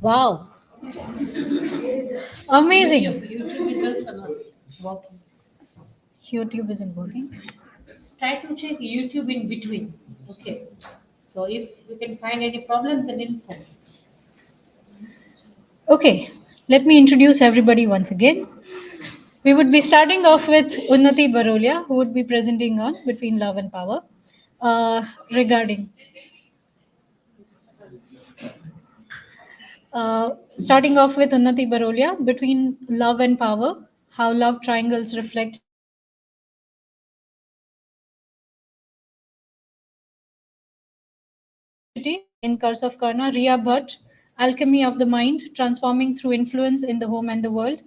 Wow. Amazing. YouTube is also not working. YouTube isn't working. Try to check YouTube in between. Okay. So if you can find any problem, then inform. Okay, let me introduce everybody once again. We would be starting off with Unnati Baroliya, who would be presenting on Between Love and Power regarding. Starting off with Unnati Baroliya, Between Love and Power, how love triangles reflect in Curse of Karna, RIYA BHATT Alchemy of the Mind, Transforming Through Influence in the Home and the World.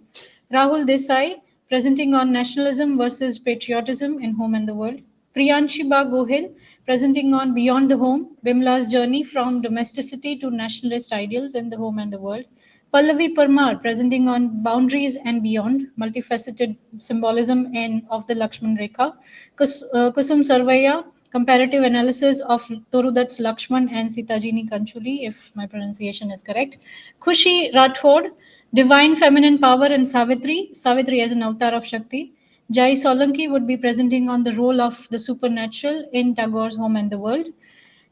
Rahul Desai, presenting on Nationalism versus Patriotism in Home and the World. PRIYANSHIBA GOHIL, presenting on Beyond the Home, Bimala's journey from domesticity to nationalist ideals in the home and the world. PALLAVI PARMAR, presenting on Boundaries and Beyond, Multifaceted Symbolism and of the Lakshman Rekha. KUSUM SARAVAIYA, Comparative Analysis of Torudat's Lakshman and Sita Kanchuli, if my pronunciation is correct. KHUSHI Rathod, Divine Feminine Power in Savitri, Savitri as an avatar of Shakti. Jai Solanki would be presenting on the role of the supernatural in Tagore's Home and the World.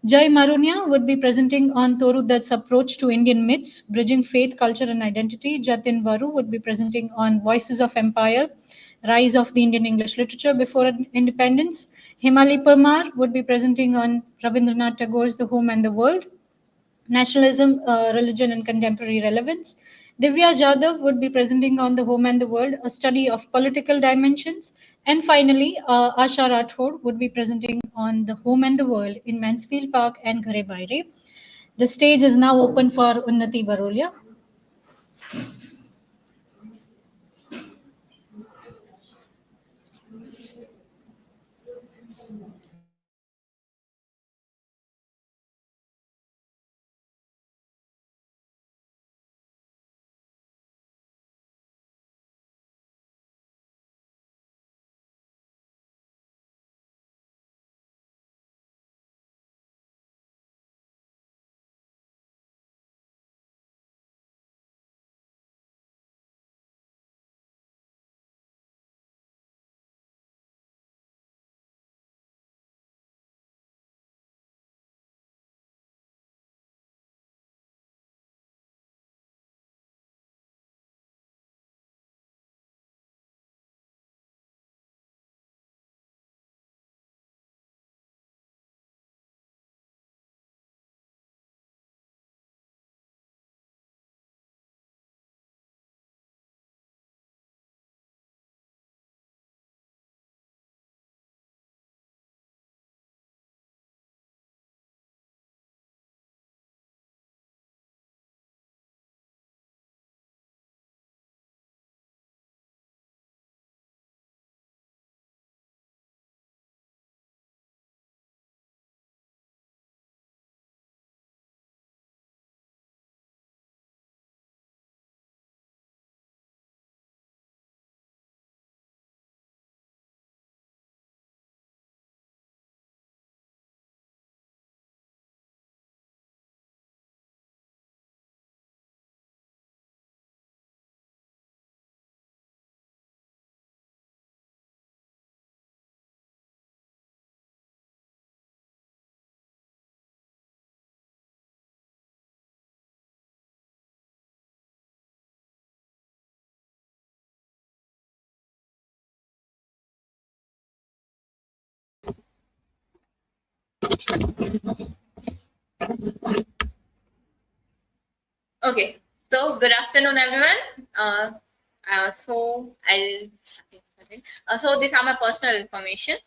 Jai Marunia would be presenting on Toru Dutt's approach to Indian myths, bridging faith, culture, and identity. Jatin Varu would be presenting on Voices of Empire, rise of the Indian English literature before independence. Himali Parmar would be presenting on Rabindranath Tagore's The Home and the World. Nationalism, Religion, and Contemporary Relevance. Divya Jadhav would be presenting on The Home and the World, a study of political dimensions. And finally, Asha Rathod would be presenting on The Home and the World in Mansfield Park and Ghare Baire. The stage is now open for Unnati Baroliya. Okay, so good afternoon, everyone. So I'll so these are my personal information.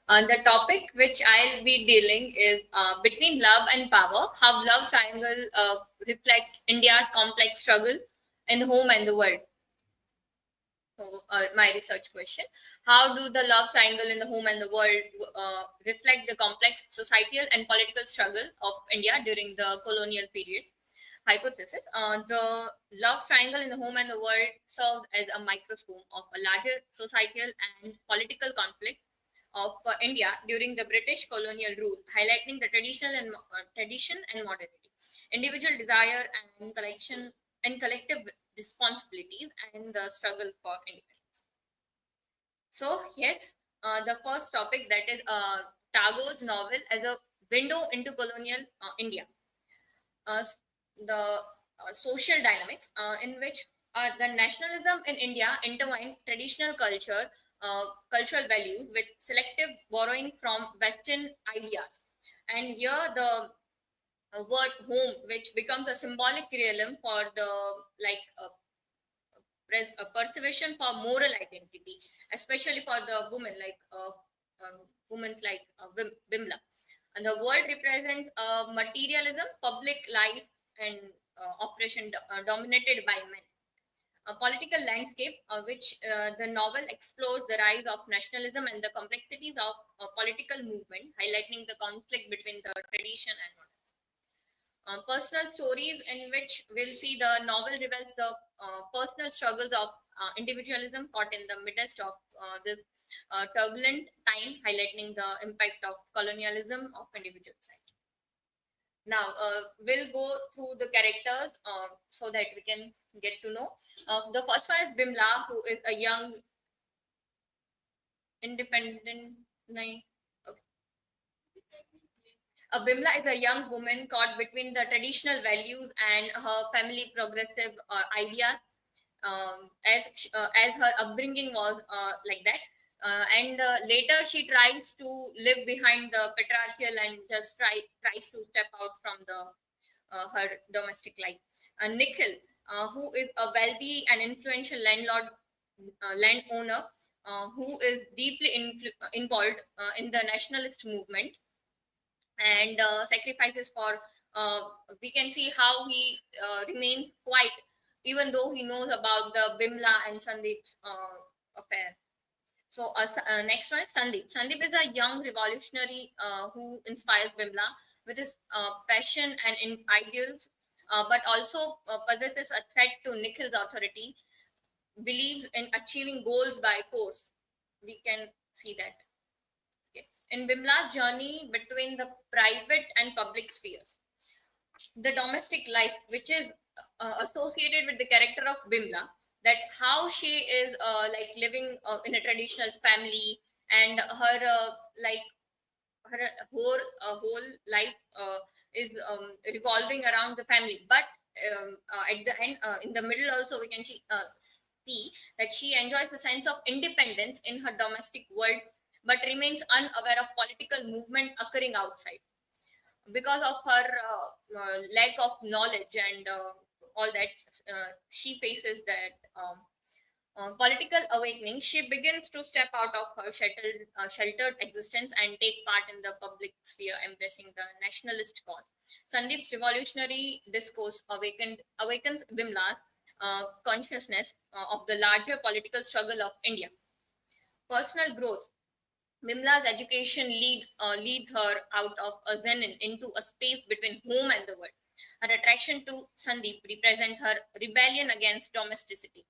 The topic which I'll be dealing is between love and power. How love triangle reflect India's complex struggle in the home and the world. So my research question: how do the love triangle in the home and the world reflect the complex societal and political struggle of India during the colonial period? Hypothesis: the love triangle in the home and the world serves as a microscope of a larger societal and political conflict of India during the British colonial rule, highlighting the tradition and modernity, individual desire and collective responsibilities, and the struggle for independence. So yes, the first topic, that is Tagore's novel as a window into colonial India. The social dynamics in which the nationalism in India intertwined traditional cultural values with selective borrowing from Western ideas. And here the word home, which becomes a symbolic realm for the like perseveration for moral identity, especially for the women like Bimla. And the word represents materialism, public life, and operation dominated by men. A political landscape, which the novel explores the rise of nationalism and the complexities of political movement, highlighting the conflict between the tradition and modern. Personal stories, in which we'll see the novel reveals the personal struggles of individualism caught in the midst of this turbulent time, highlighting the impact of colonialism of individual life. Now, we'll go through the characters so that we can get to know. The first one is Bimla, who is a young independent. Bimla is a young woman caught between the traditional values and her family progressive ideas, as her upbringing was like that. And later she tries to live behind the patriarchal and just tries to step out from her domestic life. Nikhil, who is a wealthy and influential landowner, who is deeply involved in the nationalist movement, and sacrifices for we can see how he remains quiet even though he knows about the Bimla and Sandeep's affair. So next one is Sandeep. Sandeep is a young revolutionary who inspires Bimla with his passion and ideals, but also possesses a threat to Nikhil's authority, believes in achieving goals by force. We can see that. In Bimla's journey between the private and public spheres, the domestic life, which is associated with the character of Bimla, that how she is like living in a traditional family, and her her whole life is revolving around the family. But at the end, in the middle also, we can see that she enjoys a sense of independence in her domestic world, but remains unaware of political movement occurring outside. Because of her lack of knowledge and all that, she faces that political awakening. She begins to step out of her sheltered existence and take part in the public sphere, embracing the nationalist cause. Sandeep's revolutionary discourse awakens Bimla's consciousness of the larger political struggle of India. Personal growth. Bimla's education leads her out of a zen into a space between home and the world. Her attraction to Sandeep represents her rebellion against domesticity.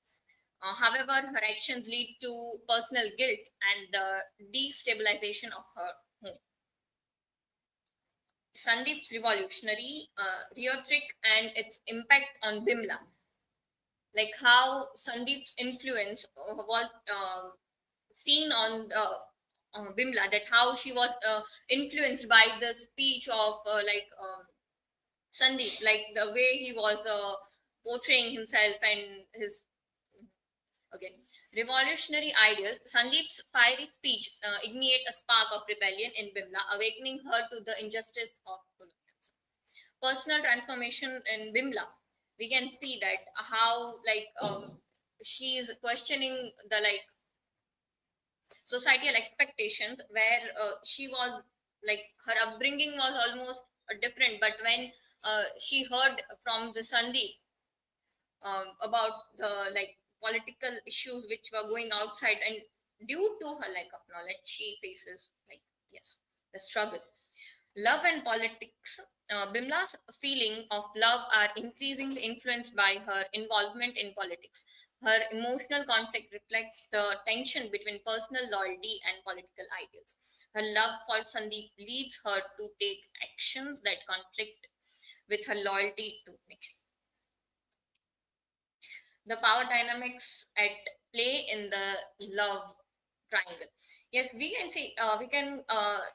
However, her actions lead to personal guilt and the destabilization of her home. Sandeep's revolutionary rhetoric and its impact on Bimla, like how Sandeep's influence was seen on Bimla, that how she was influenced by the speech of Sandeep, like the way he was portraying himself and his revolutionary ideals. Sandeep's fiery speech ignite a spark of rebellion in Bimla, awakening her to the injustice of colonialism. Personal transformation in Bimla, we can see that how she is questioning the societal expectations, where she was her upbringing was almost different, but when she heard from the Sandeep about the political issues which were going outside, and due to her lack of knowledge, she faces the struggle. Love and politics. Bimla's feeling of love are increasingly influenced by her involvement in politics. Her emotional conflict reflects the tension between personal loyalty and political ideals. Her love for Sandeep leads her to take actions that conflict with her loyalty to Nikhil. The power dynamics at play in the love triangle. Yes, we can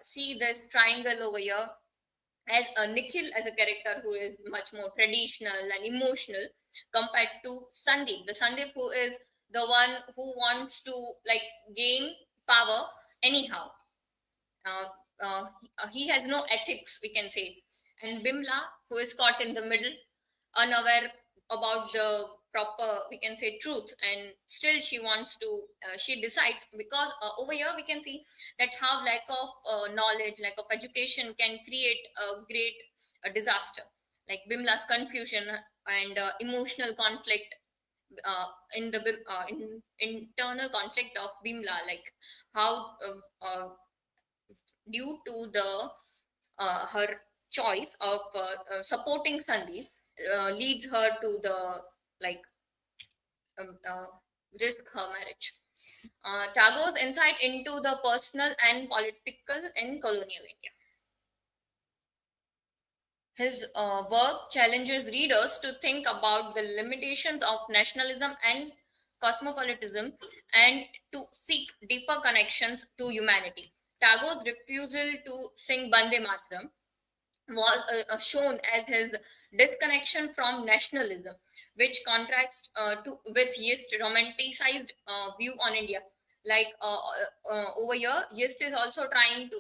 see this triangle over here as Nikhil as a character who is much more traditional and emotional compared to Sandeep. The Sandeep who is the one who wants to like gain power anyhow. He has no ethics, we can say. And Bimla, who is caught in the middle, unaware about the proper, we can say, truth, and still she wants to, she decides, because over here we can see that how lack of knowledge, lack of education can create a great disaster, like Bimla's confusion and emotional conflict in the internal conflict of Bimla, like how due to the her choice of supporting Sandeep leads her to the like risk her marriage. Tagore's insight into the personal and political in colonial India. His work challenges readers to think about the limitations of nationalism and cosmopolitanism and to seek deeper connections to humanity. Tagore's refusal to sing Bande Mataram was shown as his disconnection from nationalism, which contrasts with his romanticized view on India. Like over here, Yist is also trying to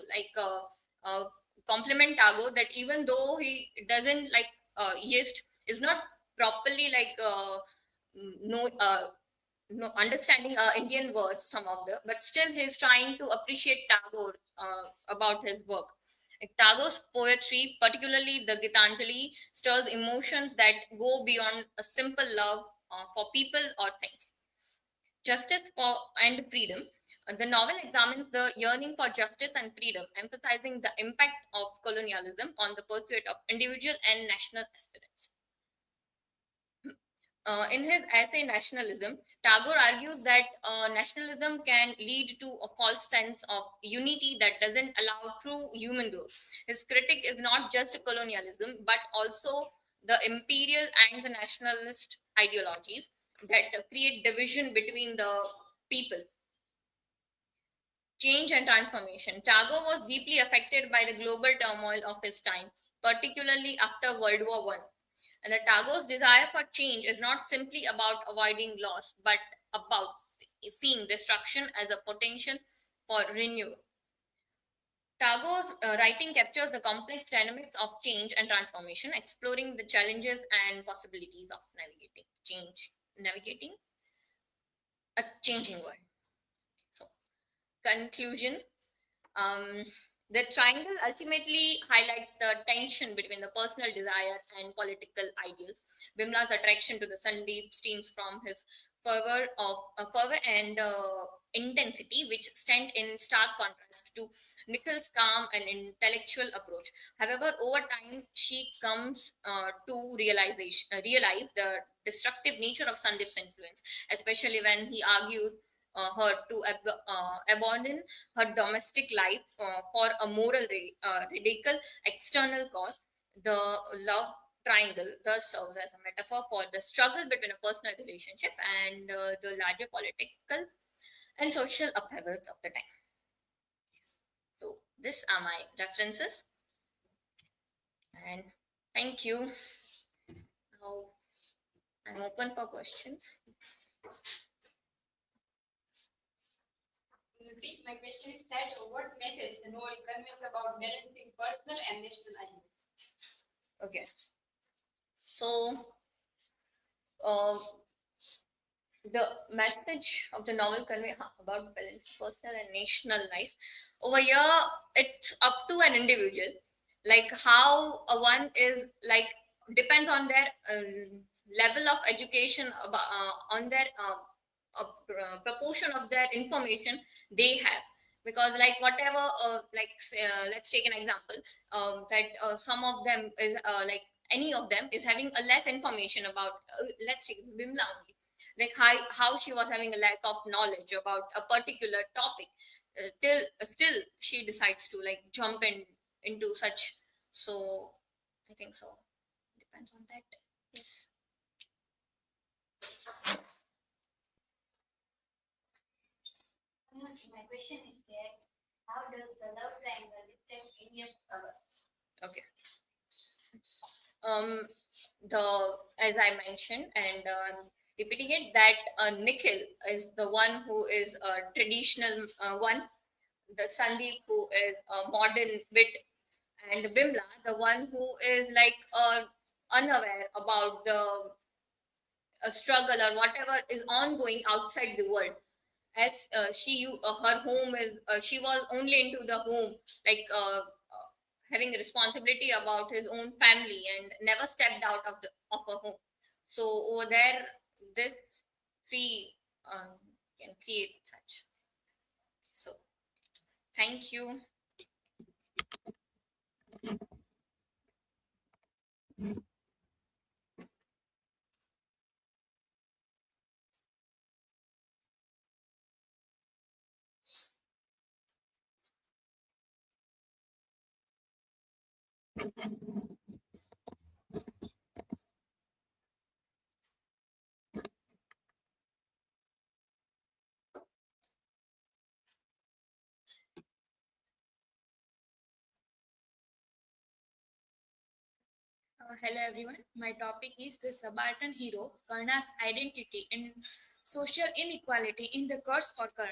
compliment Tagore that even though he doesn't like Yist is not properly no understanding Indian words, some of the, but still he's trying to appreciate Tagore about his work. Like Tagore's poetry, particularly the Gitanjali, stirs emotions that go beyond a simple love for people or things. Justice and freedom. The novel examines the yearning for justice and freedom, emphasizing the impact of colonialism on the pursuit of individual and national aspirants. In his essay Nationalism, Tagore argues that nationalism can lead to a false sense of unity that doesn't allow true human growth. His critique is not just colonialism, but also the imperial and the nationalist ideologies that create division between the people. Change and transformation. Tagore was deeply affected by the global turmoil of his time, particularly after World War One. And the Tagore's desire for change is not simply about avoiding loss, but about seeing destruction as a potential for renewal. Tagore's writing captures the complex dynamics of change and transformation, exploring the challenges and possibilities of navigating a changing world. So, conclusion. The triangle ultimately highlights the tension between the personal desire and political ideals. Bimla's attraction to the Sandeep stems from his fervor and intensity, which stand in stark contrast to Nikhil's calm and intellectual approach. However, over time, she comes to realize the destructive nature of Sandeep's influence, especially when he argues her to abandon her domestic life for a moral radical external cause. The love triangle thus serves as a metaphor for the struggle between a personal relationship and the larger political and social upheavals of the time. Yes. So these are my references, and thank you. Now I'm open for questions. My question is that what message the novel conveys about balancing personal and national ideals? Okay. So, the message of the novel convey about balancing personal and national life. Over here, it's up to an individual, like how one is like depends on their level of education, on their proportion of their information they have, because like whatever let's take an example that some of them is like any of them is having a less information about let's take Bimla only, like how she was having a lack of knowledge about a particular topic, till still she decides to like jump into such. So I think so depends on that. Yes. My question is that how does the love triangle reflect India's struggles? Okay. The As I mentioned, and repeating it, that Nikhil is the one who is a traditional one, the Sandeep who is a modern bit, and Bimla the one who is like unaware about the struggle or whatever is ongoing outside the world. As her home is she was only into the home, like having responsibility about his own family and never stepped out of her home. So over there, this three can create such. So thank you. Hello everyone, my topic is the subaltern hero, Karna's identity and social inequality in the curse or Karna.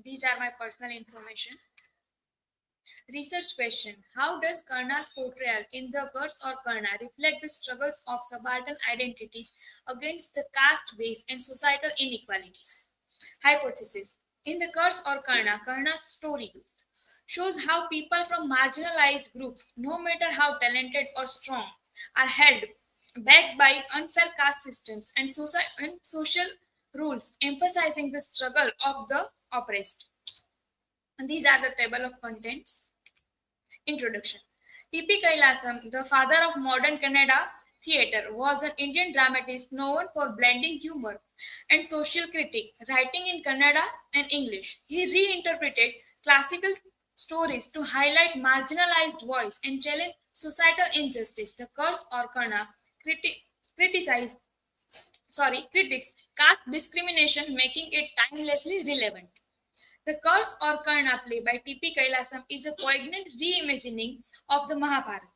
These are my personal information. Research question: how does Karna's portrayal in the curse or Karna reflect the struggles of subaltern identities against the caste base and societal inequalities? Hypothesis: in the curse or Karna, Karna's story shows how people from marginalized groups, no matter how talented or strong, are held back by unfair caste systems and social rules, emphasizing the struggle of the oppressed. And these are the table of contents. Introduction. T.P. Kailasam, the father of modern Kannada theatre, was an Indian dramatist known for blending humor and social critique, writing in Kannada and English. He reinterpreted classical stories to highlight marginalized voice and challenge societal injustice. The Curse or Karna criticized critics caste discrimination, making it timelessly relevant. The Curse or Karna play by T.P. Kailasam is a poignant reimagining of the Mahabharata,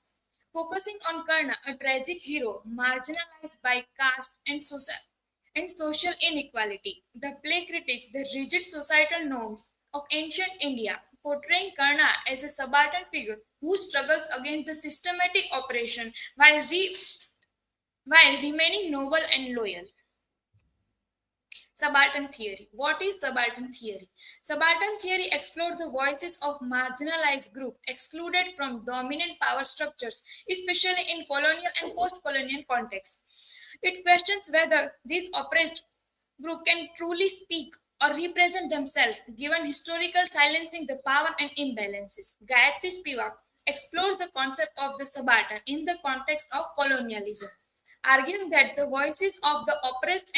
focusing on Karna, a tragic hero marginalized by caste and social inequality. The play critiques the rigid societal norms of ancient India, portraying Karna as a subaltern figure who struggles against the systematic oppression while remaining noble and loyal. Subaltern theory. What is subaltern theory? Subaltern theory explored the voices of marginalized groups excluded from dominant power structures, especially in colonial and post-colonial contexts. It questions whether these oppressed groups can truly speak or represent themselves, given historical silencing the power and imbalances. Gayatri Spivak explores the concept of the subaltern in the context of colonialism, arguing that the voices of the oppressed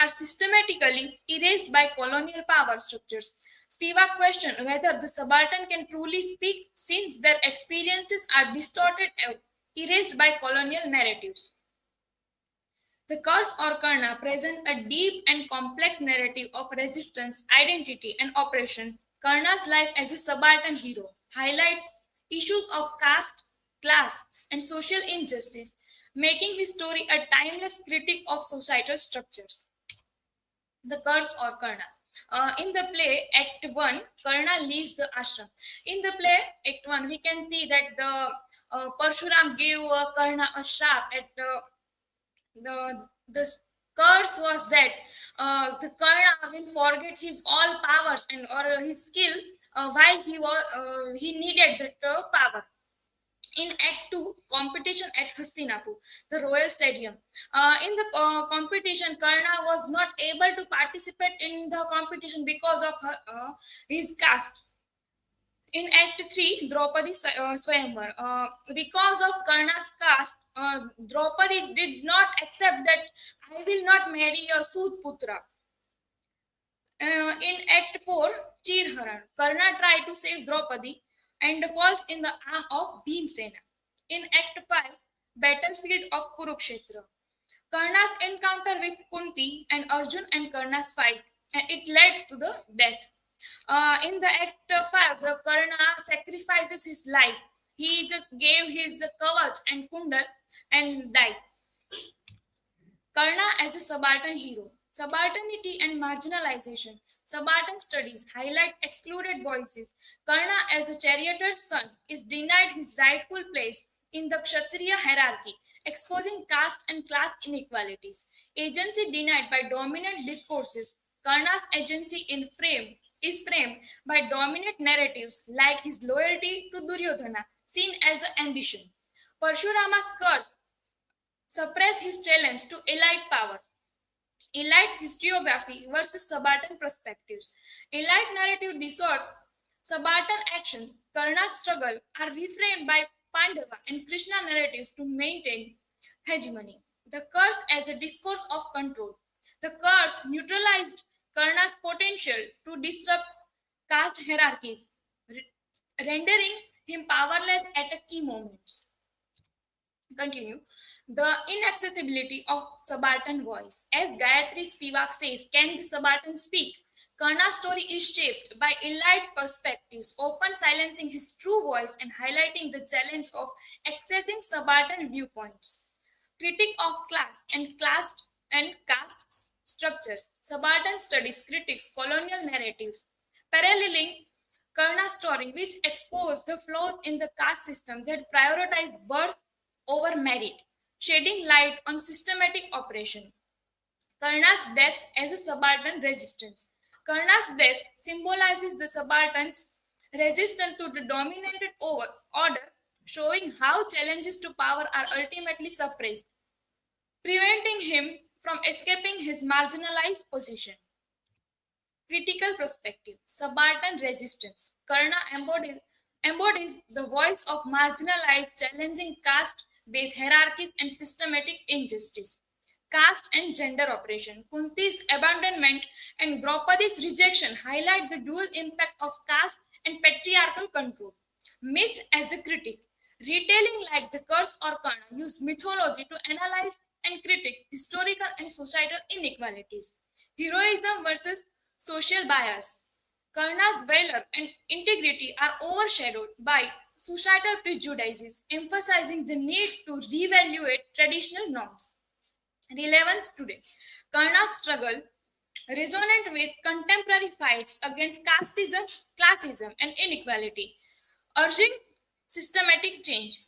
are systematically erased by colonial power structures. Spivak questioned whether the subaltern can truly speak since their experiences are distorted and erased by colonial narratives. The Curse or Karna present a deep and complex narrative of resistance, identity, and oppression. Karna's life as a subaltern hero highlights issues of caste, class, and social injustice, making his story a timeless critique of societal structures. The Curse or Karna. In the play, Act 1, Karna leaves the ashram. In the play, Act 1, we can see that the Parshuram gave Karna a shrap at the curse was that the Karna will forget his all powers and or his skill while he needed that power. In Act 2, competition at Hastinapur, the Royal Stadium. In the competition, Karna was not able to participate in the competition because of his caste. In Act 3, Draupadi Swayamvar, because of Karna's caste, Draupadi did not accept that I will not marry a Sudputra. In Act 4, Chirharan, Karna tried to save Draupadi and falls in the arm of Bhimsena. In Act 5, Battlefield of Kurukshetra, Karna's encounter with Kunti and Arjun and Karna's fight, and it led to the death. In the Act 5, the Karna sacrifices his life. He just gave his kavach and kundal and died. Karna as a subaltern hero. Subalternity and marginalization. Subaltern studies highlight excluded voices. Karna as a charioteer's son is denied his rightful place in the Kshatriya hierarchy, exposing caste and class inequalities. Agency denied by dominant discourses. Karna's agency is framed by dominant narratives like his loyalty to Duryodhana, seen as an ambition. Parshurama's curse suppress his challenge to elite power. Elite historiography versus subaltern perspectives. Elite narrative distort subaltern action. Karna's struggle are reframed by Pandava and Krishna narratives to maintain hegemony. The curse as a discourse of control. The curse neutralized Karna's potential to disrupt caste hierarchies, rendering him powerless at key moments. Continue. The inaccessibility of subaltern voice. As Gayatri Spivak says, can the subaltern speak? Karna's story is shaped by elite perspectives, often silencing his true voice and highlighting the challenge of accessing subaltern viewpoints. Critique of class and caste structures. Subaltern studies critiques colonial narratives, paralleling Karna's story, which exposed the flaws in the caste system that prioritized birth over merit, shedding light on systematic oppression. Karna's death as a subaltern resistance. Karna's death symbolizes the subaltern's resistance to the dominated order, showing how challenges to power are ultimately suppressed, preventing him from escaping his marginalized position. Critical perspective. Subaltern resistance. Karna embodies the voice of marginalized, challenging caste-based hierarchies and systematic injustice. Caste and gender oppression. Kunti's abandonment and Draupadi's rejection highlight the dual impact of caste and patriarchal control. Myth as a critic. Retelling like The Curse or Karna use mythology to analyze and critique historical and societal inequalities. Heroism versus social bias. Karna's valor and integrity are overshadowed by societal prejudices, emphasizing the need to reevaluate traditional norms. Relevance today. Karna's struggle resonant with contemporary fights against casteism, classism, and inequality, urging systematic change.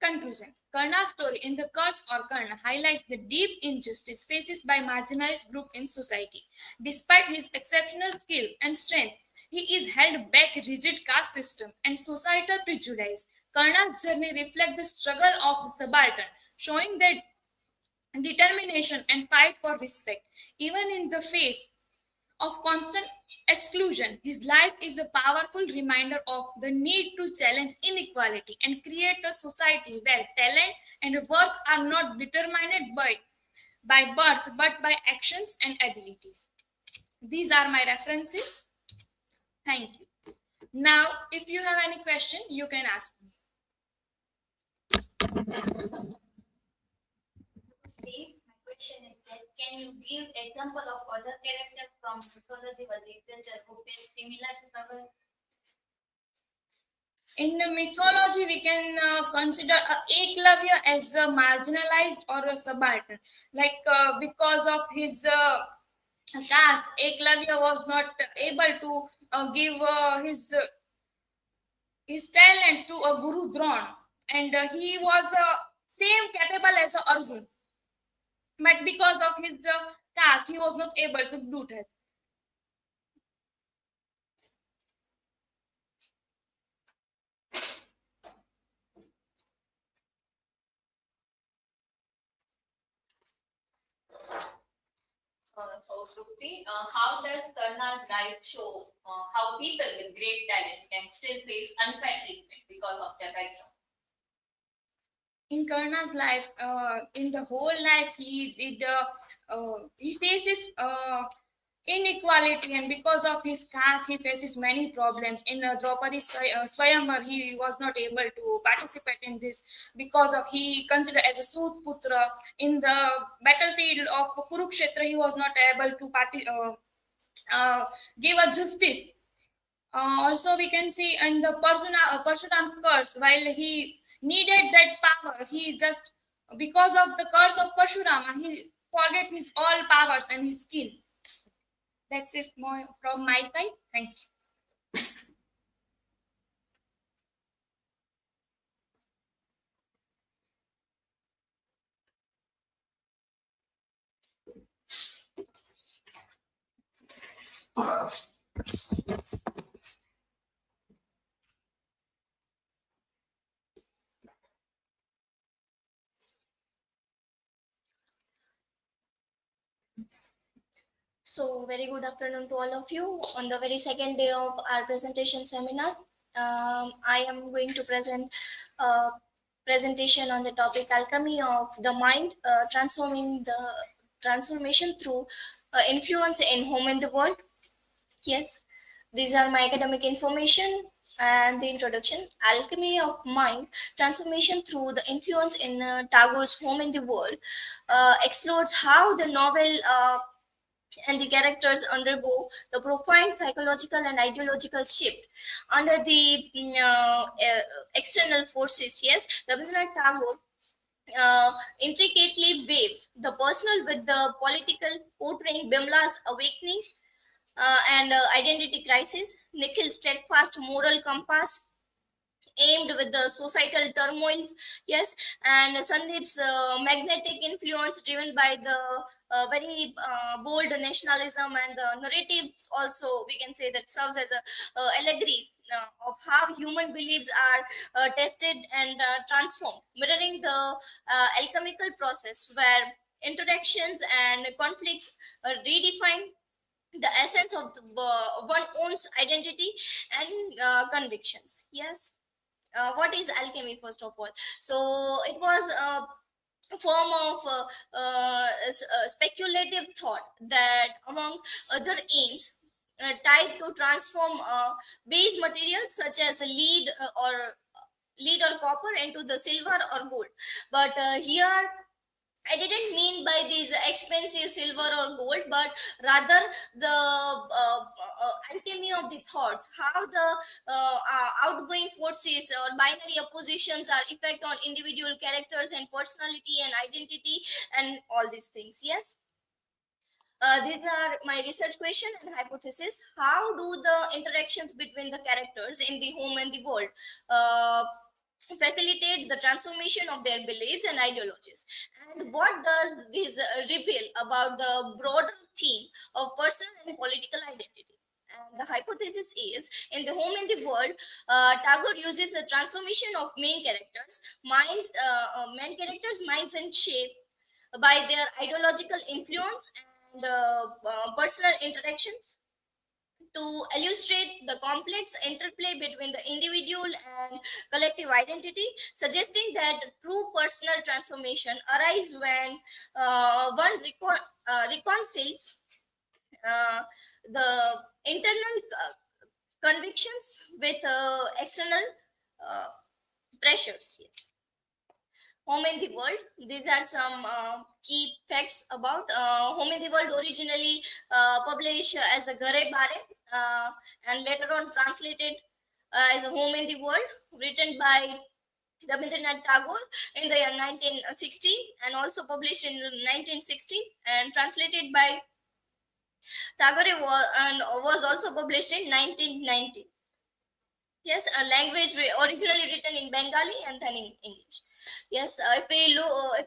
Conclusion. Karna's story in The Curse or Karna highlights the deep injustice faced by marginalized group in society. Despite his exceptional skill and strength, he is held back rigid caste system and societal prejudice. Karna's journey reflects the struggle of the subaltern, showing that determination and fight for respect, even in the face of constant exclusion. His life is a powerful reminder of the need to challenge inequality and create a society where talent and worth are not determined by birth but by actions and abilities. These are my references. Thank you. Now, if you have any question, you can ask me. My question is that can you give example of other characters from mythology or literature who face similar struggle? In the mythology, we can consider Eklavya as a marginalized or a subaltern. Like because of his caste, Eklavya was not able to give his talent to a Guru Drona, and he was same capable as Arjun. But because of his caste, he was not able to do that. So, Trupti, how does Karna's life show how people with great talent can still face unfair treatment because of their background? in Karna's life, in the whole life, he faces inequality, and because of his caste, he faces many problems. In Draupadi's Swayamvar, he was not able to participate in this because of he considered as a Sudputra. In the battlefield of Kurukshetra, he was not able to give a justice. Also, we can see in the Parshuram's curse, while he needed that power, he just, because of the curse of Parshurama, he forget his all powers and his skill. That's it from my side. Thank you. So, very good afternoon to all of you. On the very second day of our presentation seminar, I am going to present a presentation on the topic Alchemy of the Mind, transformation through influence in home and the world. Yes, these are my academic information and the introduction. Alchemy of Mind, transformation through the influence in Tagore's home in the world, explores how the novel and the characters undergo the profound psychological and ideological shift under the external forces. Yes, Rabindranath Tagore intricately weaves the personal with the political, portraying Bimala's awakening and identity crisis, Nikhil's steadfast moral compass aimed with the societal turmoils. Yes, and Sandeep's magnetic influence driven by the very bold nationalism, and the narratives also, we can say, that serves as a allegory of how human beliefs are tested and transformed, mirroring the alchemical process where interactions and conflicts redefine the essence of one own's identity and convictions. Yes, what is alchemy, first of all? So it was a form of speculative thought that, among other aims, tried to transform base materials such as lead or copper into the silver or gold. But here I didn't mean by these expensive silver or gold, but rather the alchemy of the thoughts, how the outgoing forces or binary oppositions are effect on individual characters and personality and identity and all these things. Yes. These are my research question and hypothesis. How do the interactions between the characters in the home and the world uh, facilitate the transformation of their beliefs and ideologies? And what does this reveal about the broader theme of personal and political identity? And the hypothesis is, in the home and the world, Tagore uses the transformation of main characters' minds and shape by their ideological influence and personal interactions to illustrate the complex interplay between the individual and collective identity, suggesting that true personal transformation arises when one reconciles the internal convictions with external uh, pressures. Yes. Home in the World. These are some key facts about Home in the World. Originally published as a Gare Bare, and later on translated as a Home in the World, written by Rabindranath Tagore in the year 1960, and also published in 1960 and translated by Tagore, and was also published in 1990. Yes, a language originally written in Bengali and then in English. Yes, if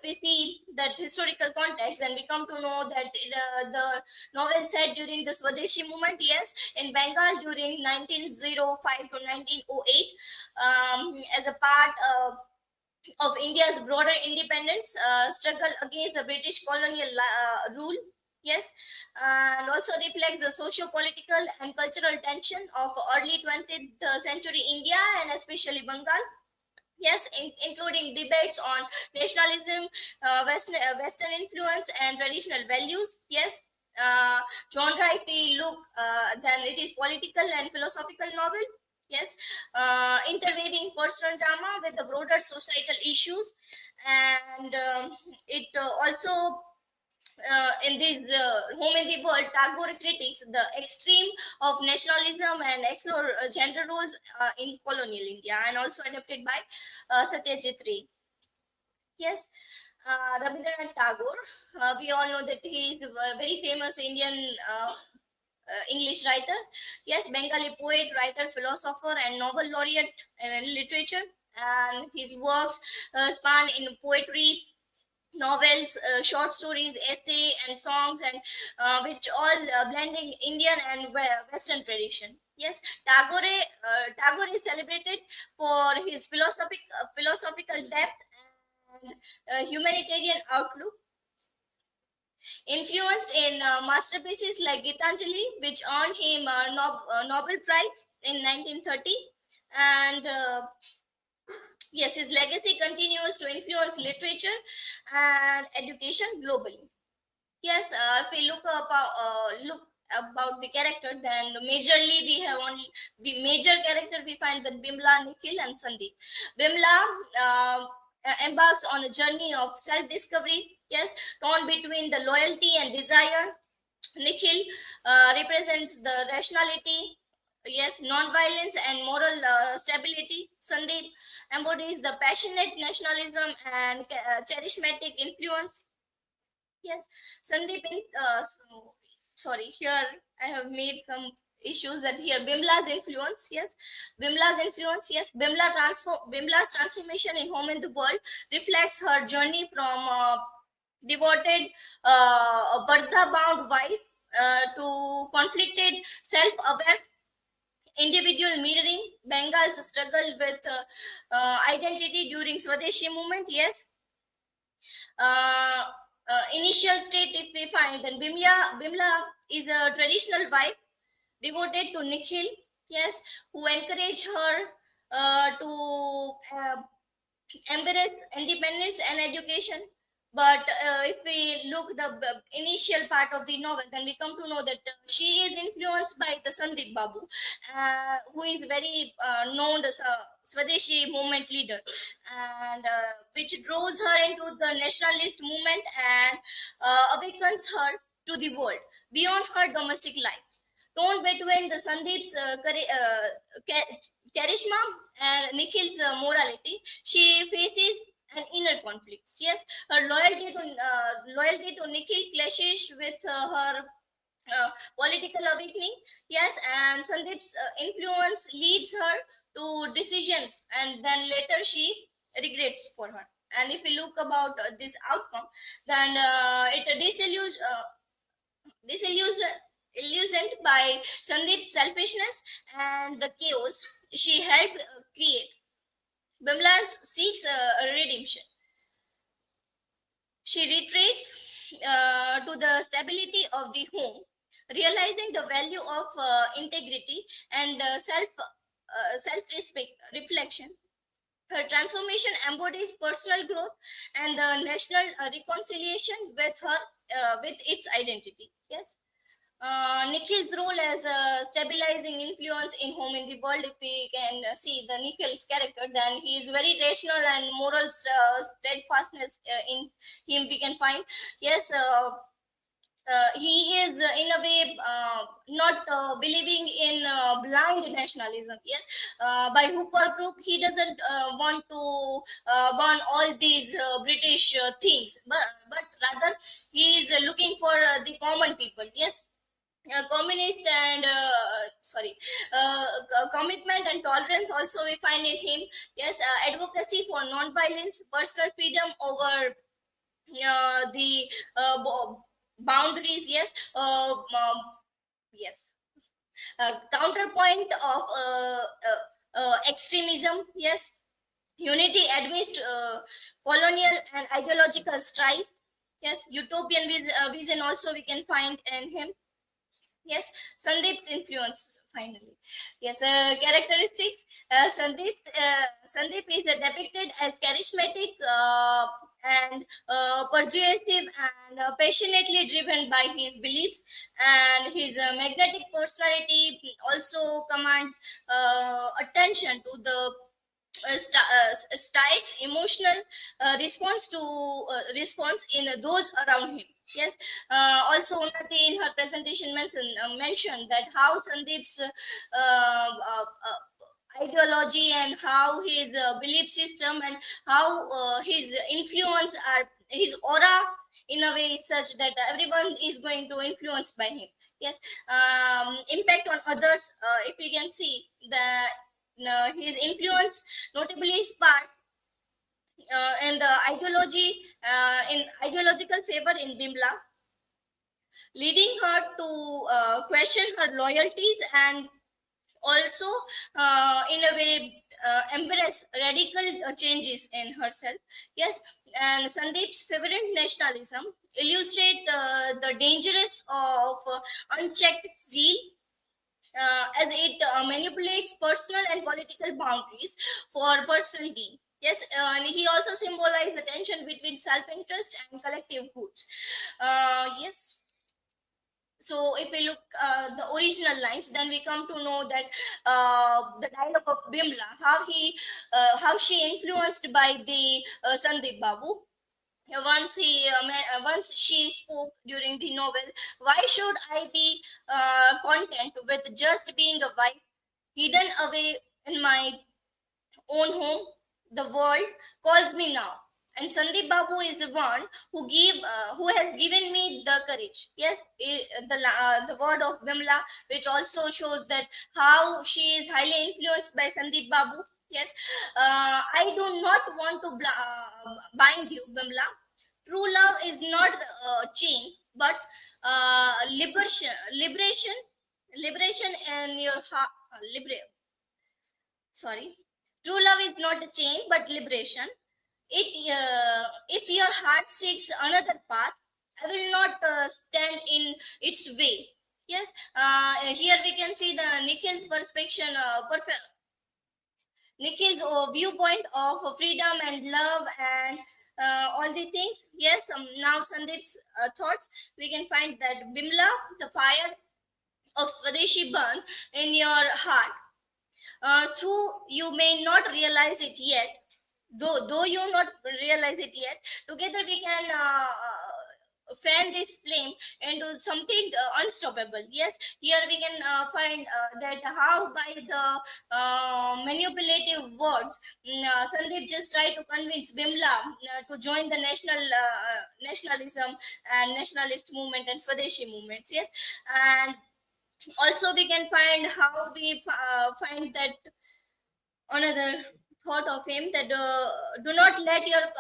we see that historical context, then we come to know that the novel set during the Swadeshi movement. Yes, in Bengal during 1905 to 1908, as a part of India's broader independence struggle against the British colonial rule. Yes, and also reflects the socio-political and cultural tension of early 20th century India and especially Bengal. Yes, including debates on nationalism, Western influence, and traditional values. Yes, genre, if we look, then it is political and philosophical novel. Yes, interweaving personal drama with the broader societal issues, and it also in this home in the world, Tagore critiques the extreme of nationalism and explore gender roles in colonial India, and also adapted by Satyajit Ray. Yes, Rabindranath Tagore. We all know that he is a very famous Indian English writer. Yes, Bengali poet, writer, philosopher, and Nobel laureate in literature. And his works span in poetry, novels, short stories, essay, and songs, and which all blending Indian and Western tradition. Yes, Tagore is celebrated for his philosophical depth and humanitarian outlook, influenced in masterpieces like Gitanjali, which earned him a Nobel Prize in 1930, and yes, his legacy continues to influence literature and education globally. Yes, if we look about the character, then majorly we have only the major character we find that Bimla, Nikhil, and Sandeep. Bimla embarks on a journey of self-discovery. Yes, torn between the loyalty and desire. Nikhil represents the rationality, yes, non-violence and moral stability. Sandeep embodies the passionate nationalism and charismatic influence. Yes, Sandeep, sorry, here I have made some issues that here Bimla's influence, yes, Bimla's transformation in Home in the World reflects her journey from devoted, Bardha bound wife to conflicted, self aware individual, mirroring Bengal's struggle with identity during Swadeshi movement, yes. uh, Initial state, if we find, then Bimla is a traditional wife devoted to Nikhil, yes, who encourage her to embrace independence and education. But if we look the initial part of the novel, then we come to know that she is influenced by the Sandeep Babu, who is very known as a Swadeshi movement leader, and which draws her into the nationalist movement and awakens her to the world beyond her domestic life. Torn between the Sandeep's charisma and Nikhil's morality, she faces an inner conflict. Yes, her loyalty to Nikhil clashes with her political awakening. Yes, and Sandeep's influence leads her to decisions, and then later she regrets for her. And if we look about this outcome, then it illusioned by Sandeep's selfishness and the chaos she helped create. Bimla seeks redemption. She retreats to the stability of the home, realizing the value of integrity and self reflection. Her transformation embodies personal growth and the national reconciliation with its identity. Yes. Nikhil's role as a stabilizing influence in Home in the World, if we can see the Nikhil's character, then he is very rational and moral steadfastness in him we can find. Yes, he is in a way not believing in blind nationalism. Yes, by hook or crook, he doesn't want to burn all these British things, but rather he is looking for the common people. Yes, communist and commitment and tolerance also we find in him. Yes, advocacy for non-violence, personal freedom over the boundaries. Yes, yes, counterpoint of extremism. Yes, unity amidst colonial and ideological strife. Yes, utopian vision also we can find in him. Yes, Sandeep's influence finally. Yes, characteristics. Sandeep is depicted as charismatic and persuasive and passionately driven by his beliefs, and his magnetic personality also commands attention to the Stites emotional response in those around him. Yes, also Unnati in her presentation mentioned that how Sandeep's ideology and how his belief system and how his influence are his aura in a way is such that everyone is going to influence by him. Yes, impact on others. If we can see the his influence notably sparked in the in ideological favor in Bimla, leading her to question her loyalties and also in a way embrace radical changes in herself. Yes, and Sandeep's favorite nationalism illustrate the dangers of unchecked zeal as it manipulates personal and political boundaries for personal gain. Yes, and he also symbolized the tension between self-interest and collective goods. Yes. So if we look the original lines, then we come to know that the dialogue of Bimla, how she influenced by the Sandeep Babu. Once she spoke during the novel, why should I be content with just being a wife hidden away in my own home? The world calls me now, and Sandeep Babu is the one who has given me the courage. Yes, the word of Bimla, which also shows that how she is highly influenced by Sandeep Babu. Yes, I do not want to bind you, Bimla. True love is not chain, but liberation in your heart. Sorry, true love is not a chain, but liberation. If your heart seeks another path, I will not stand in its way. Yes, here we can see the Nikhil's perspective, Nikhil's viewpoint of freedom and love and all the things. Yes, now Sandeep's thoughts. We can find that Bimla, the fire of Swadeshi burn in your heart. Through you may not realize it yet, though you not realize it yet. Together we can fan this flame into something unstoppable. Yes, here we can find that how by the manipulative words, Sandeep just tried to convince Bimla to join the nationalism and nationalist movement and Swadeshi movements. Yes, and also we can find how we find that another thought of him that do not let your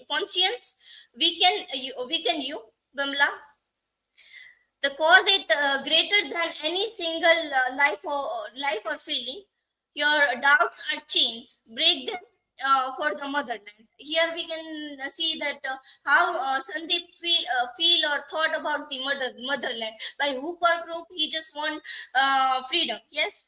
conscience weaken you, Bimla. The cause it greater than any single life or feeling. Your doubts are chains. Break them for the motherland. Here we can see that how Sandeep feel or thought about the motherland. By hook or crook, he just want freedom. Yes.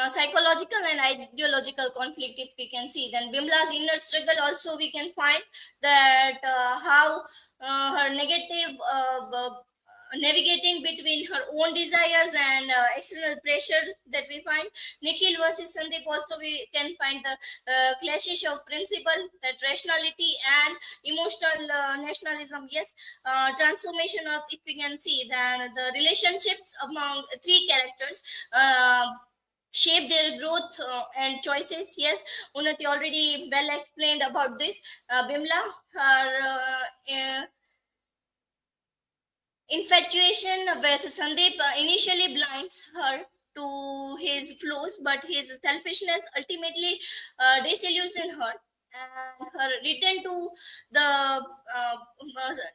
Psychological and ideological conflict, if we can see, then Bimla's inner struggle also we can find that how her negative navigating between her own desires and external pressure that we find. Nikhil versus Sandeep also we can find the clashes of principle, that rationality and emotional nationalism. Yes, transformation of, if we can see, then the relationships among three characters shape their growth and choices. Yes, Unnati already well explained about this. Bimla, her infatuation with Sandeep initially blinds her to his flaws, but his selfishness ultimately disillusions her, and her return to the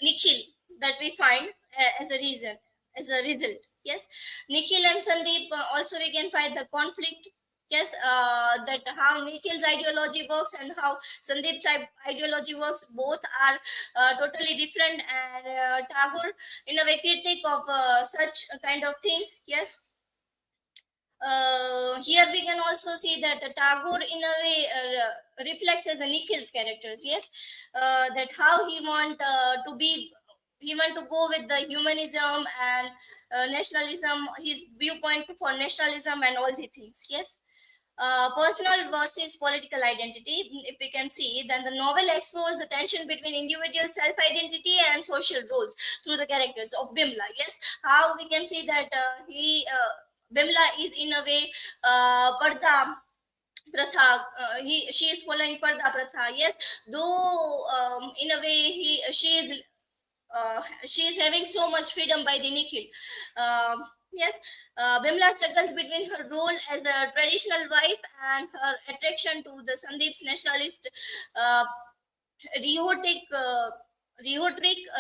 Nikhil that we find as a reason, as a result. Yes, Nikhil and Sandeep also we can find the conflict Yes, that how Nikhil's ideology works and how Sandeep's ideology works, both are totally different, and Tagore in a way critic of such kind of things. Yes, here we can also see that Tagore in a way reflects as a Nikhil's characters. Yes, that how he want to be, he want to go with the humanism and nationalism, his viewpoint for nationalism and all the things. Yes, personal versus political identity. If we can see, then the novel explores the tension between individual self-identity and social roles through the characters of Bimala. Yes, how we can see that Bimala is in a way Parda Pratha. She is following Parda Pratha. Yes, though in a way she is having so much freedom by the Nikhil. Yes, Bimla struggles between her role as a traditional wife and her attraction to the Sandeep's nationalist uh, rhetoric,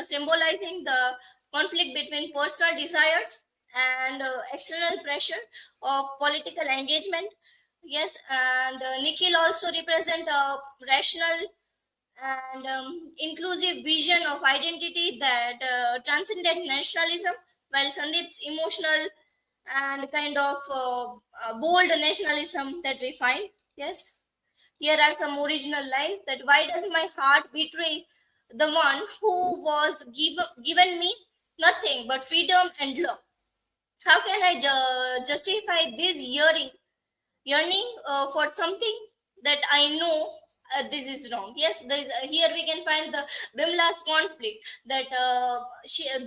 symbolizing the conflict between personal desires and external pressure of political engagement. Yes, and Nikhil also represent a rational and inclusive vision of identity that transcended nationalism, while Sandeep's emotional and kind of bold nationalism that we find. Yes, here are some original lines: that why does my heart betray the one who was given me nothing but freedom and love? How can I justify this yearning for something that I know this is wrong? Yes, here we can find the Bimla's conflict, that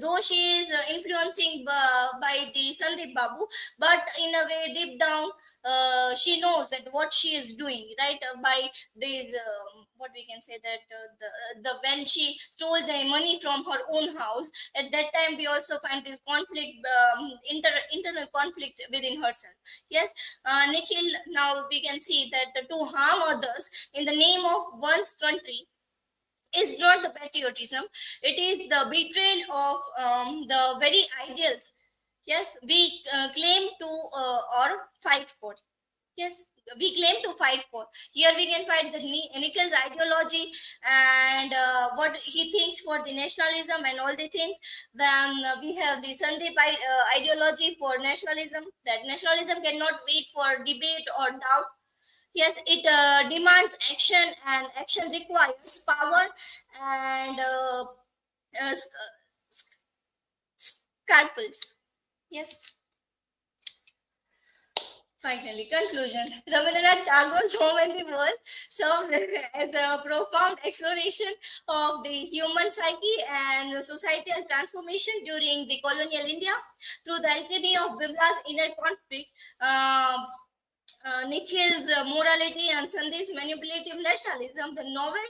though she is influencing by the Sandeep Babu, but in a way deep down she knows that what she is doing right, by these what we can say that the when she stole the money from her own house. At that time we also find this conflict, internal conflict within herself. Yes, Nikhil, now we can see that to harm others in the name of one's country is not the patriotism, it is the betrayal of the very ideals. Yes, we claim to or fight for. Yes, we claim to fight for. Here we can find the Nikhil's ideology and what he thinks for the nationalism and all the things. Then we have the Sandeep ideology for nationalism, that nationalism cannot wait for debate or doubt. Yes, it demands action, and action requires power and scalpels. Yes. Finally, conclusion. Rabindranath Tagore's Home and the World serves as a profound exploration of the human psyche and societal transformation during the colonial India through the alchemy of Bimla's inner conflict. Nikhil's morality and Sandeep's manipulative nationalism, the novel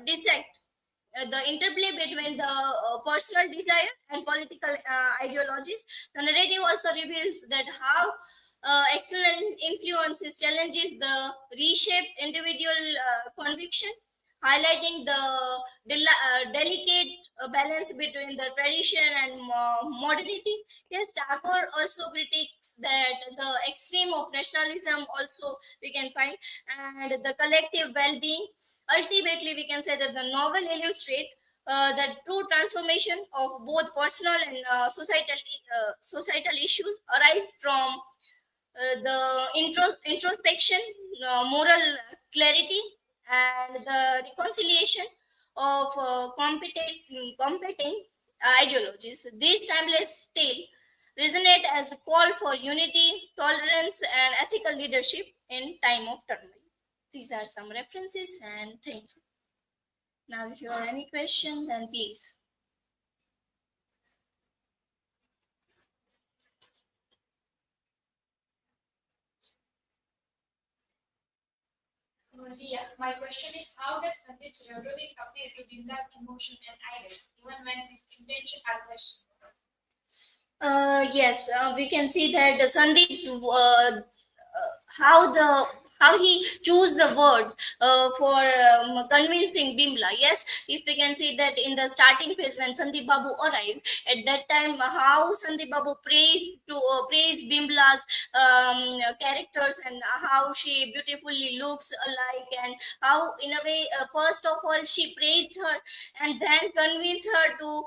dissect the interplay between the personal desire and political ideologies. The narrative also reveals that how external influences challenges the reshaped individual conviction, highlighting the delicate balance between the tradition and modernity. Yes, Tagore also critiques that the extreme of nationalism also we can find, and the collective well-being. Ultimately, we can say that the novel illustrates the true transformation of both personal and societal issues arise from the introspection, moral clarity, and the reconciliation of competing ideologies. This timeless tale resonate as a call for unity, tolerance, and ethical leadership in time of turmoil. These are some references, and thank you. Now, if you have any question, then please. Riya, my question is, how does Sandeep's rhetoric appeal to Bimla's emotion and ideals, even when his intention are questionable? Yes, we can see that the Sandeep's how the how he chose the words for convincing Bimala. Yes, if we can see that in the starting phase when Sandeep Babu arrives, at that time how Sandeep Babu praised Bimala's characters, and how she beautifully looks alike, and how in a way first of all she praised her and then convinced her to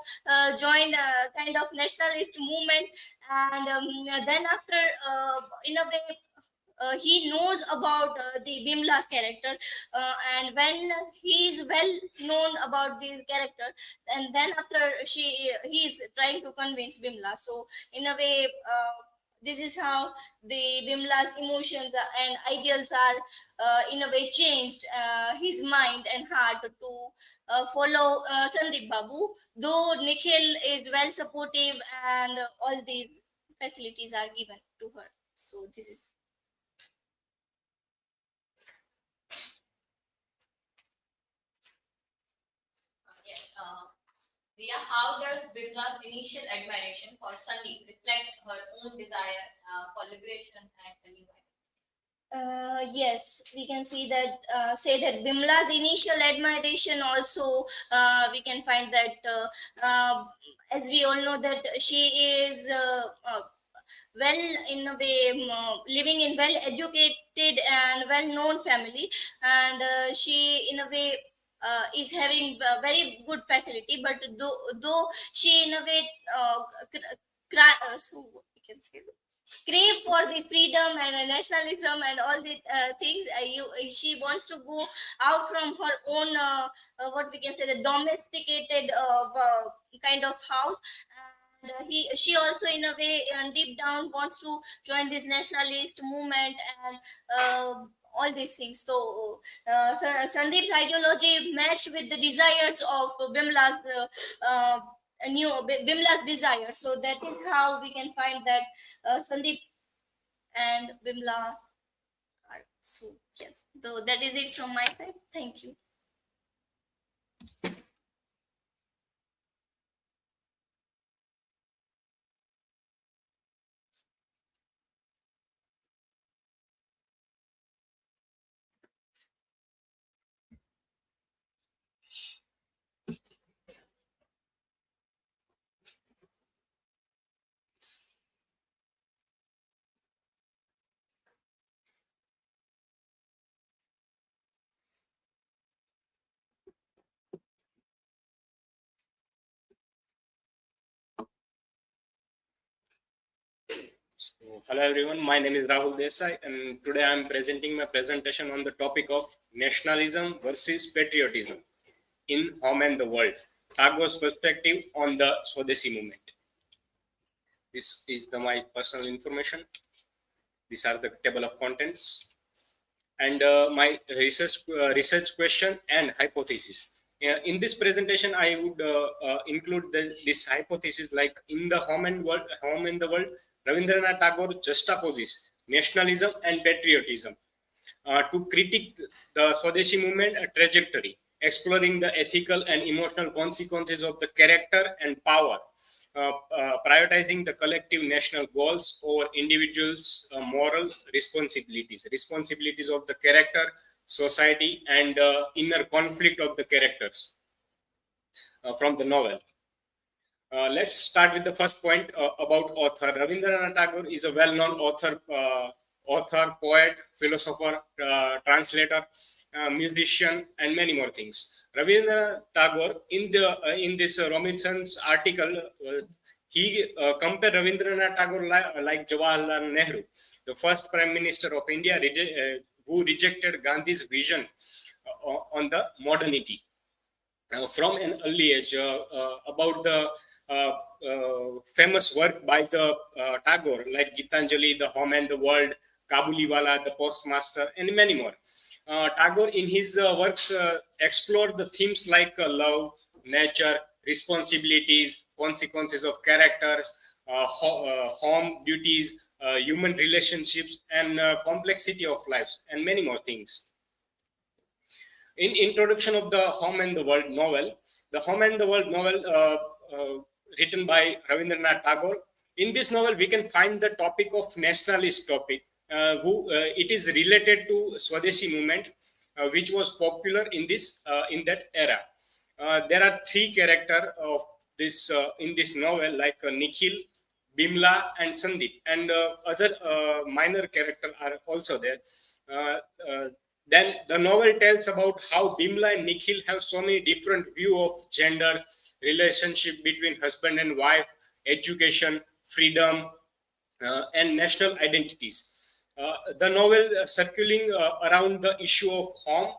join a kind of nationalist movement. And then after in a way he knows about the Bimla's character, and when he is well known about this character, and then after he is trying to convince Bimla. So in a way, this is how the Bimla's emotions and ideals are in a way changed his mind and heart to follow Sandeep Babu. Though Nikhil is well supportive and all these facilities are given to her. So this is. Yes. Riya, how does Bimla's initial admiration for Sandeep reflect her own desire for liberation and a new identity? Yes, we can see that say that Bimla's initial admiration also we can find that as we all know that she is well in a way living in well educated and well known family, and she in a way is having very good facility, but though she in a way so we can say crave for the freedom and nationalism and all the things, she wants to go out from her own what we can say the domesticated kind of house. And she also in a way deep down wants to join this nationalist movement and all these things. So Sandeep's ideology matched with the desires of Bimla's Bimla's desire. So that is how we can find that Sandeep and Bimla are. So yes, so that is it from my side. Thank you. So, hello everyone, my name is Rahul Desai, and today I am presenting my presentation on the topic of nationalism versus patriotism in home and the world, Tagore's perspective on the Swadeshi movement. This is my personal information. These are the table of contents and my research question and hypothesis. In this presentation, I would include this hypothesis, like in the home and the world, Rabindranath Tagore juxtaposes nationalism and patriotism to critique the Swadeshi movement trajectory, exploring the ethical and emotional consequences of the character and power, prioritizing the collective national goals over individuals' moral responsibilities of the character, society, and inner conflict of the characters from the novel. Let's start with the first point about author. Rabindranath Tagore is a well-known author, poet, philosopher, translator, musician, and many more things. Rabindranath Tagore, in this Robinson's article, he compared Rabindranath Tagore like Jawaharlal Nehru, the first Prime Minister of India, who rejected Gandhi's vision on the modernity. From an early age, about the famous work by the Tagore, like Gitanjali, The Home and the World, Kabuliwala, The Postmaster, and many more. Tagore, in his works, explored the themes like love, nature, responsibilities, consequences of characters, home duties, human relationships, and complexity of lives, and many more things. In introduction of the Home and the World novel, the Home and the World novel written by Rabindranath Tagore. In this novel, we can find the topic of nationalist topic, it is related to Swadeshi movement, which was popular in that era. There are three characters of this in this novel, like Nikhil, Bimala, and Sandeep, and other minor characters are also there. Then the novel tells about how Bimala and Nikhil have so many different views of gender, relationship between husband and wife, education, freedom, and national identities. The novel circling around the issue of home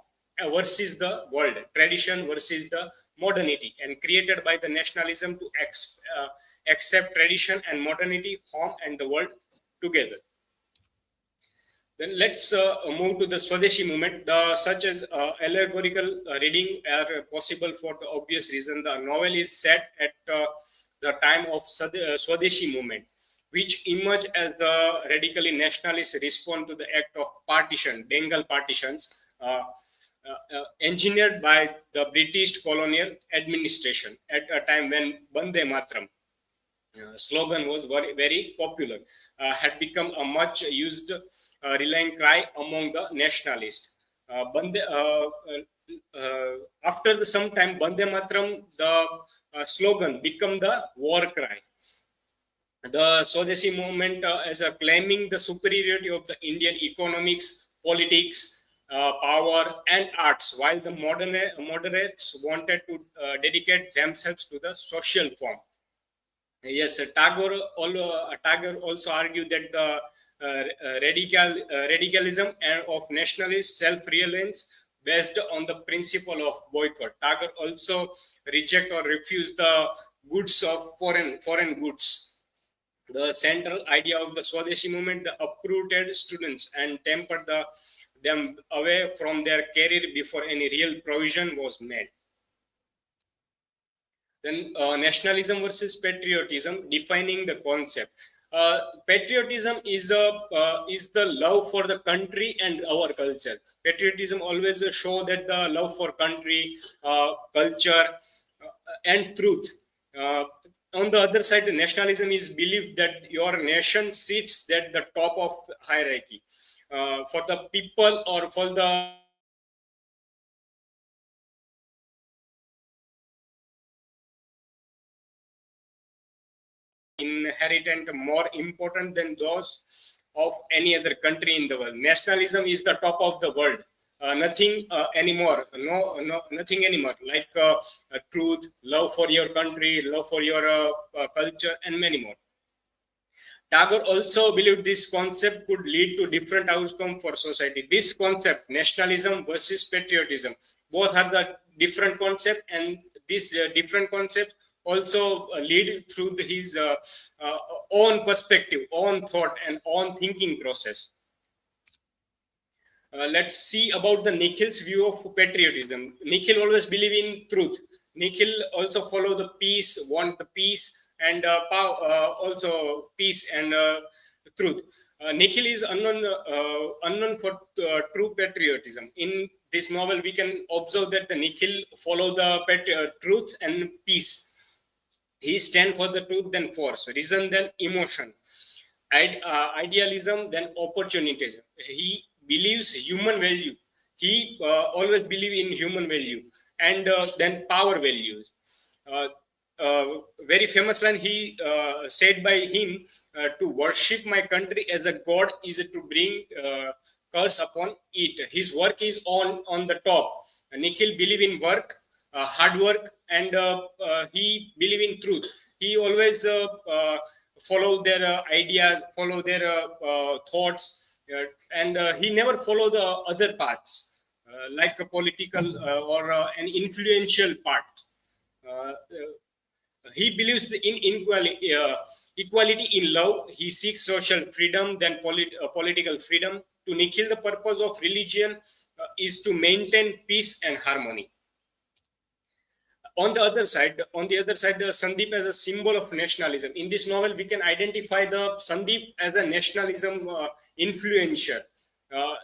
versus the world, tradition versus the modernity, and created by the nationalism to accept tradition and modernity, home and the world together. Then let's move to the Swadeshi movement. Such as allegorical reading are possible for the obvious reason. The novel is set at the time of Swadeshi movement, which emerged as the radically nationalist response to the act of partition, Bengal partitions, engineered by the British colonial administration at a time when Bande Matram slogan was very, very popular, had become a much used rallying cry among the nationalists. After some time, Bande Matram, the slogan, became the war cry. The Swadeshi movement as a claiming the superiority of the Indian economics, politics, power, and arts, while the moderates wanted to dedicate themselves to the social form. Yes, Tagore also argued that the radicalism of nationalist self-reliance based on the principle of boycott. Tagore also reject or refuse the goods of foreign goods. The central idea of the Swadeshi movement, the uprooted students and tempered them away from their career before any real provision was made. Then nationalism versus patriotism, defining the concept. Patriotism is the love for the country and our culture. Patriotism always show that the love for country, culture, and truth. On the other side, nationalism is belief that your nation sits at the top of the hierarchy. For the people or for the inherent more important than those of any other country in the world. Nationalism is the top of the world. Nothing anymore. Nothing anymore. Like truth, love for your country, love for your culture, and many more. Tagore also believed this concept could lead to different outcomes for society. This concept, nationalism versus patriotism, both are the different concept, and this different concept also lead through his own perspective, own thought, and own thinking process. Let's see about the Nikhil's view of patriotism. Nikhil always believe in truth. Nikhil also follow the peace, want the peace, and also peace and truth. Nikhil is unknown for true patriotism. In this novel, we can observe that the Nikhil follow the truth and peace. He stands for the truth, then force, reason, then emotion, idealism, then opportunism. He believes human value. He always believe in human value, and then power values. Very famous line he said by him, to worship my country as a god is to bring curse upon it. His work is on the top. Nikhil believe in work, hard work, and he believe in truth. He always follow their ideas, follow their thoughts, and he never follow the other paths, like a political or an influential path. He believes in equality in love. He seeks social freedom, then political freedom. To Nikhil, the purpose of religion is to maintain peace and harmony. On the other side, Sandeep as a symbol of nationalism. In this novel, we can identify the Sandeep as a nationalism influencer.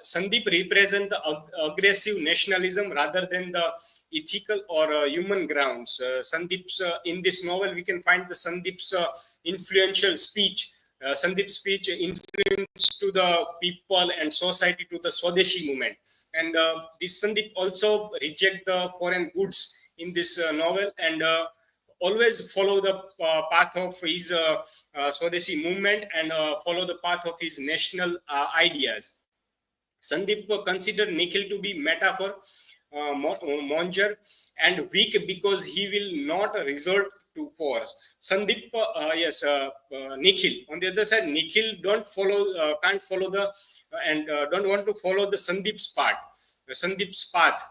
Sandeep represents the aggressive nationalism rather than the ethical or human grounds. Sandeep's in this novel, we can find the Sandeep's influential speech Sandeep's speech influenced to the people and society to the Swadeshi movement. And this Sandeep also reject the foreign goods in this novel and always follow the path of his Swadeshi movement and follow the path of his national ideas. Sandeep considered Nikhil to be metaphor, monger, and weak because he will not resort to force. Sandeep, Nikhil. On the other side, Nikhil can't follow the and don't want to follow the Sandeep's Sandeep's path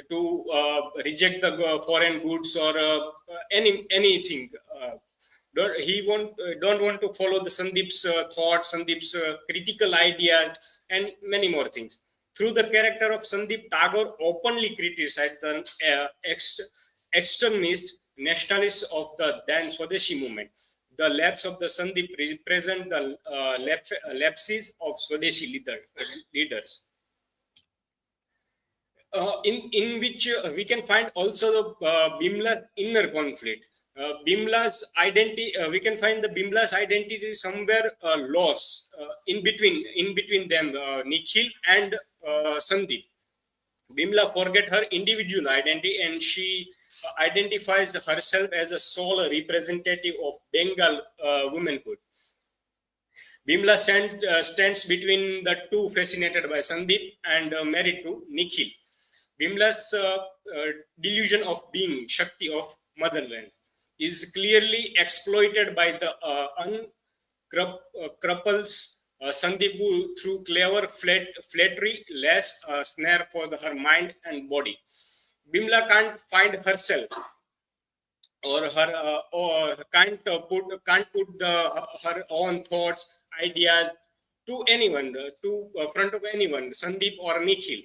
to reject the foreign goods or anything. Don't want to follow the Sandeep's thoughts, Sandeep's critical ideas, and many more things. Through the character of Sandeep, Tagore openly criticized the extremist nationalists of the then Swadeshi movement. The lapse of the Sandeep represent the lapses of Swadeshi leaders. In which we can find also the Bimala's inner conflict. Bimala's identity, we can find the Bimala's identity somewhere lost in between them, Nikhil and Sandeep. Bimala forget her individual identity and she identifies herself as a sole representative of Bengal womanhood. Bimala stands between the two, fascinated by Sandeep and married to Nikhil. Bimala's delusion of being Shakti of motherland is clearly exploited by the uncrupples Sandeep, who through clever flattery lays a snare for her mind and body. Bimala can't find herself or can't put her own thoughts, ideas to anyone, to front of anyone, Sandeep or Nikhil.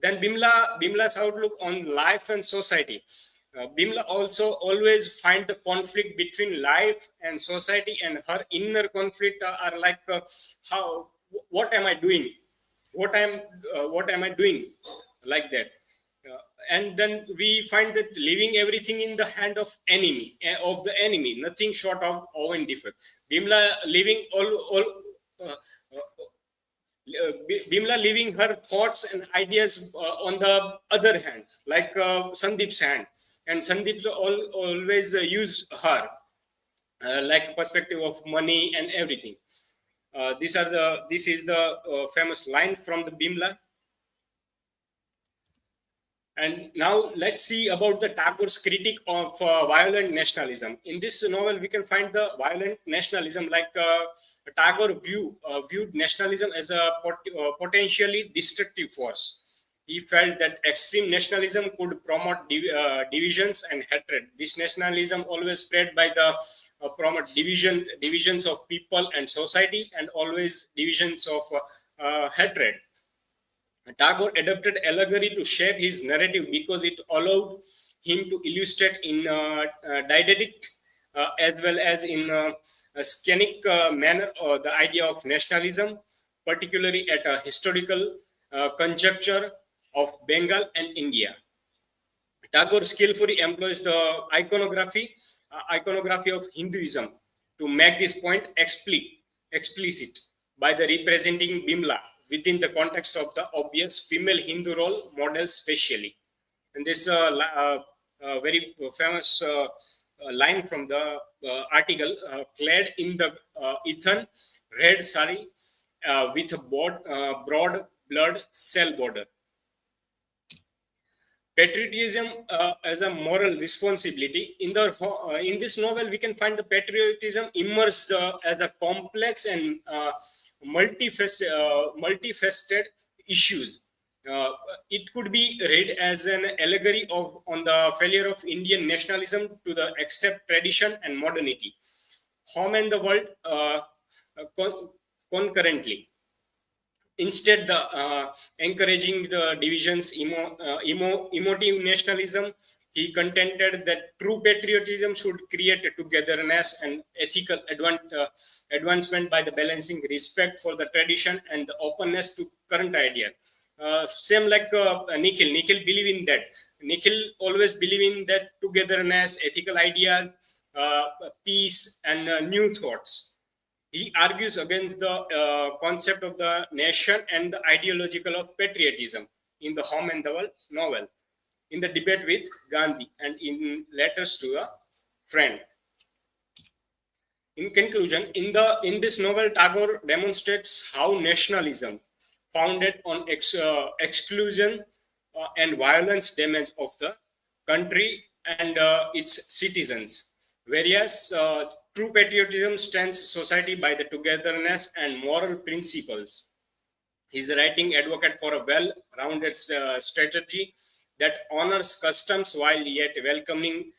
Then Bimala's outlook on life and society. Bimala also always find the conflict between life and society, and her inner conflict are like what am I doing? What am I doing? Like that. And then we find that leaving everything in the hand of the enemy, nothing short of awe and defeat. Bimala leaving Bimala leaving her thoughts and ideas on the other hand, like Sandeep's hand, and Sandeep's always use her like perspective of money and everything. This is the famous line from the Bimala. And now let's see about the Tagore's critique of violent nationalism. In this novel, we can find the violent nationalism, like Tagore viewed nationalism as a potentially destructive force. He felt that extreme nationalism could promote divisions and hatred. This nationalism always spread by the promote divisions of people and society, and always divisions of hatred. Tagore adopted allegory to shape his narrative because it allowed him to illustrate in didactic as well as in a scenic manner the idea of nationalism, particularly at a historical conjuncture of Bengal and India. Tagore skillfully employs the iconography of Hinduism to make this point explicit by the representing Bimala within the context of the obvious female Hindu role model specially. And this very famous line from the article, clad in the Ethan red sari with a broad blood cell border. Patriotism as a moral responsibility. In this novel, we can find the patriotism immersed as a complex and multifaceted issues. It could be read as an allegory on the failure of Indian nationalism to accept tradition and modernity, home and the world concurrently. Instead, encouraging the divisions, emotive nationalism, he contended that true patriotism should create togetherness and ethical advancement by the balancing respect for the tradition and the openness to current ideas. Same like Nikhil. Nikhil believe in that. Nikhil always believe in that togetherness, ethical ideas, peace, and new thoughts. He argues against the concept of the nation and the ideological of patriotism in the Home and the World novel, in the debate with Gandhi, and in letters to a friend. In conclusion, in this novel, Tagore demonstrates how nationalism, founded on exclusion and violence, damage of the country and its citizens, whereas true patriotism strengthens society by the togetherness and moral principles. His writing advocate for a well-rounded strategy that honors customs while yet welcoming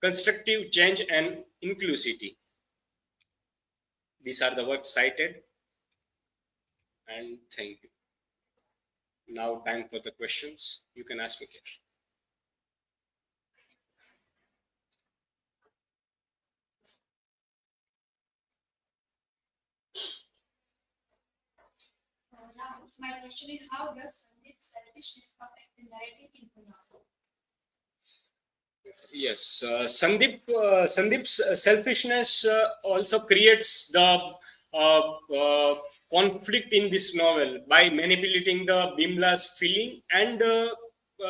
constructive change and inclusivity. These are the works cited, and thank you. Now time for the questions. You can ask me questions. Now, my question is, how does Sandeep's selfishness affect the narrative in Punjab? Yes, Sandeep's selfishness also creates the conflict in this novel by manipulating the Bimala's feeling and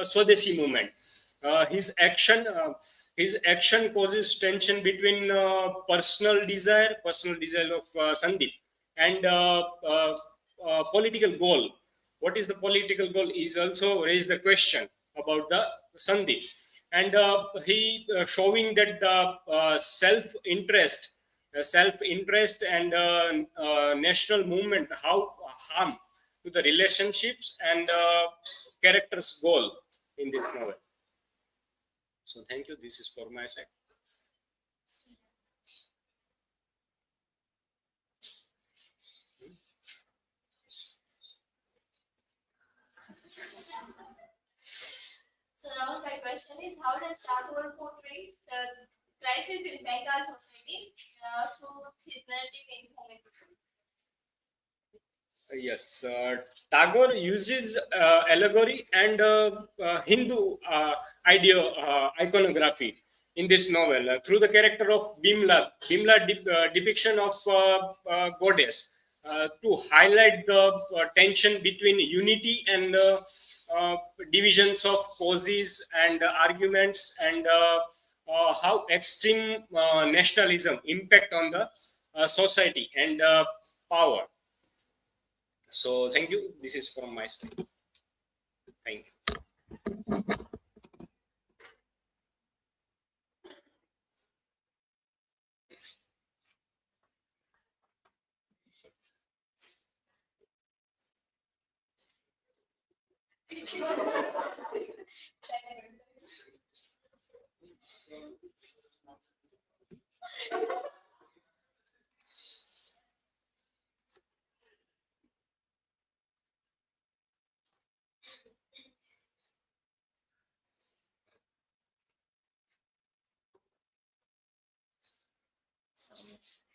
Swadeshi movement. His action causes tension between personal desire of Sandeep and political goal. What is the political goal? Is also raised the question about the Sandeep, and he showing that the self-interest and national movement how harm to the relationships and character's goal in this novel. So thank you. This is for my side. So now my question is, how does Tagore portray the crisis in Bengal society through his narrative in Home and the World? Yes, Tagore uses allegory and Hindu iconography in this novel through the character of Bimala depiction of goddess to highlight the tension between unity and divisions of causes and arguments, and how extreme nationalism impact on the society and power. So thank you. This is from my side. Thank you.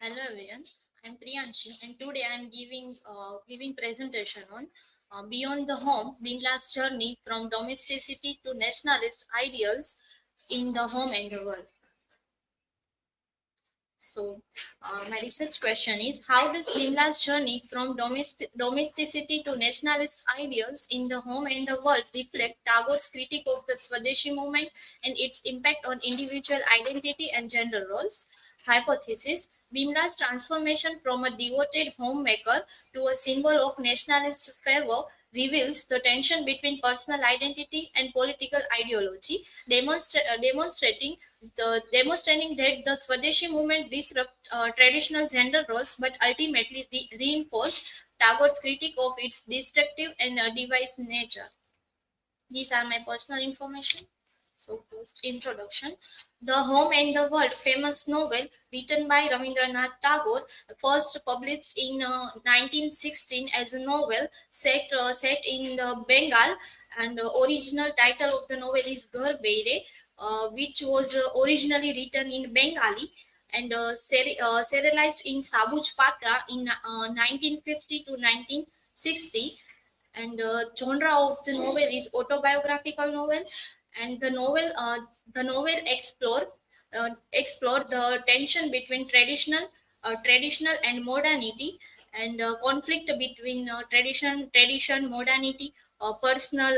Hello everyone, I'm Priyanshi, and today I'm giving presentation on Beyond the Home, Bimala's journey from domesticity to nationalist ideals in the home and the world. So, my research question is, how does Bimala's journey from domesticity to nationalist ideals in the home and the world reflect Tagore's critique of the Swadeshi movement and its impact on individual identity and gender roles? Hypothesis: Bimala's transformation from a devoted homemaker to a symbol of nationalist fervor reveals the tension between personal identity and political ideology, demonstrating that the Swadeshi movement disrupt traditional gender roles, but ultimately reinforced Tagore's critique of its destructive and device nature. These are my personal information. So first, introduction. The Home and the World, famous novel written by Rabindranath Tagore, first published in 1916 as a novel set in the Bengal, and original title of the novel is Ghar Beire, which was originally written in Bengali and serialized in Sabuj Patra in 1950 to 1960. And genre of the novel is autobiographical novel, and the novel explore the tension between traditional traditional and modernity, and conflict between tradition, modernity, personal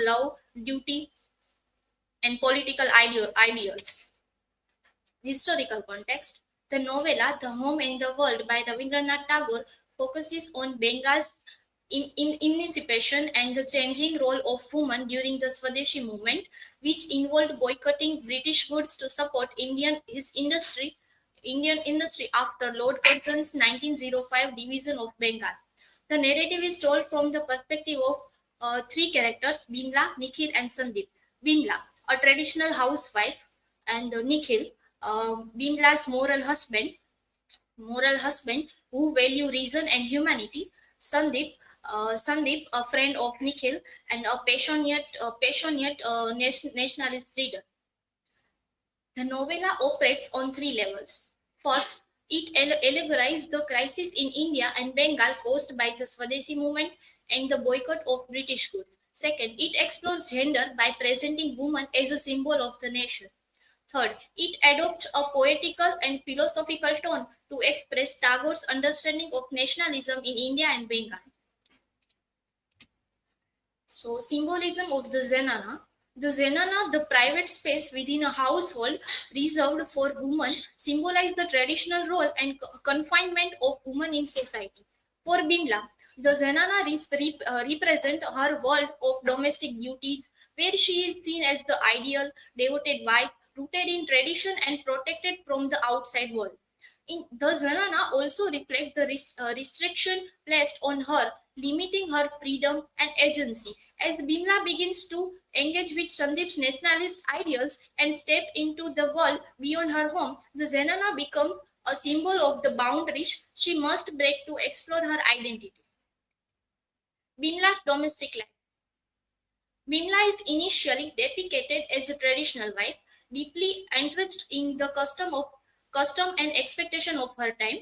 love, duty, and political ideals. Historical context. The novella The Home and the World by Rabindranath Tagore focuses on Bengal's emancipation and the changing role of women during the Swadeshi movement, which involved boycotting British goods to support Indian industry after Lord Curzon's 1905 division of Bengal. The narrative is told from the perspective of three characters: Bimala, Nikhil, and Sandeep. Bimala, a traditional housewife, and Nikhil, Bimala's moral husband who value reason and humanity. Sandeep, a friend of Nikhil and a passionate nationalist leader. The novella operates on three levels. First, it allegorizes the crisis in India and Bengal caused by the Swadeshi movement and the boycott of British goods. Second, it explores gender by presenting woman as a symbol of the nation. Third, it adopts a poetical and philosophical tone to express Tagore's understanding of nationalism in India and Bengal. So, symbolism of the zenana. The zenana, the private space within a household reserved for women, symbolize the traditional role and confinement of women in society. For Bimala, the zenana represent her world of domestic duties, where she is seen as the ideal, devoted wife, rooted in tradition and protected from the outside world. The zenana also reflect the restriction placed on her, limiting her freedom and agency. As Bimala begins to engage with Sandeep's nationalist ideals and step into the world beyond her home, the zenana becomes a symbol of the boundaries she must break to explore her identity. Bimala's domestic life. Bimala is initially depicted as a traditional wife, deeply entrenched in the custom and expectation of her time.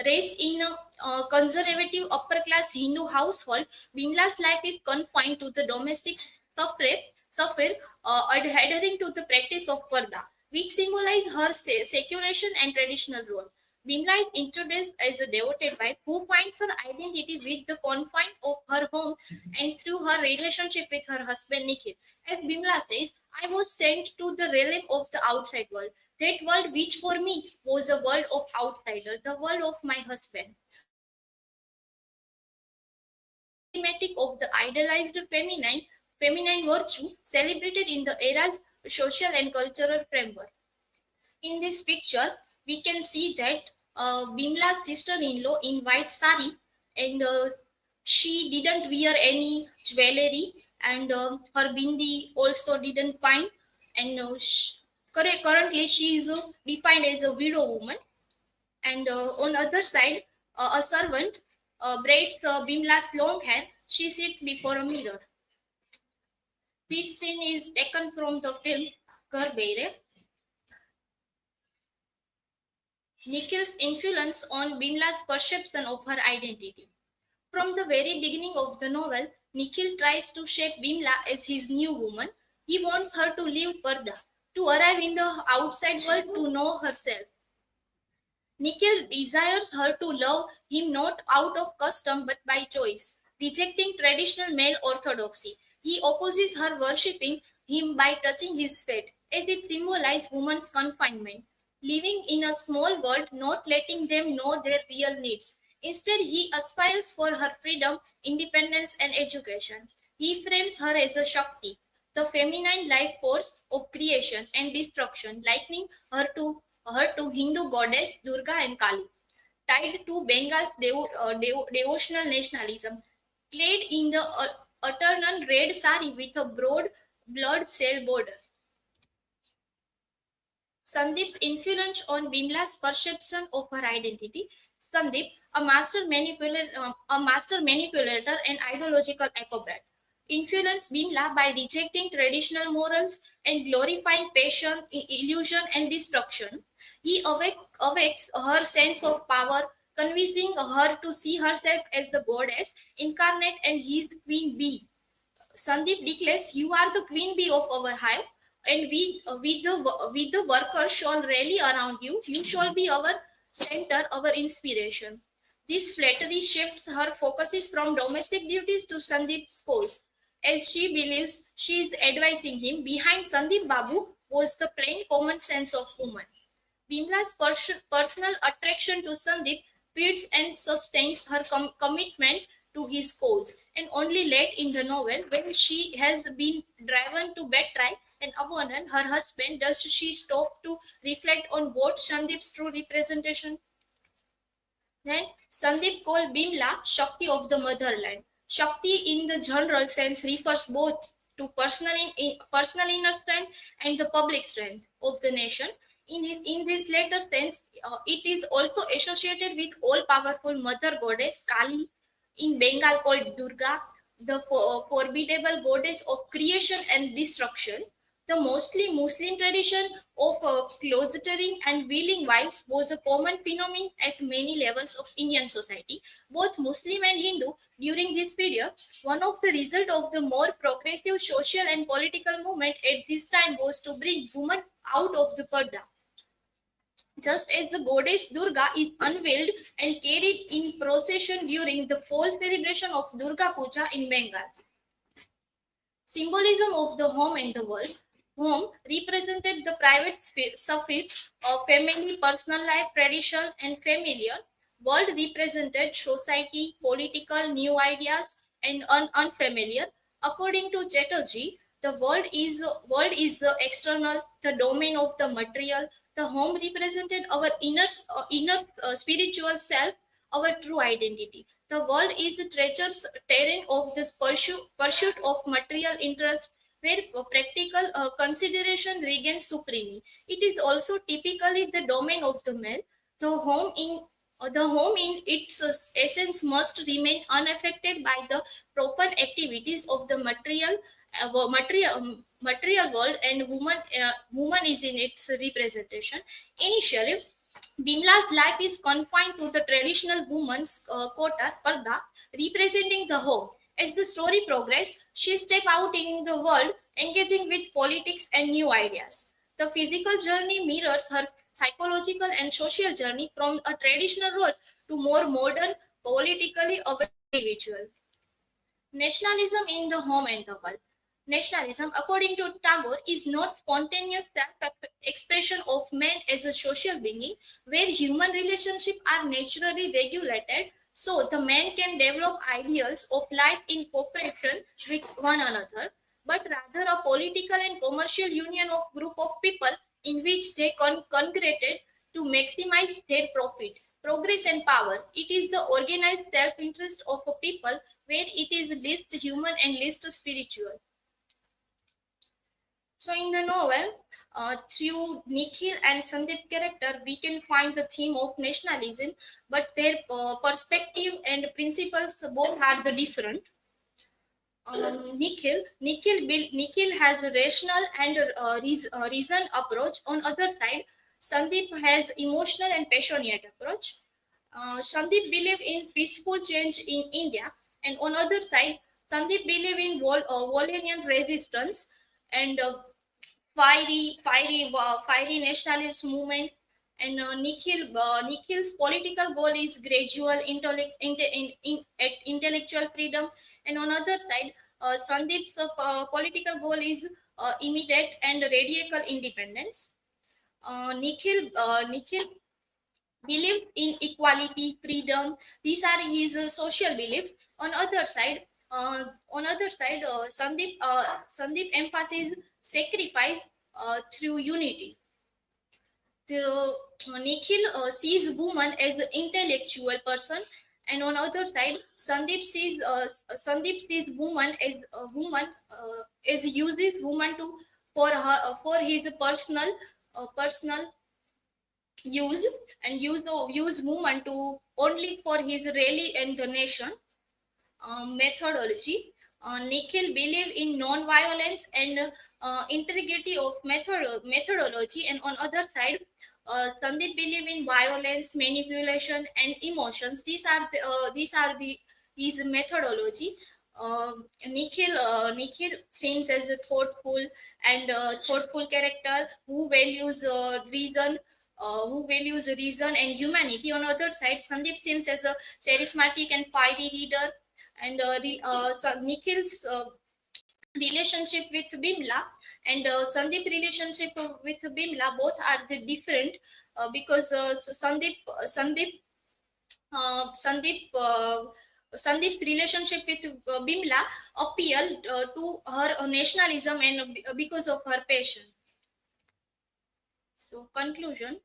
Raised in a conservative upper-class Hindu household, Bimala's life is confined to the domestic sphere, adhering to the practice of parda, which symbolize her seculation and traditional role. Bimala is introduced as a devoted wife who finds her identity with the confines of her home and through her relationship with her husband Nikhil. As Bimala says, I was sent to the realm of the outside world, that world which for me was a world of outsider, the world of my husband. Emblematic of the idealized feminine virtue celebrated in the era's social and cultural framework. In this picture, we can see that Bimala's sister-in-law in white sari, and she didn't wear any jewelry, and her bindi also didn't find, and currently she is defined as a widow woman. And on the other side, a servant braids Bimala's long hair. She sits before a mirror. This scene is taken from the film Ghar Beire. Nikhil's influence on Bimala's perception of her identity. From the very beginning of the novel, Nikhil tries to shape Bimala as his new woman. He wants her to leave Parda, to arrive in the outside world, to know herself. Nikhil desires her to love him not out of custom but by choice, rejecting traditional male orthodoxy. He opposes her worshipping him by touching his fate, as it symbolizes woman's confinement, living in a small world, not letting them know their real needs. Instead, he aspires for her freedom, independence, and education. He frames her as a Shakti, the feminine life force of creation and destruction, likening her to Hindu goddess Durga and Kali, tied to Bengal's devotional nationalism, clad in the eternal red sari with a broad blood cell border. Sandeep's influence on Bimala's perception of her identity. Sandeep, a master manipulator and ideological acrobat, influenced Bimala by rejecting traditional morals and glorifying passion, illusion, and destruction. He awakes her sense of power, convincing her to see herself as the goddess incarnate and his queen bee. Sandeep declares, "You are the queen bee of our hive, and we the workers shall rally around you. You shall be our center our inspiration. This flattery shifts her focuses from domestic duties to Sandeep's goals, as she believes she is advising him. Behind Sandeep Babu was the plain common sense of woman. Bimala's personal attraction to Sandeep feeds and sustains her commitment to his cause, and only late in the novel, when she has been driven to betray and abandon her husband, does she stop to reflect on what Sandeep's true representation. Then Sandeep called Bimala Shakti of the motherland. Shakti in the general sense refers both to personal inner strength and the public strength of the nation. In this latter sense, it is also associated with all-powerful mother goddess Kali, in Bengal called Durga, the formidable goddess of creation and destruction. The mostly Muslim tradition of cloistering and wheeling wives was a common phenomenon at many levels of Indian society, both Muslim and Hindu. During this period, one of the results of the more progressive social and political movement at this time was to bring women out of the parda. Just as the goddess Durga is unveiled and carried in procession during the fall celebration of Durga Puja in Bengal. Symbolism of the home and the world. Home represented the private sphere of family, personal life, tradition, and familiar. World represented society, political, new ideas, and unfamiliar. According to Chatterjee, the world is the external, the domain of the material. The home represented our inner spiritual self, our true identity. The world is the treacherous terrain of this pursuit of material interest, where practical consideration regains supremacy. It is also typically the domain of the male. The home in its essence must remain unaffected by the profane activities of the material world, and woman is in its representation. Initially, Bimala's life is confined to the traditional woman's quota, parda, representing the home. As the story progresses, she steps out in the world, engaging with politics and new ideas. The physical journey mirrors her psychological and social journey from a traditional role to more modern, politically aware individual. Nationalism in the home and the world. Nationalism, according to Tagore, is not spontaneous self-expression of man as a social being, where human relationships are naturally regulated, so the man can develop ideals of life in cooperation with one another, but rather a political and commercial union of group of people in which they congregated to maximize their profit, progress, and power. It is the organized self-interest of a people, where it is least human and least spiritual. So in the novel, through Nikhil and Sandeep character, we can find the theme of nationalism, but their perspective and principles both are the different. Nikhil has a rational and reason approach. On other side, Sandeep has emotional and passionate approach. Sandeep believe in peaceful change in India, and on other side, Sandeep believe in Volanian resistance and fiery nationalist movement. And Nikhil's political goal is gradual intellectual freedom, and on other side, Sandeep's political goal is immediate and radical independence. Nikhil believes in equality, freedom. These are his social beliefs. Sandeep emphasizes sacrifice through unity. Nikhil sees woman as an intellectual person, and on other side, Sandeep sees woman as uses woman to for his personal use, and use woman to only for his rally and the nation. Methodology. Nikhil believe in non-violence and integrity of methodology, and on other side, Sandeep believe in violence, manipulation, and emotions. These are the his methodology. Nikhil seems as a thoughtful character who values reason, who values reason and humanity. On the other side, Sandeep seems as a charismatic and fiery leader, and Nikhil's relationship with Bimala and Sandeep relationship with Bimala, both are the different, because Sandeep Sandeep's relationship with Bimala appealed to her nationalism and because of her passion. So, conclusion.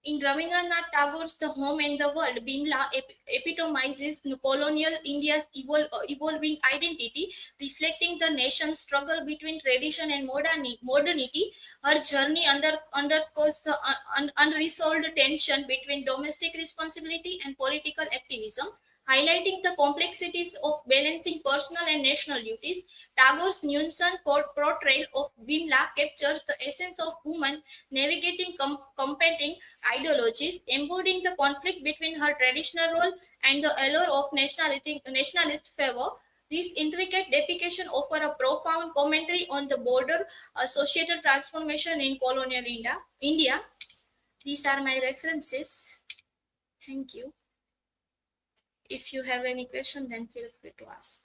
In Rabindranath Tagore's The Home and the World, Bimala epitomizes colonial India's evolving identity, reflecting the nation's struggle between tradition and modernity. Her journey underscores the unresolved tension between domestic responsibility and political activism, highlighting the complexities of balancing personal and national duties. Tagore's nuanced portrayal of Bimala captures the essence of women navigating competing ideologies, embodying the conflict between her traditional role and the allure of nationalist favor. These intricate depictions offer a profound commentary on the border societal transformation in colonial India. These are my references. Thank you. If you have any question, then feel free to ask.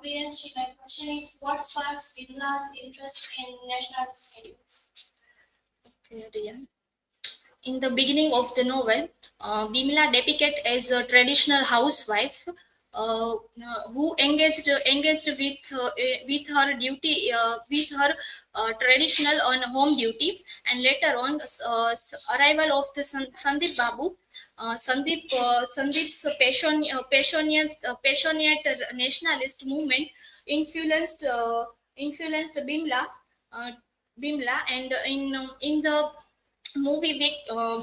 Priyanshi, my question is, what sparks Bimala's interest in nationalist ideals? Okay, Riya. In the beginning of the novel, Bimala depicted as a traditional housewife who engaged with her duty with her traditional on home duty, and later on arrival of the Sandeep Babu. Sandeep's passionate nationalist movement influenced Bimala, and in the movie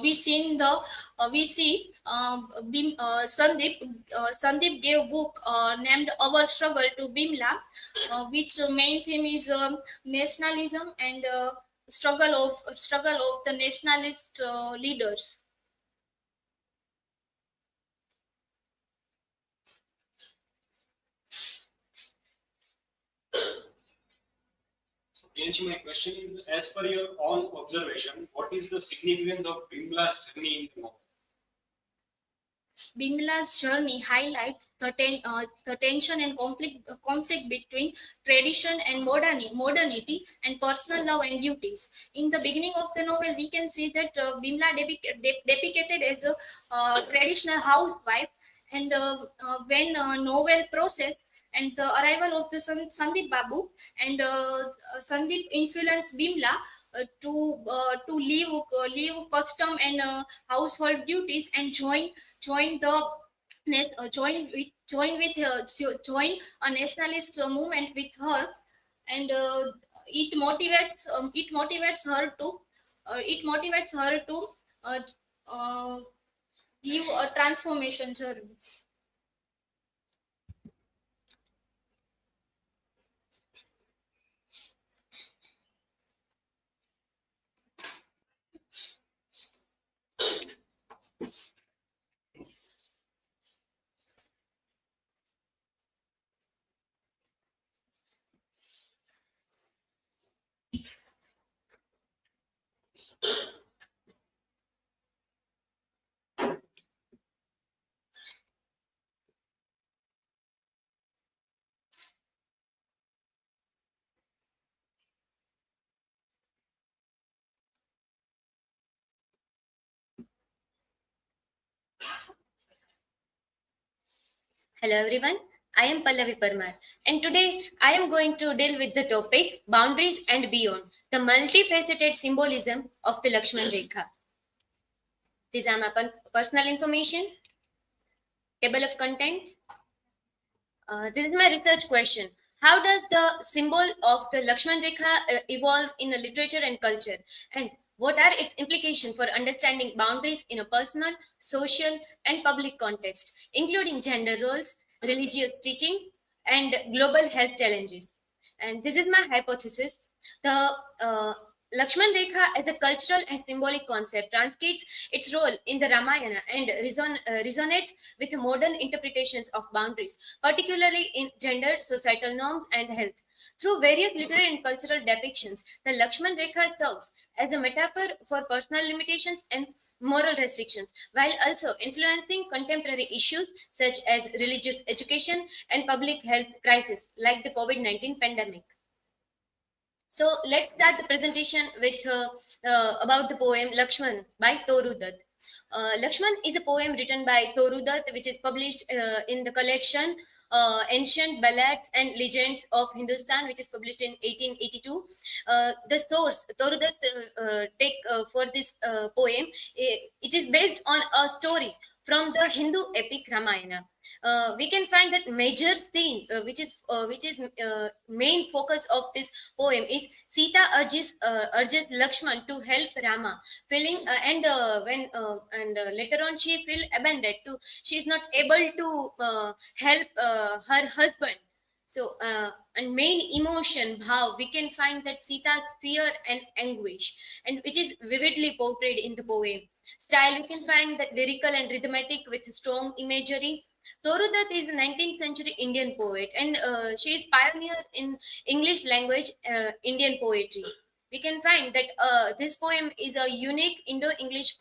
we see Sandeep gave book named Our Struggle to Bimala, which main theme is nationalism and struggle of the nationalist leaders. My question is, as per your own observation, what is the significance of Bimala's journey in the novel? Bimala's journey highlights the tension and conflict between tradition and modernity and personal love and duties. In the beginning of the novel, we can see that Bimala depicted as a traditional housewife, and when novel process and the arrival of the Sandeep Babu, and Sandeep influenced Bimala to leave custom and household duties and join a nationalist movement with her, and it motivates her to give a transformation journey. Hello everyone, I am Pallavi Parmar, and today I am going to deal with the topic Boundaries and Beyond, the multifaceted symbolism of the Lakshman Rekha. These are my personal information, table of content. This is my research question. How does the symbol of the Lakshman Rekha evolve in the literature and culture? And what are its implications for understanding boundaries in a personal, social, and public context, including gender roles, religious teaching, and global health challenges? And this is my hypothesis. The Lakshman Rekha as a cultural and symbolic concept transcends its role in the Ramayana and resonates with modern interpretations of boundaries, particularly in gender, societal norms, and health. Through various literary and cultural depictions, the Lakshman Rekha serves as a metaphor for personal limitations and moral restrictions, while also influencing contemporary issues such as religious education and public health crises like the COVID-19 pandemic. So let's start the presentation with about the poem Lakshman by Toru Dutt. Lakshman is a poem written by Toru Dutt, which is published in the collection Ancient Ballads and Legends of Hindustan, which is published in 1882. The source Toru Dutt take for this poem, it is based on a story from the Hindu epic Ramayana. We can find that major scene, which is main focus of this poem, is Sita urges Lakshman to help Rama, feeling and later on she feel abandoned. She is not able to help her husband. So and main emotion bhav, we can find that Sita's fear and anguish, and which is vividly portrayed in the poem. Style, we can find that lyrical and rhythmic with strong imagery. Toru Dutt is a 19th century Indian poet, and she is pioneer in English language Indian poetry. We can find that this poem is a unique Indo-English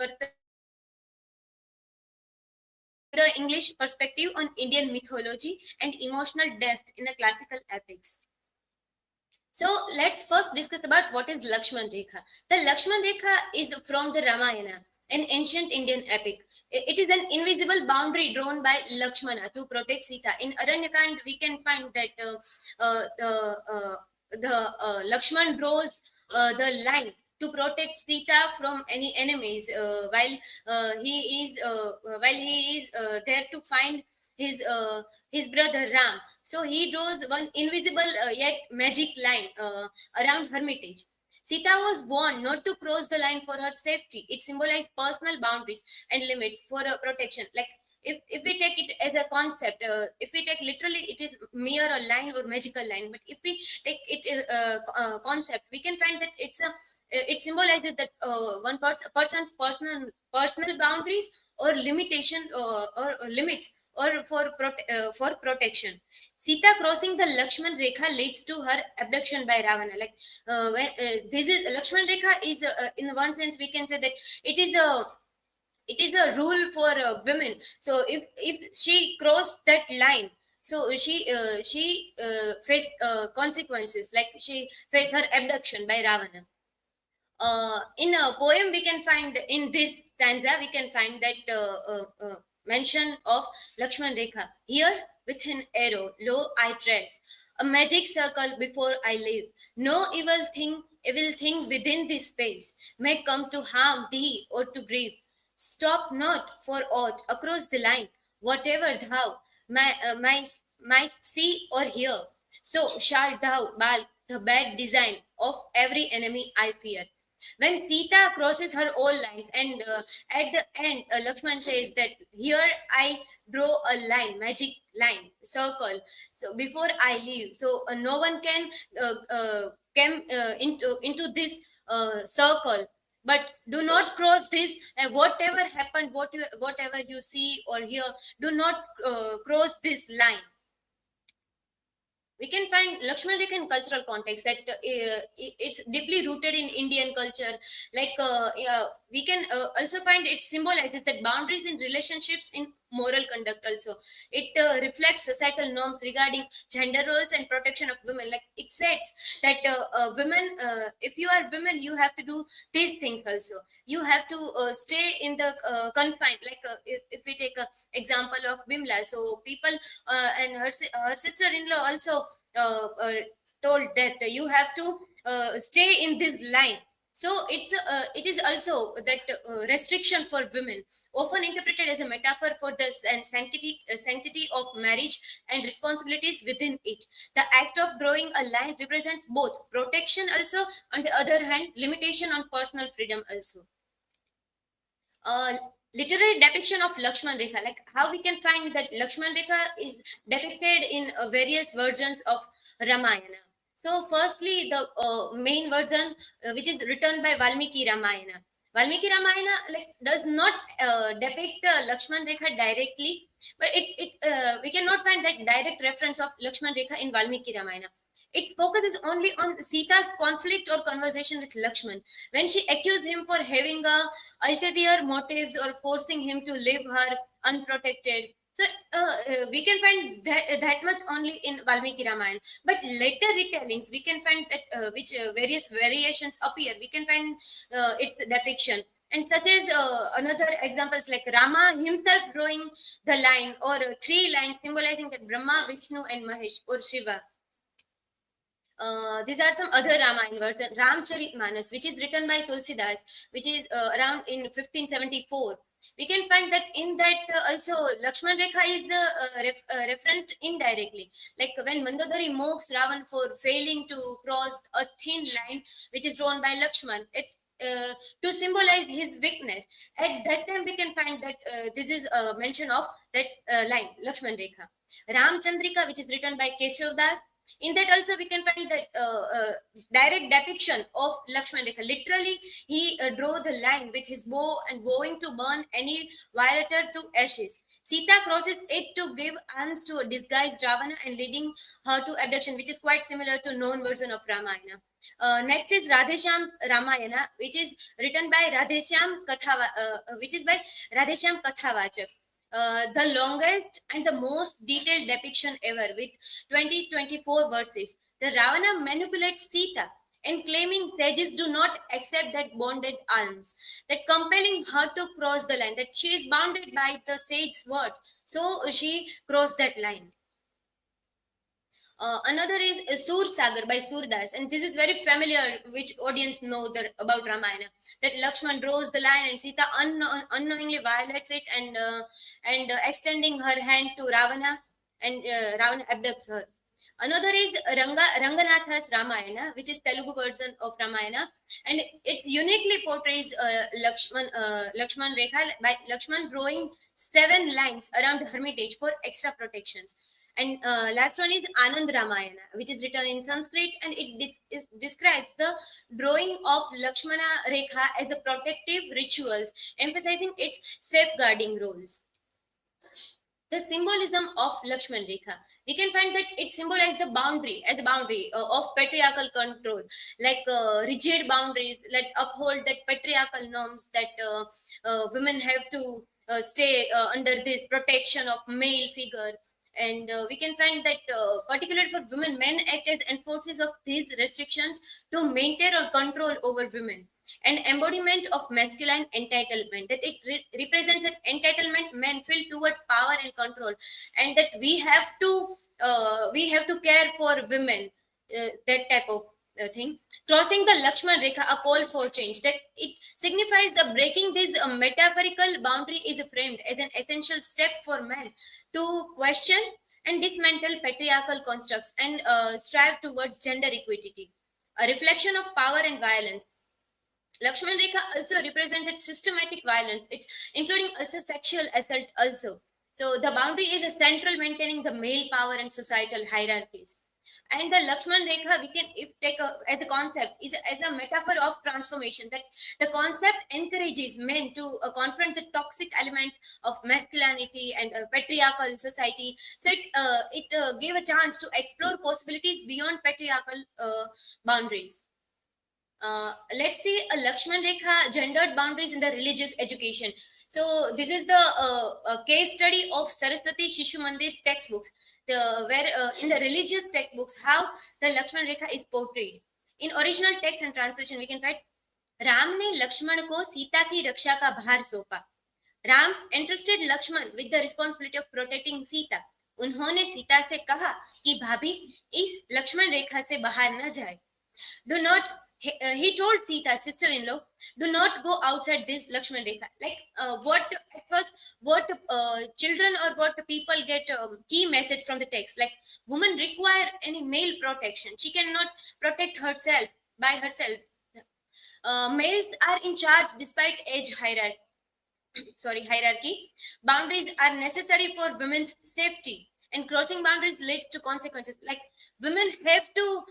perspective on Indian mythology and emotional depth in a classical epics. So let's first discuss about what is Lakshman Rekha. The Lakshman Rekha is from the Ramayana, an ancient Indian epic. It is an invisible boundary drawn by Lakshmana to protect Sita. In Aranyakand, we can find that Lakshman draws the line to protect Sita from any enemies while he is there to find his brother Ram. So he draws one invisible yet magic line around hermitage. Sita was warned not to cross the line for her safety. It symbolized personal boundaries and limits for protection. Like if we take it as a concept, if we take literally, it is mere a line or magical line. But if we take it as a concept, we can find that it symbolizes that one person's personal boundaries or limitation or limits or for protection. Sita crossing the Lakshman Rekha leads to her abduction by Ravana. Like this is Lakshman Rekha is in one sense we can say that it is a rule for women. So if she crossed that line, so she faced consequences, like she faced her abduction by Ravana. In a poem, we can find in this stanza we can find that mention of Lakshman Rekha. Here with an arrow, lo I trace a magic circle before I live. No evil thing within this space may come to harm thee or to grieve. Stop not for aught across the line, whatever thou mightst see or hear. So shalt thou balk the bad design of every enemy I fear. When Sita crosses her own lines, and at the end, Lakshman says that here I draw a line, magic line, circle. So before I leave, so no one can come into this circle. But do not cross this. And whatever happened, whatever you see or hear, do not cross this line. We can find Lakshman Rekha in cultural context that it's deeply rooted in Indian culture. Like we can also find it symbolizes that boundaries in relationships in moral conduct also. It reflects societal norms regarding gender roles and protection of women. Like it says that women, if you are women, you have to do these things also. You have to stay in the confined. Like if we take an example of Bimala, so people and her sister-in-law also told that you have to stay in this line. So it is also that restriction for women, often interpreted as a metaphor for the sanctity of marriage and responsibilities within it. The act of drawing a line represents both protection also, on the other hand, limitation on personal freedom also. Literary depiction of Lakshman Rekha, like how we can find that Lakshman Rekha is depicted in various versions of Ramayana. So firstly, the main version, which is written by Valmiki Ramayana. Valmiki Ramayana does not depict Lakshman Rekha directly, but we cannot find that direct reference of Lakshman Rekha in Valmiki Ramayana. It focuses only on Sita's conflict or conversation with Lakshman when she accused him for having ulterior motives or forcing him to leave her unprotected. So we can find that much only in Valmiki Ramayana. But later retellings, we can find that which various variations appear. We can find its depiction. And such as another examples like Rama himself drawing the line or 3 lines symbolizing that Brahma, Vishnu and Mahesh or Shiva. These are some other Ramayana version. Ramcharitmanas, which is written by Tulsidas, which is around in 1574. We can find that in that also Lakshman Rekha is the referenced indirectly. Like when Mandodari mocks Ravan for failing to cross a thin line which is drawn by Lakshman, to symbolize his weakness. At that time, we can find that this is a mention of that line, Lakshman Rekha. Ramchandrika, which is written by Keshav Das. In that also we can find that direct depiction of Lakshman Rekha. Literally, he drew the line with his bow and vowing to burn any violator to ashes. Sita crosses it to give arms to a disguised Ravana and leading her to abduction, which is quite similar to known version of Ramayana. Next is Radheshyam's Ramayana, which is written by Radheshyam Kathavachak. The longest and the most detailed depiction ever with 24 verses. The Ravana manipulates Sita and claiming sages do not accept that bonded alms, that compelling her to cross the line, that she is bounded by the sage's word, so she crossed that line. Another is Sur Sagar by Surdas, and this is very familiar, which audience know about Ramayana. That Lakshman draws the line and Sita unknowingly violates it and extending her hand to Ravana, and Ravana abducts her. Another is Ranganatha's Ramayana, which is Telugu version of Ramayana, and it uniquely portrays Lakshman Rekha by Lakshman drawing 7 lines around the hermitage for extra protections. And last one is Anand Ramayana, which is written in Sanskrit, and it describes the drawing of Lakshmana Rekha as the protective rituals, emphasizing its safeguarding roles. The symbolism of Lakshman Rekha. We can find that it symbolizes the boundary of patriarchal control, like rigid boundaries that uphold that patriarchal norms that women have to stay under this protection of male figure. And we can find that particularly for women, men act as enforcers of these restrictions to maintain or control over women. An embodiment of masculine entitlement, that it represents an entitlement men feel toward power and control, and that we have to care for women, that type of thing. Crossing the Lakshman Rekha, a call for change, that it signifies the breaking this metaphorical boundary is framed as an essential step for men to question and dismantle patriarchal constructs and strive towards gender equality, a reflection of power and violence. Lakshman Rekha also represented systematic violence, it's including also sexual assault also. So the boundary is a central maintaining the male power and societal hierarchies. And the Lakshman Rekha, we can take as a concept, is as a metaphor of transformation, that the concept encourages men to confront the toxic elements of masculinity and patriarchal society. So it gave a chance to explore possibilities beyond patriarchal boundaries. Let's see a Lakshman Rekha gendered boundaries in the religious education. So this is the case study of Saraswati Shishu Mandir textbooks, where in the religious textbooks how the Lakshman Rekha is portrayed. In original text and translation, we can find Ram ने लक्ष्मण को सीता की रक्षा का भार सौंपा. Ram entrusted Lakshman with the responsibility of protecting Sita. उन्होंने सीता से कहा कि भाभी इस लक्ष्मण रेखा से बाहर न जाए. Do not he told Sita, sister-in-law, do not go outside this Lakshman Rekha. Like what children or what people get key message from the text, like women require any male protection. She cannot protect herself by herself. Males are in charge despite age hierarchy. Boundaries are necessary for women's safety, and crossing boundaries leads to consequences. Like women have to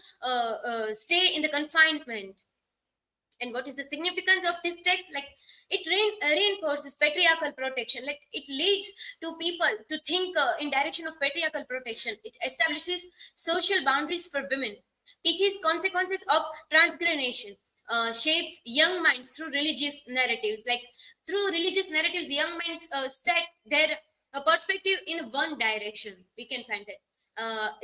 stay in the confinement. And what is the significance of this text? Like, it reinforces patriarchal protection. Like, it leads to people to think in direction of patriarchal protection. It establishes social boundaries for women, teaches consequences of transgression, shapes young minds through religious narratives. Like, through religious narratives, young minds set their perspective in one direction. We can find that.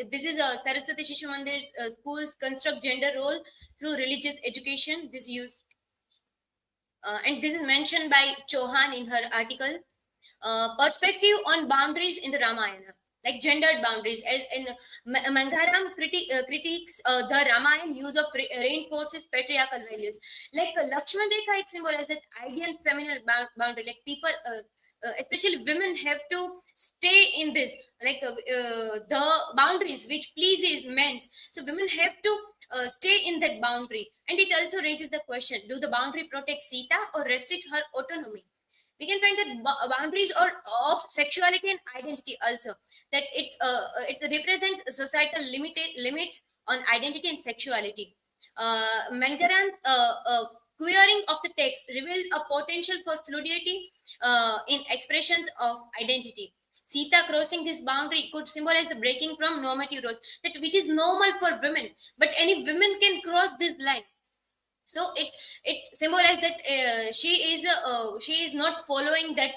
This is Saraswati Shishu Mandir's schools construct gender role through religious education. This use, and this is mentioned by Chauhan in her article. Perspective on boundaries in the Ramayana, like gendered boundaries. As in Mangaram critiques the Ramayana use of reinforces patriarchal values. Like Lakshman Rekha, it symbolizes that ideal feminine boundary. Like people. Especially women have to stay in this, like the boundaries which pleases men. So women have to stay in that boundary. And it also raises the question, do the boundary protect Sita or restrict her autonomy? We can find that boundaries are of sexuality and identity also, that it represents societal limits on identity and sexuality. Mangaram's queering of the text revealed a potential for fluidity in expressions of identity. Sita crossing this boundary could symbolize the breaking from normative roles, that which is normal for women, but any women can cross this line. So it symbolizes that she is not following that.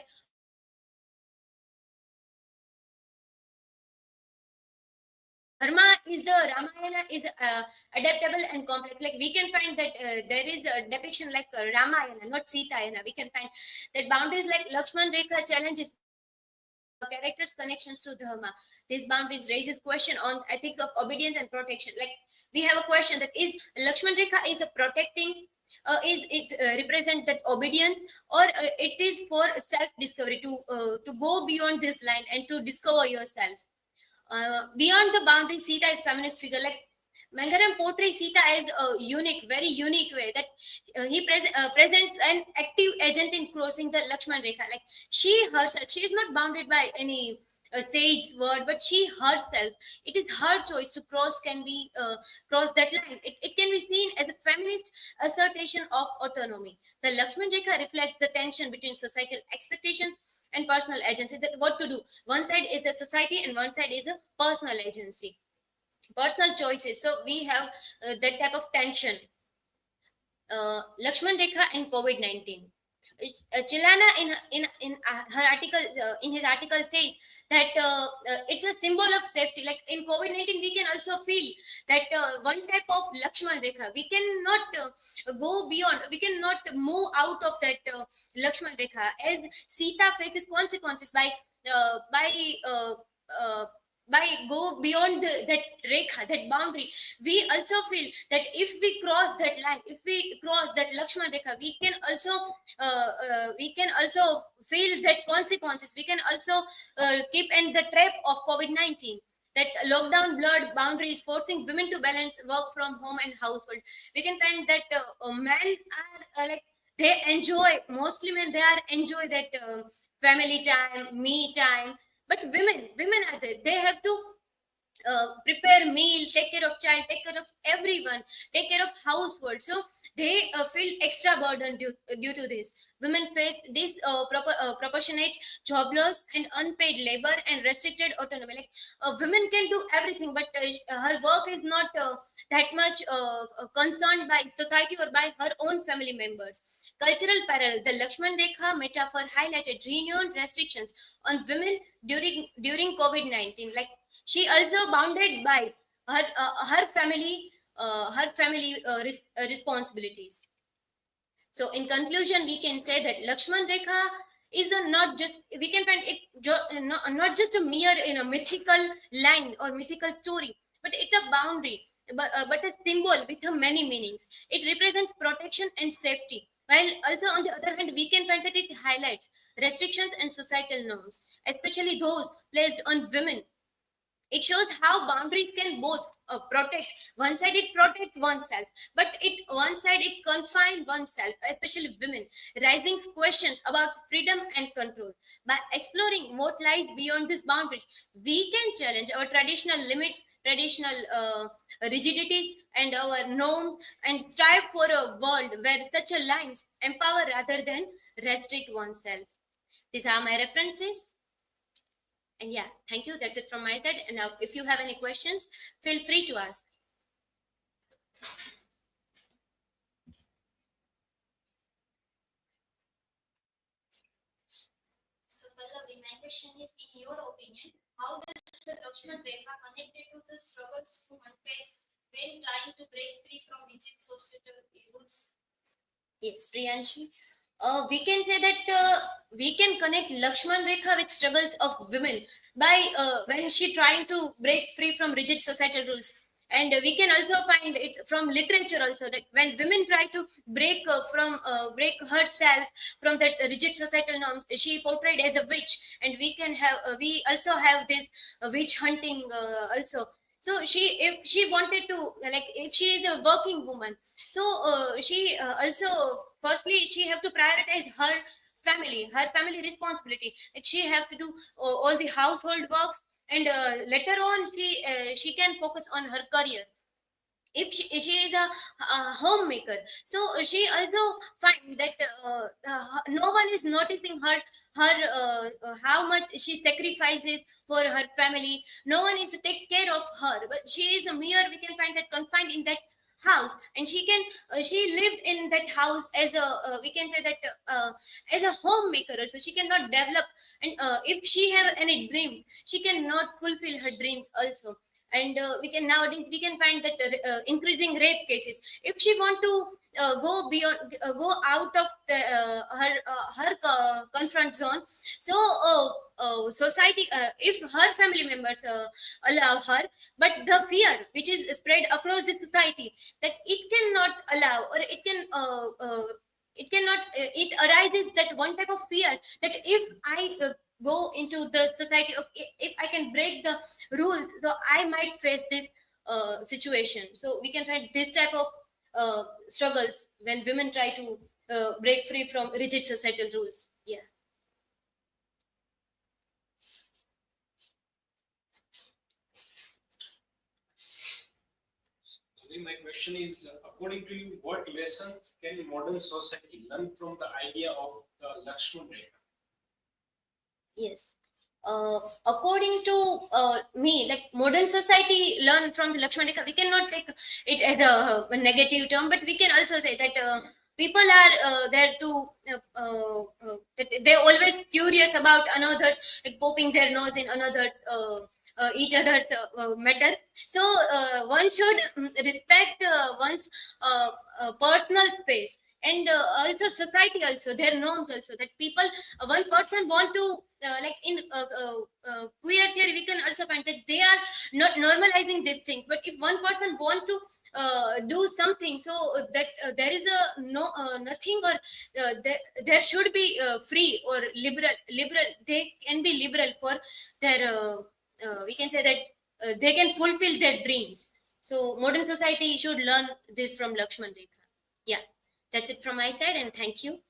Dharma is the Ramayana is adaptable and complex. Like we can find that there is a depiction like Ramayana, not Sitayana. We can find that boundaries like Lakshman Rekha challenges characters' connections to Dharma. These boundaries raises question on ethics of obedience and protection. Like we have a question that is Lakshman Rekha is a protecting, is it represent that obedience, or it is for self-discovery to go beyond this line and to discover yourself. Beyond the boundary, Sita is feminist figure. Like Mangaram portrays Sita as a unique, very unique way that he presents an active agent in crossing the Lakshman Rekha. Like she herself, she is not bounded by any stage word, but she herself, it is her choice to cross cross that line. It can be seen as a feminist assertion of autonomy. The Lakshman Rekha reflects the tension between societal expectations and personal agency, that what to do. One side is the society and one side is the personal agency, personal choices. So we have that type of tension. Lakshman Rekha and COVID-19. Chilana in her article, in his article says that it's a symbol of safety. Like in COVID-19, we can also feel that one type of Lakshman Rekha, we cannot go beyond, we cannot move out of that Lakshman Rekha, as Sita faces consequences by go beyond that Rekha, that boundary. We also feel that if we cross that line, if we cross that Lakshman Rekha, we can also feel that consequences. We can also keep in the trap of COVID-19. That lockdown blurred boundaries, forcing women to balance work from home and household. We can find that men are like, they enjoy, mostly men, they are enjoy that family time, me time. But women are there. They have to prepare meal, take care of child, take care of everyone, take care of household. So they feel extra burden due to this. Women face disproportionate job loss and unpaid labor and restricted autonomy. Like women can do everything, but her work is not that much concerned by society or by her own family members. Cultural parallel. The Lakshman Rekha metaphor highlighted renewed restrictions on women during COVID-19. Like she also bounded by her family responsibilities. So in conclusion, we can say that Lakshman Rekha is not just, we can find it not just a mere mythical line or mythical story, but it's a boundary, but a symbol with many meanings. It represents protection and safety. While also on the other hand, we can find that it highlights restrictions and societal norms, especially those placed on women. It shows how boundaries can both protect. One side it protect oneself, but one side it confine oneself, especially women, raising questions about freedom and control. By exploring what lies beyond these boundaries, we can challenge our traditional limits traditional rigidities and our norms, and strive for a world where such a lines empower rather than restrict oneself. These are my references. And yeah, thank you. That's it from my side. And now, if you have any questions, feel free to ask. So, Pallavi, my question is, in your opinion, how does the Lakshman Rekha connected to the struggles women face when trying to break free from rigid societal rules? Yes, Priyanshi. We can say that we can connect Lakshman Rekha with struggles of women by when she trying to break free from rigid societal rules. And we can also find it from literature also, that when women try to break break herself from that rigid societal norms, she portrayed as a witch. And we can have we also have this witch hunting also. So if she wanted to, like, if she is a working woman, so she also, firstly, she have to prioritize her family responsibility. Like, she have to do all the household works, and later on she can focus on her career. If she is a homemaker, so she also find that no one is noticing how much she sacrifices for her family. No one is to take care of her, but she is a mere, we can find that, confined in that house. And she lived in that house as a we can say that as a homemaker also. She cannot develop, and if she have any dreams, she cannot fulfill her dreams also. And we can nowadays we can find that increasing rape cases. If she want to go beyond, go out of the, her comfort zone, so society, if her family members allow her, but the fear which is spread across the society, that it cannot allow, or it can it cannot it arises that one type of fear, that if I go into the society of, if I can break the rules, so I might face this situation. So we can find this type of struggles when women try to break free from rigid societal rules. Yeah. My question is, according to you, what lessons can modern society learn from the idea of the Lakshman Rekha? Yes. According to me, like, modern society learn from the Lakshman Rekha, we cannot take it as a negative term, but we can also say that people are there to that they're always curious about another's, like poking their nose in another's each other's matter. So one should respect one's personal space, and also society, also their norms also, that people, one person want to like in queer theory, we can also find that they are not normalizing these things. But if one person want to do something, so that there is a no nothing, or there should be free or liberal, they can be liberal for their we can say that they can fulfill their dreams. So modern society should learn this from Lakshman Rekha. Yeah, that's it from my side, and thank you.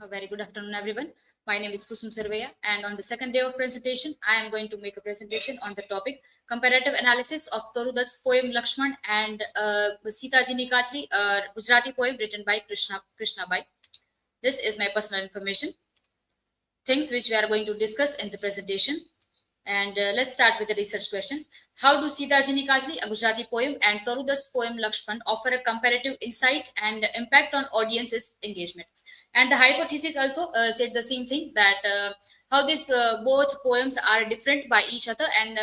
A very good afternoon, everyone. My name is KUSUM and on the second day of presentation, I am going to make a presentation on the topic comparative analysis of Torudat's poem Lakshman and Sita Ji Ni Kachli, a Gujarati poem written by Krishna Bai. This is my personal information, things which we are going to discuss in the presentation. And let's start with the research question. How do Sita Ji Ni Kachli, a Gujarati poem, and Torudat's poem Lakshman offer a comparative insight and impact on audience's engagement? And the hypothesis also said the same thing, that how these both poems are different by each other, and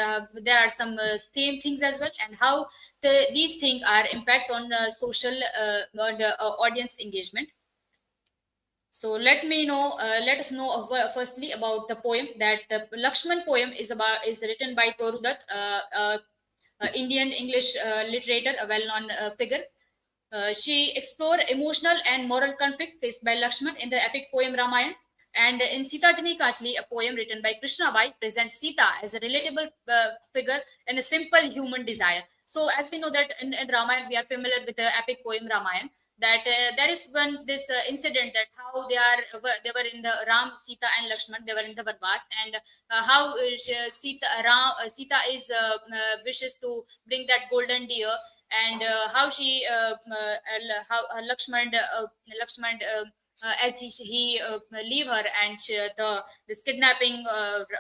there are some same things as well, and how these things are impact on social audience engagement. So let us know firstly about the poem. That the Lakshman poem is written by Toru Dutt, Indian English literator, a well-known figure. She explored emotional and moral conflict faced by Lakshman in the epic poem Ramayana. And in Sita Jani Kachli, a poem written by Krishna Bai, presents Sita as a relatable figure and a simple human desire. So, as we know that in Ramayana, we are familiar with the epic poem Ramayana. That there is one this incident that how they were in the Ram, Sita, and Lakshman. They were in the Vanvas, and how Sita is wishes to bring that golden deer, and how how Lakshman as he leave her, and this kidnapping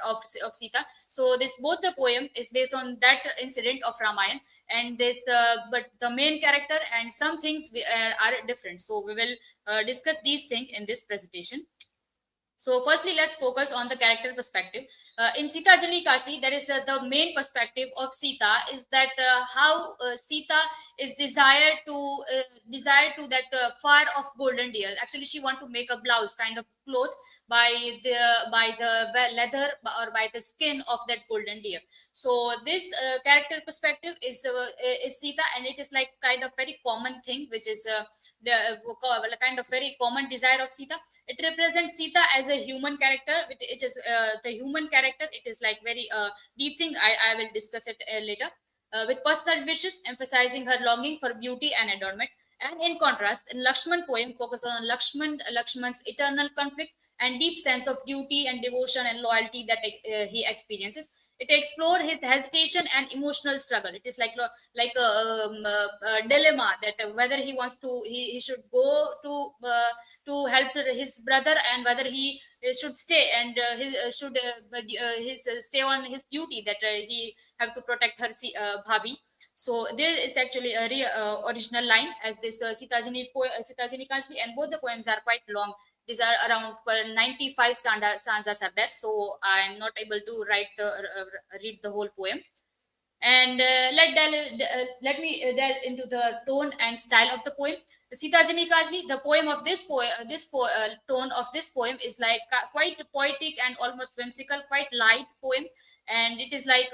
of Sita. So this both the poem is based on that incident of Ramayana, and this but the main character and some things are different. So we will discuss these things in this presentation. So firstly, let's focus on the character perspective. In Sita Jani Kashli, there is the main perspective of Sita is that how Sita is desired to that far of golden deer. Actually, she want to make a blouse kind of cloth by the leather or by the skin of that golden deer. So this character perspective is Sita, and it is like kind of very common thing, which is the kind of very common desire of Sita. It represents Sita as a human character. It is the human character. It is like very deep thing. I will discuss it later. With personal wishes, emphasizing her longing for beauty and adornment. And in contrast, in Lakshman poem, focus on Lakshman's eternal conflict and deep sense of duty and devotion and loyalty that he experiences. It explores his hesitation and emotional struggle. It is like a dilemma that whether he wants to he should go to help his brother, and whether he should stay and stay on his duty that he have to protect her bhabi. So there is actually a original line as this Sita Jani Kachli, and both the poems are quite long. These are around 95 stanzas are there, so I am not able to read the whole poem. And let me delve into the tone and style of the poem. Sita Jani Kajli, the poem of tone of this poem is like quite poetic and almost whimsical, quite light poem. And it is like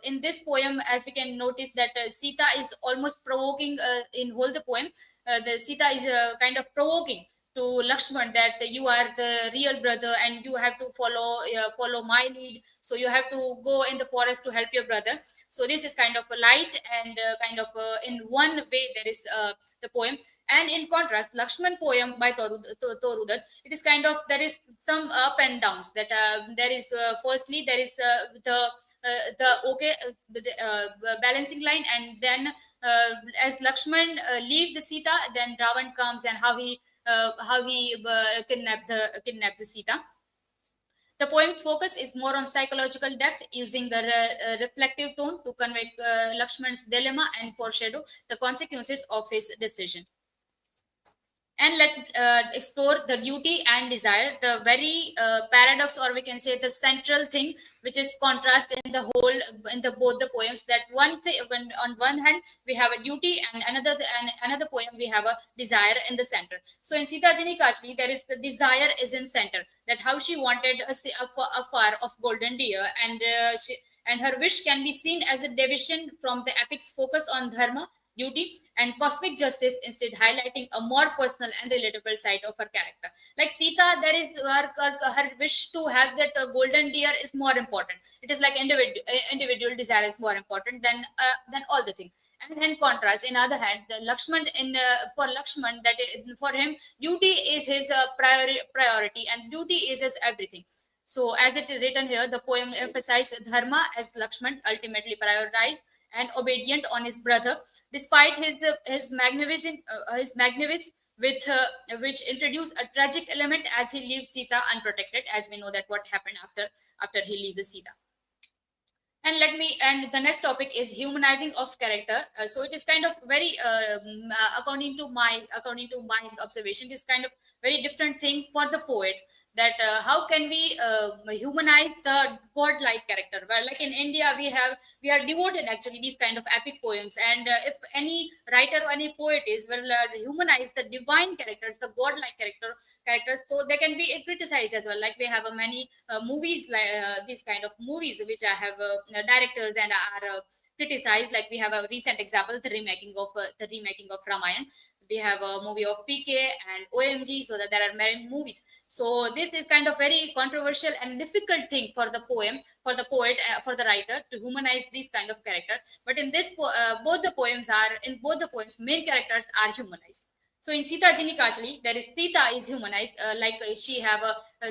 in this poem, as we can notice that Sita is almost provoking in whole the poem. The Sita is kind of provoking to Lakshman that you are the real brother and you have to follow my lead. So you have to go in the forest to help your brother. So this is kind of a light and kind of in one way there is the poem. And in contrast, Lakshman poem by Toru Dutt, it is kind of, there is some up and downs. That there is firstly there is the balancing line, and then as Lakshman leave the Sita, then Ravan comes and how he kidnapped the Sita. The poem's focus is more on psychological depth, using the reflective tone to convey Lakshman's dilemma and foreshadow the consequences of his decision. And let's explore the duty and desire, the very paradox, or we can say the central thing, which is contrast in both the poems. That one thing, when on one hand we have a duty, and another poem we have a desire in the center. So in Sita Jani Kachli, there is the desire is in center. That how she wanted a far of golden deer, and her wish can be seen as a deviation from the epic's focus on dharma, duty, and cosmic justice, instead highlighting a more personal and relatable side of her character. Like Sita, there is her wish to have that golden deer is more important. It is like individual desire is more important than all the things. And in contrast, in other hand, the Lakshman for Lakshman, for him duty is his priority, and duty is his everything. So as it is written here, the poem emphasizes dharma as Lakshman ultimately prioritized and obedient on his brother, despite his magnificence, which introduce a tragic element as he leaves Sita unprotected, as we know that what happened after he leaves the Sita. And the next topic is humanizing of character. So it is kind of very according to my observation, it is kind of very different thing for the poet. that how can we humanize the god-like character. Well, like in India, we are devoted actually these kind of epic poems, and if any writer or any poet is humanize the divine characters, the god-like characters, so they can be criticized as well. Like we have many movies like these kind of movies which have directors and are criticized. Like we have a recent example, the remaking of Ramayana. We have a movie of PK and OMG, so that there are many movies. So this is kind of very controversial and difficult thing for the poem, for the poet, for the writer to humanize this kind of character. But in this, both the poems, main characters are humanized. So in Sita Jini Kachli, there is Sita is humanized, she have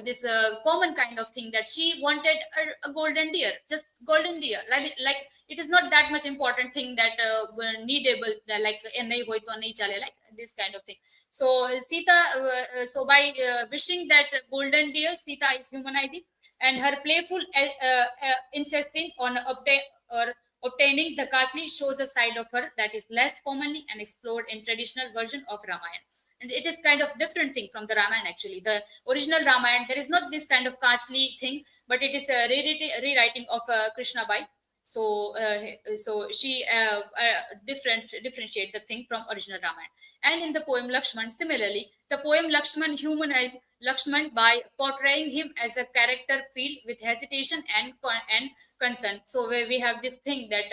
this common kind of thing that she wanted a golden deer, just golden deer. Like it is not that much important thing that were needable, like like this kind of thing. So Sita, so by wishing that golden deer, Sita is humanizing, and her playful insisting on obtaining the Kashli shows a side of her that is less commonly and explored in traditional version of Ramayana. And it is kind of different thing from the Ramayana actually. The original Ramayana, there is not this kind of Kashli thing, but it is a rewriting of Krishna Bai. So she differentiate the thing from original Ramayana. And in the poem Lakshman, similarly, the poem Lakshman humanized Lakshman by portraying him as a character filled with hesitation and concern. So where we have this thing that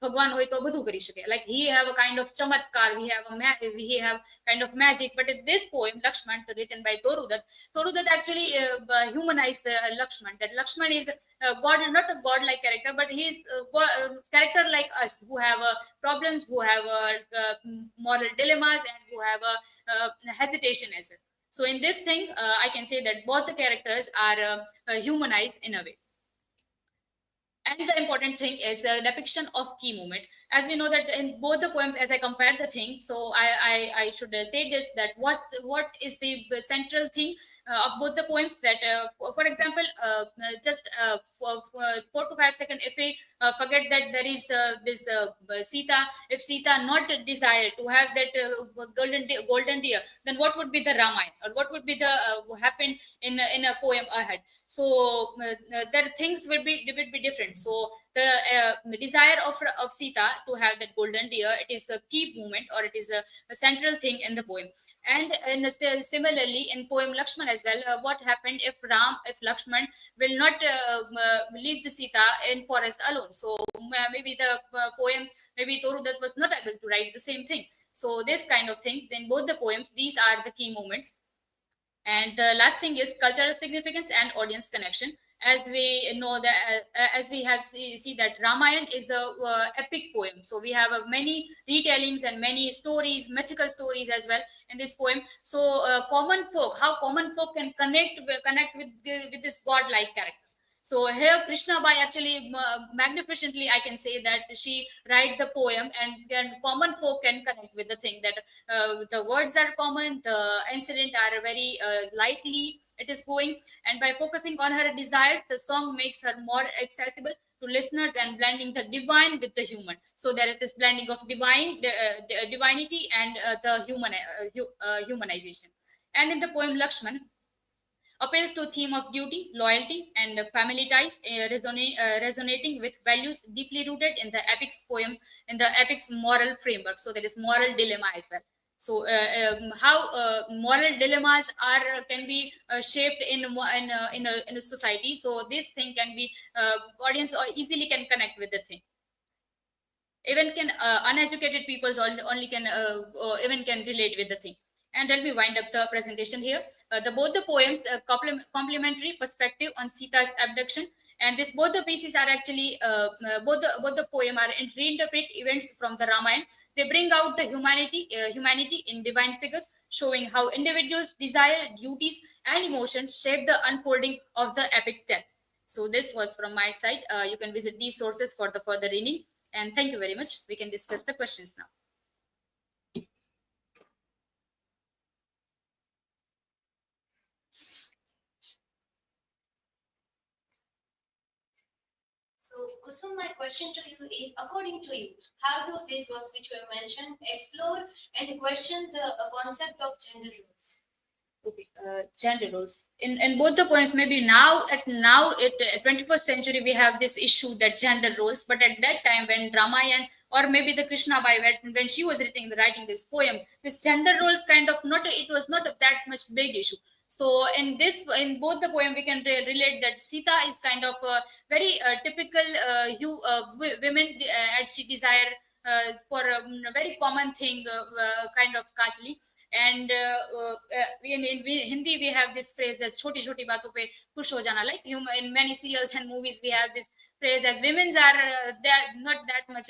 Bhagwan hoy to badhu kari shake, like he have a kind of chamatkar, we have kind of magic. But in this poem Lakshman, written by Torudat actually humanized the Lakshman. That Lakshman is god, not a god-like character, but he is character like us, who have problems, who have moral dilemmas, and who have hesitation as well. So in this thing, I can say that both the characters are humanized in a way. And the important thing is the depiction of key moment. As we know that in both the poems, as I compared the thing, so I should state that what is the central thing of both the poems. That for example, just for 4 to 5 seconds, if we forget that there is this Sita, if Sita not desire to have that golden deer, then what would be the Ramayana, or what would be the happen in a poem ahead? So there things would be different. So the desire of Sita to have that golden deer, it is the key moment, or it is a central thing in the poem. And similarly in poem Lakshman as well, what happened if Lakshman will not leave the Sita in forest alone? So maybe the poem, maybe Torudat was not able to write the same thing. So this kind of thing, then both the poems, these are the key moments. And the last thing is cultural significance and audience connection. As we know that, as we have see that Ramayana is a epic poem. So we have many retellings and many stories, mythical stories as well in this poem. So how common folk can connect with this god-like character. So here Krishna Bai actually magnificently, I can say that she write the poem, and then common folk can connect with the thing that the words are common, the incident are very lightly it is going, and by focusing on her desires, the song makes her more accessible to listeners and blending the divine with the human. So there is this blending of divinity and the humanization. And in the poem Lakshman, appeals to a theme of duty, loyalty, and family ties, resonating with values deeply rooted in the epic's poem, in the epic's moral framework. So there is moral dilemma as well. So how moral dilemmas can be shaped in a society. So this thing can be audience easily can connect with the thing. Even can uneducated people only can even can relate with the thing. And let me wind up the presentation here. Both the poems complementary perspective on Sita's abduction, and both the pieces are actually both the poem are reinterpret events from the Ramayana. They bring out the humanity in divine figures, showing how individuals' desire, duties, and emotions shape the unfolding of the epic tale. So this was from my side. You can visit these sources for the further reading. And thank you very much. We can discuss the questions now. So, Kusum, my question to you is, according to you, how do these works which you have mentioned explore and question the concept of gender roles? Okay, gender roles in both the poems. Maybe now at 21st century we have this issue that gender roles, but at that time when Ramayana or maybe the Krishna Bai, when she was writing this poem, this gender roles kind of not, it was not that much big issue. So in both the poem we can relate that Sita is kind of a very typical women as she desire for a very common thing, kind of Kanchuli. And in Hindi we have this phrase that's choti choti baaton pe khush ho jana. Like in many serials and movies we have this phrase as women's are they're not that much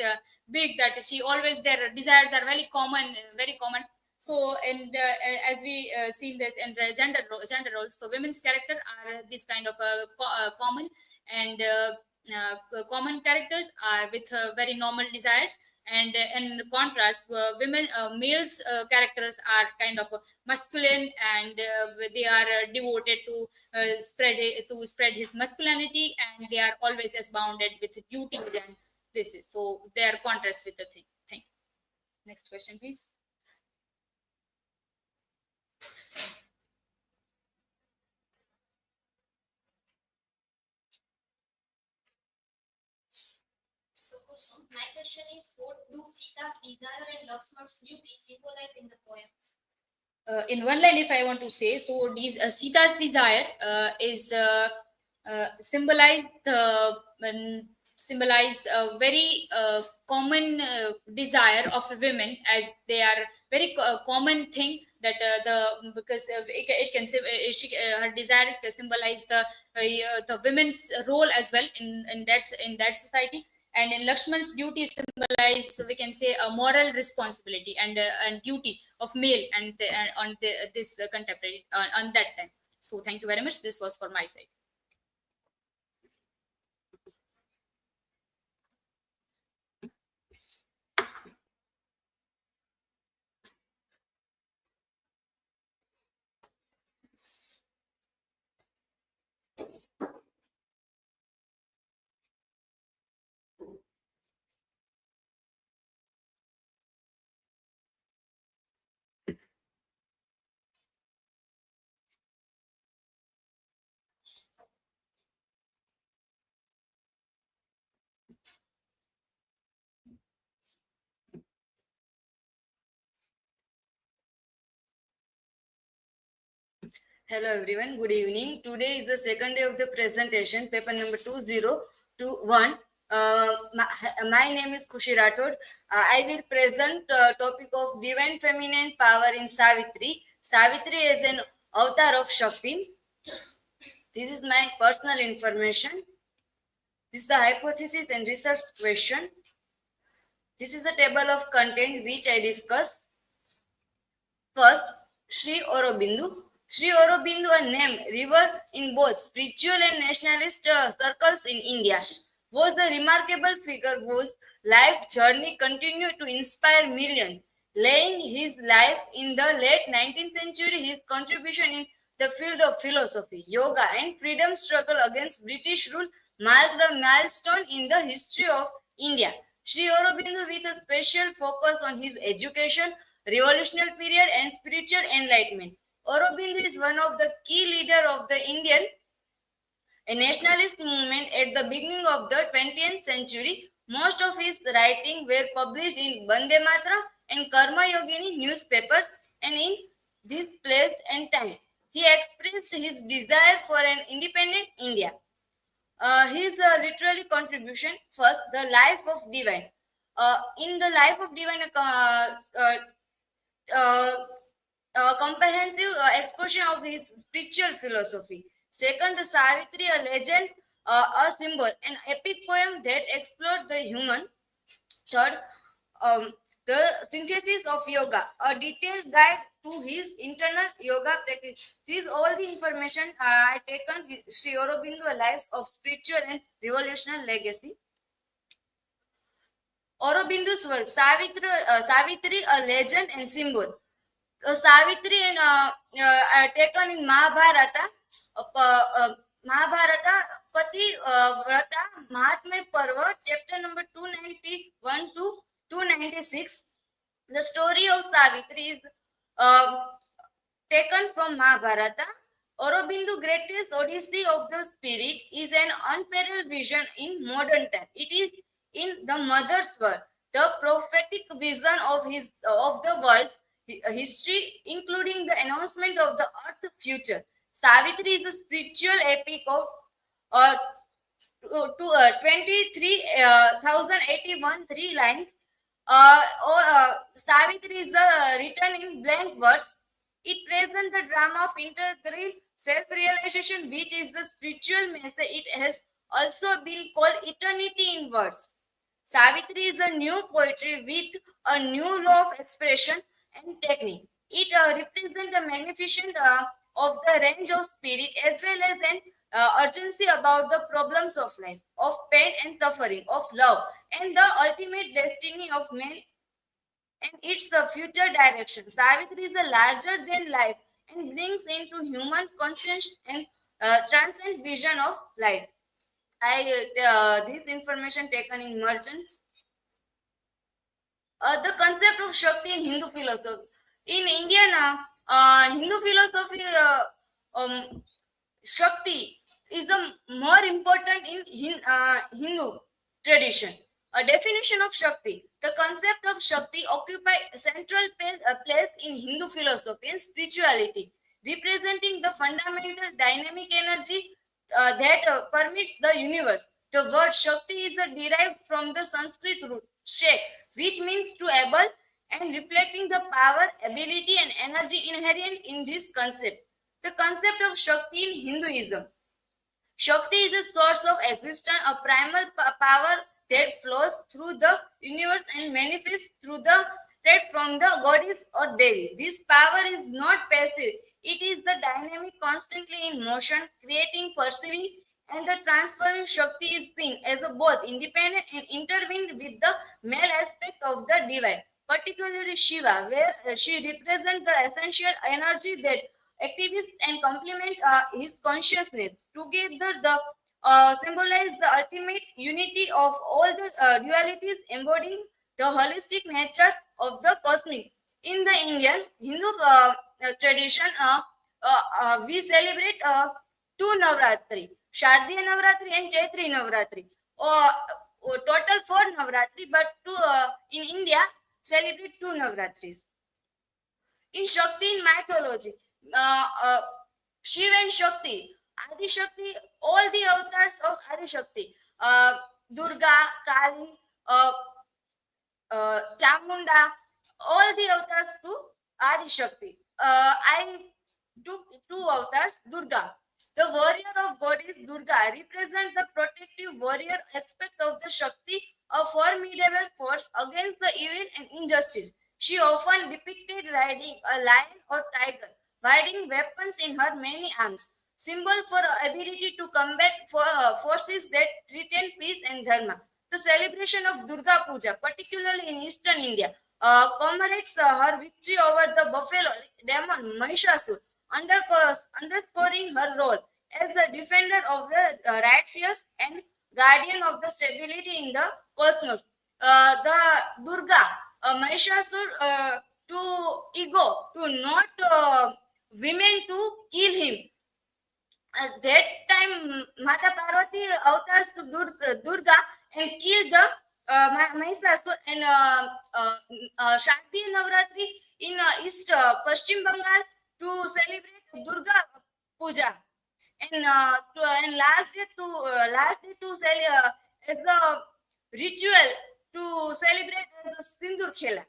big, that she always, their desires are very common, very common. So and as we seen this in the gender roles, so women's character are this kind of common and common characters are with very normal desires. And in contrast, males characters are kind of masculine, and they are devoted to spread his masculinity, and they are always as bounded with duty. And this is so they are contrast with the thing. Thank you. Next question, please. My question is, what do Sita's desire and Lakshman's duty symbolize in the poems? In one line, if I want to say, so these Sita's desire is symbolize a very common desire of women, as they are very common thing that because it can her desire to symbolize the women's role as well in that society. And in Lakshman's duty symbolize, so we can say, a moral responsibility and duty of male and this contemporary on that time. So thank you very much. This was for my side. Hello everyone, good evening. Today is the second day of the presentation, paper number 2021. My name is KHUSHI Rathod. I will present topic of divine feminine power in Savitri. Savitri is an avatar of Shakti. This is my personal information. This is the hypothesis and research question. This is the table of content which I discuss. First, Sri Aurobindo. Sri Aurobindo, a name revered in both spiritual and nationalist circles in India, was the remarkable figure whose life journey continued to inspire millions. Laying his life in the late 19th century, his contribution in the field of philosophy, yoga, and freedom struggle against British rule marked a milestone in the history of India. Sri Aurobindo, with a special focus on his education, revolutionary period, and spiritual enlightenment. Aurobindo is one of the key leaders of the Indian nationalist movement at the beginning of the 20th century. Most of his writings were published in Bande Matra and Karma Yogini newspapers, and in this place and time, he expressed his desire for an independent India. His literary contribution: first, the life of divine. In the life of divine, comprehensive exposition of his spiritual philosophy. Second, the Savitri, a legend, a symbol, an epic poem that explored the human. Third, the synthesis of yoga, a detailed guide to his internal yoga practice. This all the information I taken Sri Aurobindo, Lives of Spiritual and Revolutionary Legacy. Aurobindo's work, Savitri, a legend and symbol. Savitri taken in Mahabharata, Pati Vrata, Mahatma Parva, chapter number 291 to 296. The story of Savitri is taken from Mahabharata. Aurobindo's greatest Odyssey of the Spirit is an unparalleled vision in modern time. It is in the Mother's World, the prophetic vision of the world's history, including the announcement of the Earth's future. Savitri is the spiritual epic of uh, 23,081 three lines. Savitri is the written in blank verse. It presents the drama of integral self-realization, which is the spiritual message. It has also been called eternity in words. Savitri is the new poetry with a new law of expression and technique. It represents a magnificent of the range of spirit as well as an urgency about the problems of life, of pain and suffering, of love, and the ultimate destiny of man and its the future direction. Savitri is a larger than life and brings into human conscience and transcend vision of life. This information taken in Merchants. The concept of Shakti in Hindu philosophy. In Indian Hindu philosophy, Shakti is more important in Hindu tradition. A definition of Shakti. The concept of Shakti occupies a central place in Hindu philosophy and spirituality, representing the fundamental dynamic energy that permits the universe. The word Shakti is derived from the Sanskrit root Shek, which means to able, and reflecting the power, ability, and energy inherent in this concept. The concept of Shakti in Hinduism. Shakti is a source of existence, a primal power that flows through the universe and manifests through the that from the goddess or Devi. This power is not passive. It is the dynamic, constantly in motion, creating, perceiving, and the transforming Shakti is seen as a both independent and intertwined with the male aspect of the divine, particularly Shiva, where she represents the essential energy that activates and complement his consciousness. Together, the symbolize the ultimate unity of all the dualities, embodying the holistic nature of the cosmic. In the Indian Hindu tradition, we celebrate two Navratri, Shardiya Navratri and Chaitri Navratri. Total 4 Navratri, but in India celebrate 2 Navratris. In Shakti in mythology, Shiva and Shakti, Adi Shakti, all the avatars of Adi Shakti, Durga, Kali, Chamunda, all the avatars to Adi Shakti. I took 2 avatars, Durga. The warrior of goddess Durga represents the protective warrior aspect of the Shakti, a formidable force against the evil and injustice. She often depicted riding a lion or tiger, wielding weapons in her many arms, symbol for her ability to combat forces that threaten peace and dharma. The celebration of Durga Puja, particularly in eastern India, commemorates her victory over the buffalo demon Mahishasur, underscoring her role as the defender of the righteous and guardian of the stability in the cosmos. The Durga, Mahishasur to ego, to not women to kill him. At that time, Mata Parvati avatars to Durga and kill the Mahishasur and Shardiya Navratri in East Paschim Bengal to celebrate Durga Puja. And last day to celebrate as the ritual to celebrate as the Sindur Khela.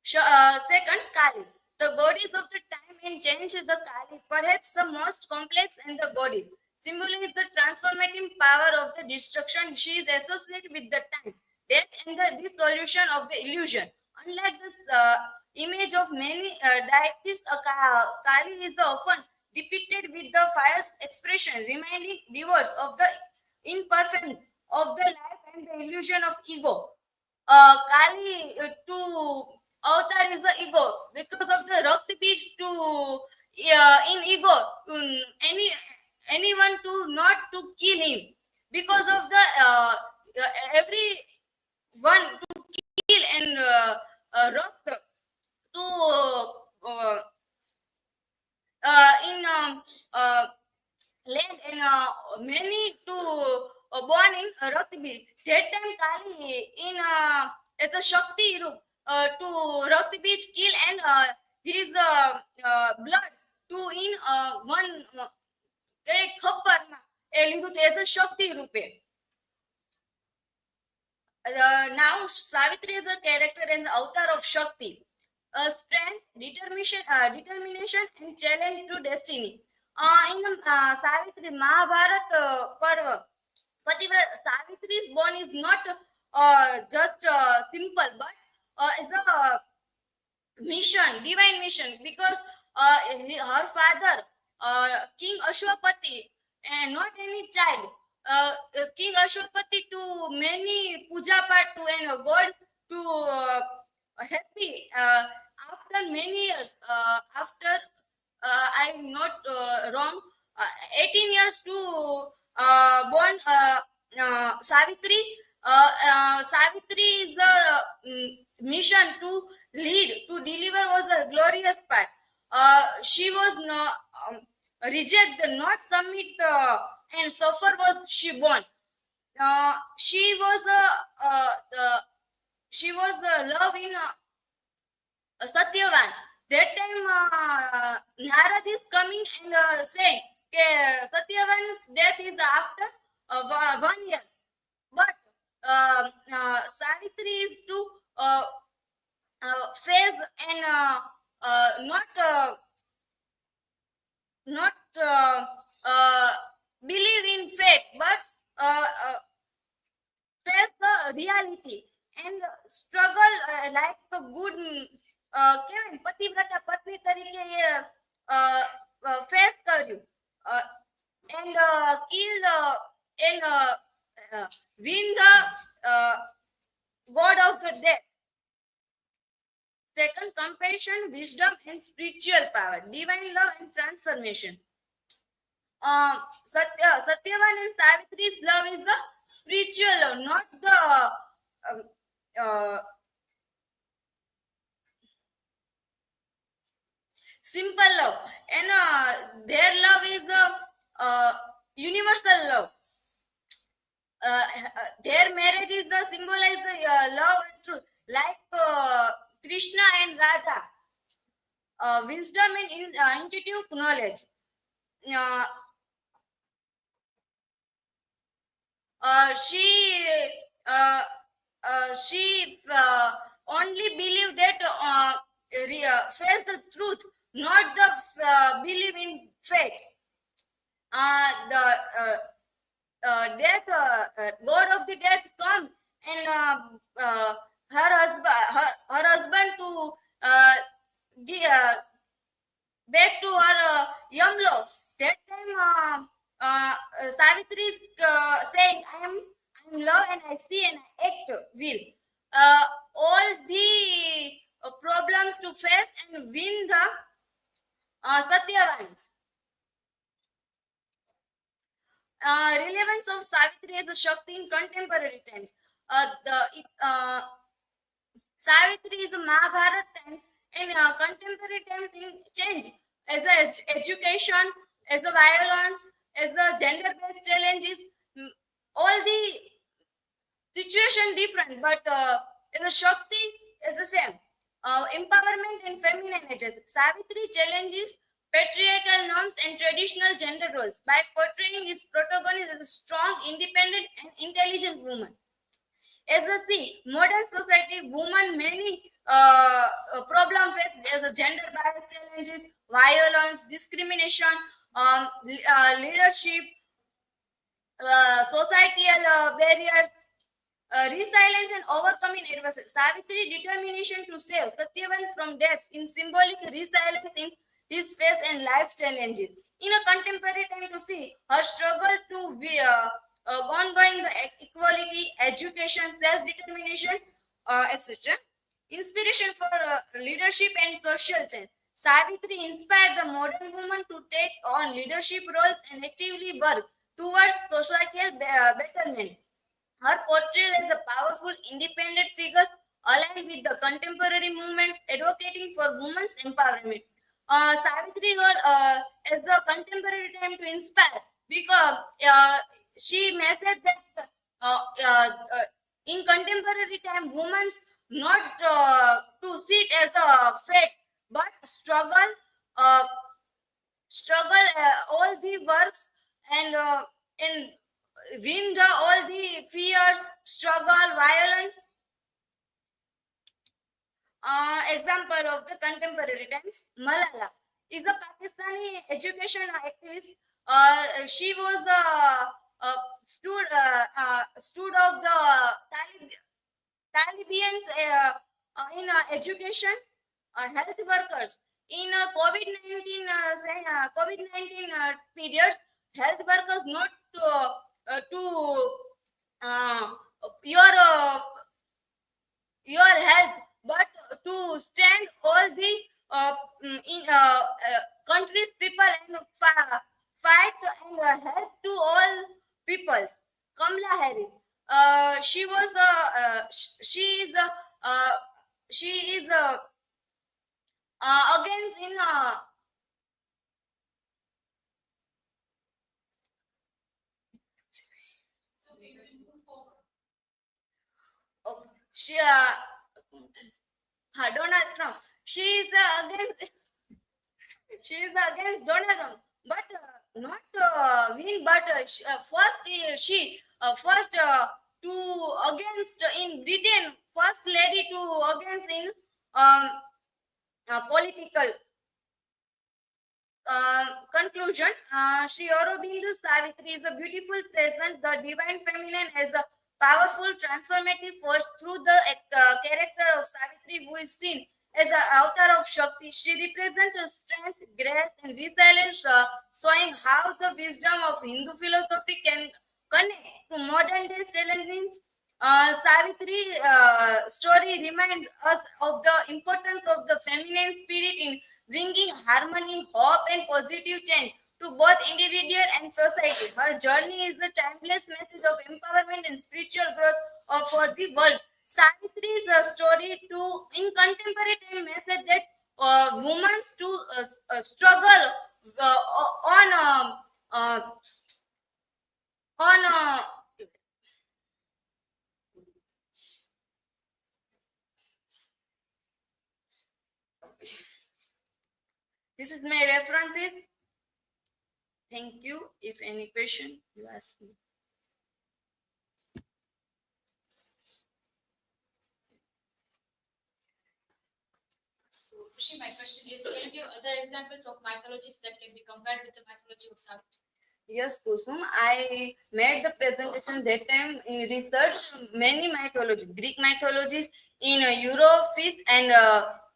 Second, Kali, the goddess of the time and change, the Kali, perhaps the most complex and the goddess, symbolizes the transformative power of the destruction. She is associated with the time, death, and the dissolution of the illusion. Unlike this image of many deities, Kali is often depicted with the fire's expression, reminding viewers of the imperfections of the life and the illusion of ego. Kali to avatar is the ego because of the Rakti Bij to in ego to anyone to not to kill him because of the every one to kill and Rakt to in land and many to born in Rakhtibij. That time Kali in as a Shakti roop to Rakhtibij kill and his blood to in one ખપ્પર માં એ લીધું as a Shakti રૂપે. Now Savitri is a character as avatar of Shakti, strength, determination and challenge to destiny. In Savitri Mahabharat Parva, Savitri's born is not just simple but is a mission, divine mission, because her father, King Ashwapati, and not any child, King Ashwapati to many puja part to and God to happy after many years, after I'm not wrong, 18 years to born Savitri. Savitri is the mission to lead, to deliver was the glorious part. She was not reject, not submit and suffer was she born. She was love in Satyavan. That time Narad is coming and saying Satyavan's death is after 1 year. But Savitri is to face and not believe in fate, but face the reality and struggle like a good પતિવ્રતા પત્ની તરીકે face કર્યું and kill and win the god of the death. Second, compassion, wisdom and spiritual power, divine love and transformation. Satyavan and Savitri's love is the spiritual love, not the simple love. And their love is the universal love. Their marriage is the symbolize the love and truth, like Krishna and Radha. Wisdom and intuitive knowledge. She only believe that face the truth, not the believe in fate. The death, god of the death come and her husband to back to her Yamlok. That time Savitri is saying, I'm love and I see and I act will. All the problems to face and win the Satyavans. Relevance of Savitri as a Shakti in contemporary times. Savitri is the Mahabharat times and contemporary times in change as a education, as the violence, as the gender-based challenges. All the situation different, but as a Shakti is the same. Empowerment and feminine edges. Savitri challenges patriarchal norms and traditional gender roles by portraying his protagonist as a strong, independent, and intelligent woman. As a modern society, women many problem faces as a gender bias challenges, violence, discrimination, leadership, societal barriers, resilience and overcoming adversity. Savitri determination to save Satyavan from death in symbolic resilience in his face and life challenges. In a contemporary time to see her struggle to be ongoing the equality, education, self-determination, etc. Inspiration for leadership and social change. Savitri inspired the modern woman to take on leadership roles and actively work towards societal betterment. Her portrayal as a powerful, independent figure aligned with the contemporary movements advocating for women's empowerment. Savitri role as the contemporary time to inspire, because she messaged that in contemporary time, women's not to sit as a fate, but uh, struggle all the works and win the all the fears, struggle, violence. Example of the contemporary times, Malala is a Pakistani education activist. She was stood of the Taliban's in education, health workers in COVID-19 periods. Health workers not to uh, your your health, but to stand all the in countries people and fight and help to all peoples. Kamala Harris, she was she is uh, she is against in okay, she Donald Trump. She is against she is against Donald Trump, but not win. But first to against in Britain, first lady to against in um, political conclusion. Sri Aurobindo Savitri is a beautiful present, the divine feminine as a powerful transformative force through the character of Savitri, who is seen as the avatar of Shakti. She represents strength, grace, and resilience, showing how the wisdom of Hindu philosophy can connect to modern day challenges. Savitri story reminds us of the importance of the feminine spirit in bringing harmony, hope, and positive change to both individual and society. Her journey is the timeless message of empowerment and spiritual growth for the world. Savitri's story to in contemporary time message that women to struggle uh, on this is my references. Thank you. If any question, you ask me. So, Kushi, my question is, can you give other examples of mythologies that can be compared with the mythology of Savitri? Yes, Kusum. I made the presentation that time in research many mythologies, Greek mythologies in Eurofist and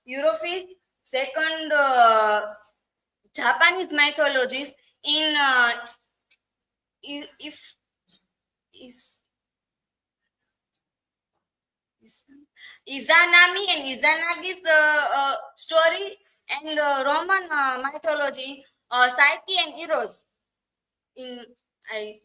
Eurofist. Second, Japanese mythologies in if is Izanami and Izanagi's story, and Roman mythology, Psyche and Eros. In I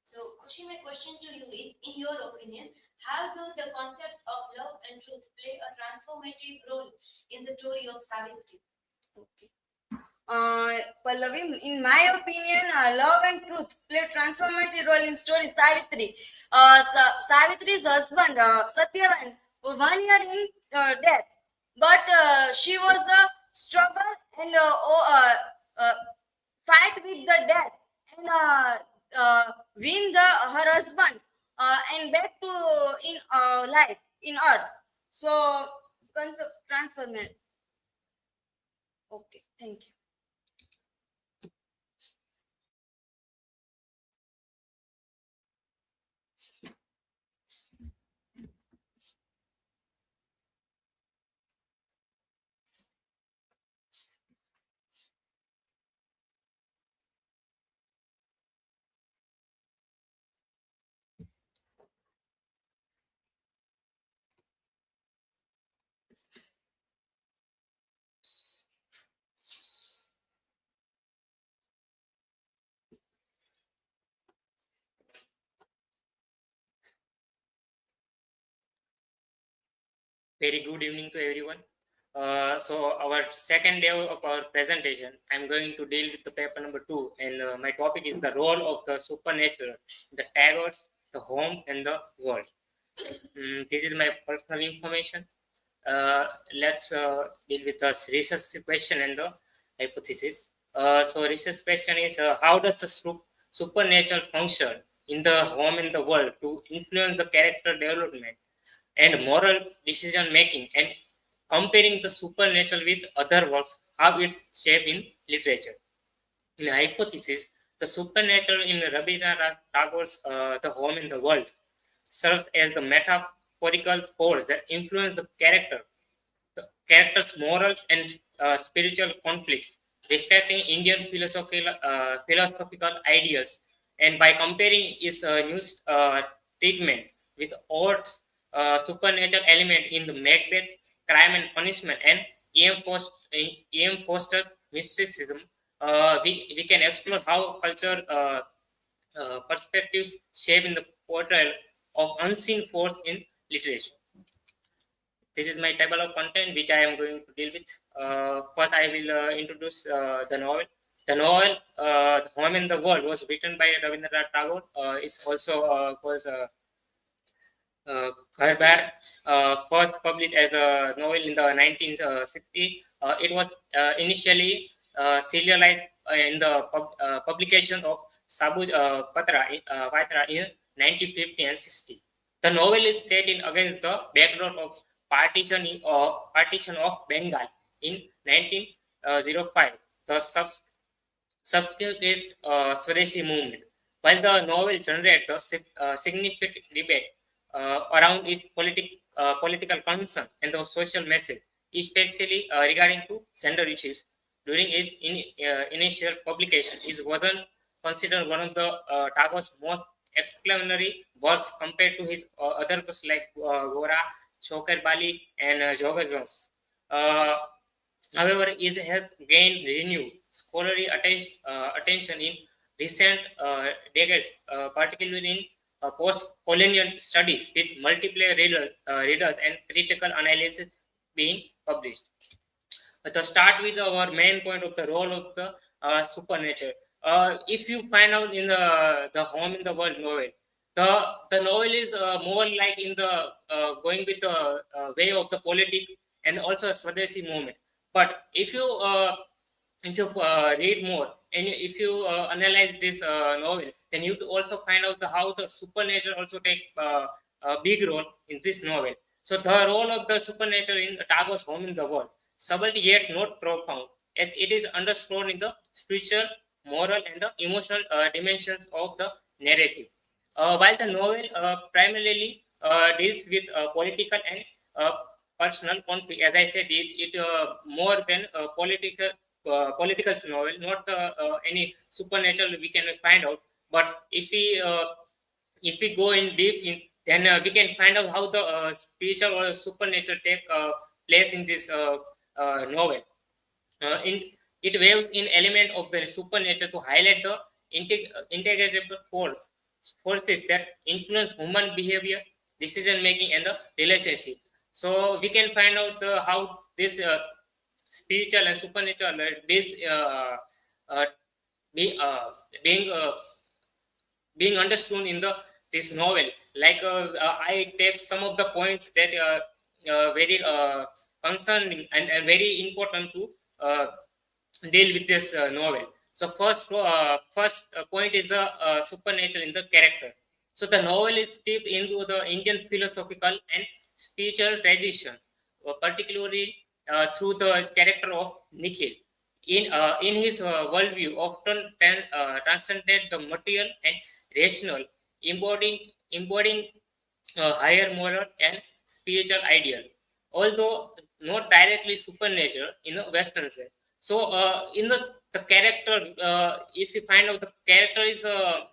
So, Kushi, my question to you is, in your opinion, how do the concepts of love and truth play a transformative role in the story of Savitri? okay. Pallavi, in my opinion, love and truth play transformative role in story Savitri. Savitri's husband, Satyavan, 1 year in death, but she was the struggle and fight with the death and win her husband and back to in life in earth. So concept transformation. Okay, thank you. Very good evening to everyone. So our second day of our presentation, I'm going to deal with the paper number 2, and my topic is the role of the supernatural, the Tagore's, the home and the world. This is my personal information. Let's deal with the research question and the hypothesis. So research question is how does the supernatural function in the home and the world to influence the character development and moral decision making, and comparing the supernatural with other works, how it's shaped in literature. In hypothesis, the supernatural in Rabindranath Tagore's The Home in the World serves as the metaphorical force that influences the character's moral and spiritual conflicts, reflecting Indian philosophical ideals, and by comparing its news treatment with Ort's supernatural element in the Macbeth, Crime and Punishment, and E.M. Foster's mysticism, we can explore how culture perspectives shape in the portrayal of unseen force in literature. This is my table of content which I am going to deal with. First, I will introduce the novel. The novel, The Home in the World, was written by Rabindranath Tagore. It's also was Karbar, first published as a novel in the 1960. It was initially serialized in the publication of Sabuj Patra in 1950 and 60. The novel is set in against the background of partition of Bengal in 1905. The subsequent Swadeshi movement. While the novel generated a significant debate around its political concern and the social message, especially regarding to gender issues, during its initial publication, it wasn't considered one of the Tagore's most explanatory works compared to his other books like Gora, Choker Bali, and Joga Jones. However, it has gained renewed scholarly attention in recent decades, particularly in post-colonial studies, with multiple readers and critical analysis being published. To start with our main point of the role of the supernatural, if you find out in the Home in the World novel, the novel is more like in the going with the way of the politics and also Swadeshi movement. But if you read more and if you analyze this novel, then you also find out how the supernatural also take a big role in this novel. So the role of the supernatural in Tagore's Home in the World, subtle yet not profound, as it is underscored in the spiritual, moral, and the emotional dimensions of the narrative. While the novel primarily deals with political and personal conflict, as I said, it more than political novel, not any supernatural we can find out. But if we go in deep in, then we can find out how the spiritual or supernatural take place in this novel. It waves in element of the supernatural to highlight the integratable forces that influence human behavior, decision making, and the relationship. So we can find out how this spiritual and supernatural deals being understood in this novel. Like I take some of the points that very concerning and very important to deal with this novel. So first point is the supernatural in the character. So the novel is steeped into the Indian philosophical and spiritual tradition, particularly through the character of Nikhil. In his worldview, often transcended the material and rational, embodying higher moral and spiritual ideal, although not directly supernatural in the Western sense. So in the character, if you find out the character is the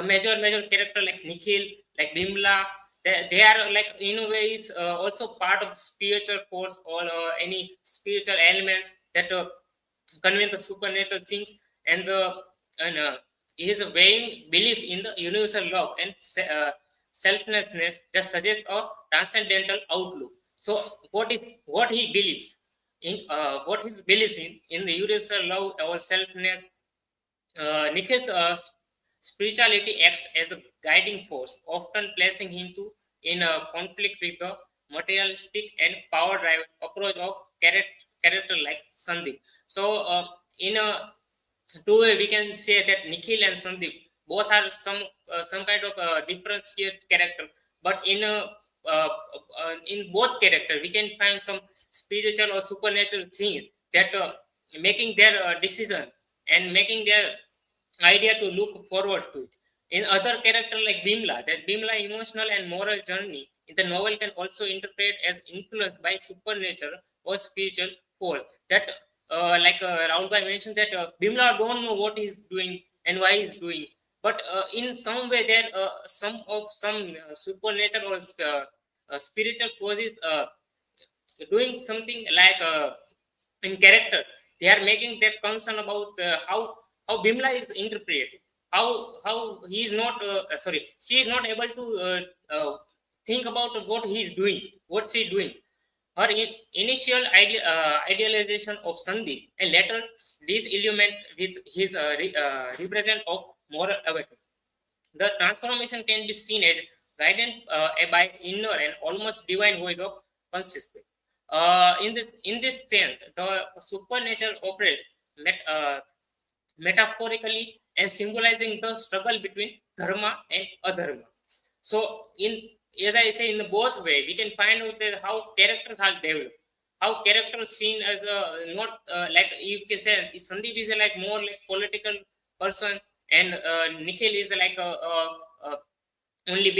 major character like Nikhil, like Bimala, they are like in ways also part of the spiritual force or any spiritual elements that convey the supernatural things, and his weighing belief in the universal love and selflessness that suggests a transcendental outlook. So what he believes in, what his beliefs in the universal love or selfness. Nikhil's spirituality acts as a guiding force, often placing him in a conflict with the materialistic and power-driven approach of character like Sandeep. So, in a two-way, we can say that Nikhil and Sandeep both are some kind of differentiated character, but in both character, we can find some spiritual or supernatural things that making their decision and making their idea to look forward to it. In other character like Bimala, that Bimala emotional and moral journey in the novel can also interpret as influenced by supernatural or spiritual force. That Rahul Bhai mentioned that Bimala don't know what he's doing and why he's doing, but in some way there some supernatural or spiritual forces doing something like in character. They are making their concern about how Bimala is interpreted, how he is not she is not able to think about what he is doing, what's he doing. Her initial idealization of Sandeep and later disillusionment with his represent of moral awakening. The transformation can be seen as guided by inner and almost divine voice of consciousness. In this sense, the supernatural operates metaphorically and symbolizing the struggle between dharma and adharma. So, as I say, in the both way, we can find out that how characters are developed, how characters seen as not like you can say Sandeep is like more like political person, and Nikhil is like only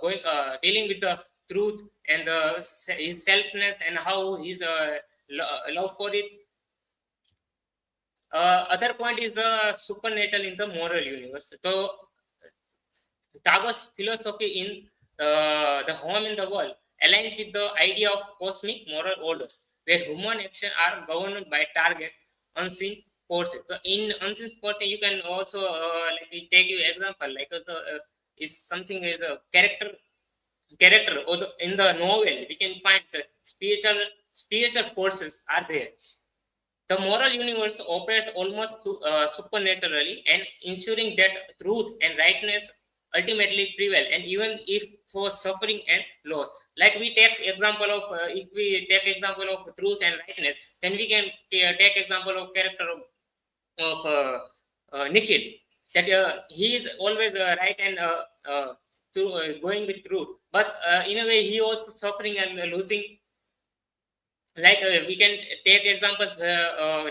going dealing with the truth and his selfness and how his love for it. Other point is the supernatural in the moral universe. So Tagore's philosophy in the home in the world aligns with the idea of cosmic moral orders, where human action are governed by target unseen forces. So in unseen forces, you can also take you example like is something is a character or in the novel we can find the spiritual forces are there. The moral universe operates almost supernaturally and ensuring that truth and rightness ultimately prevail, and even if for suffering and loss. Like we take example of if we take example of truth and rightness, then we can take example of character of Nikhil, that he is always right and going with truth, but in a way he also suffering and losing. Like we can take example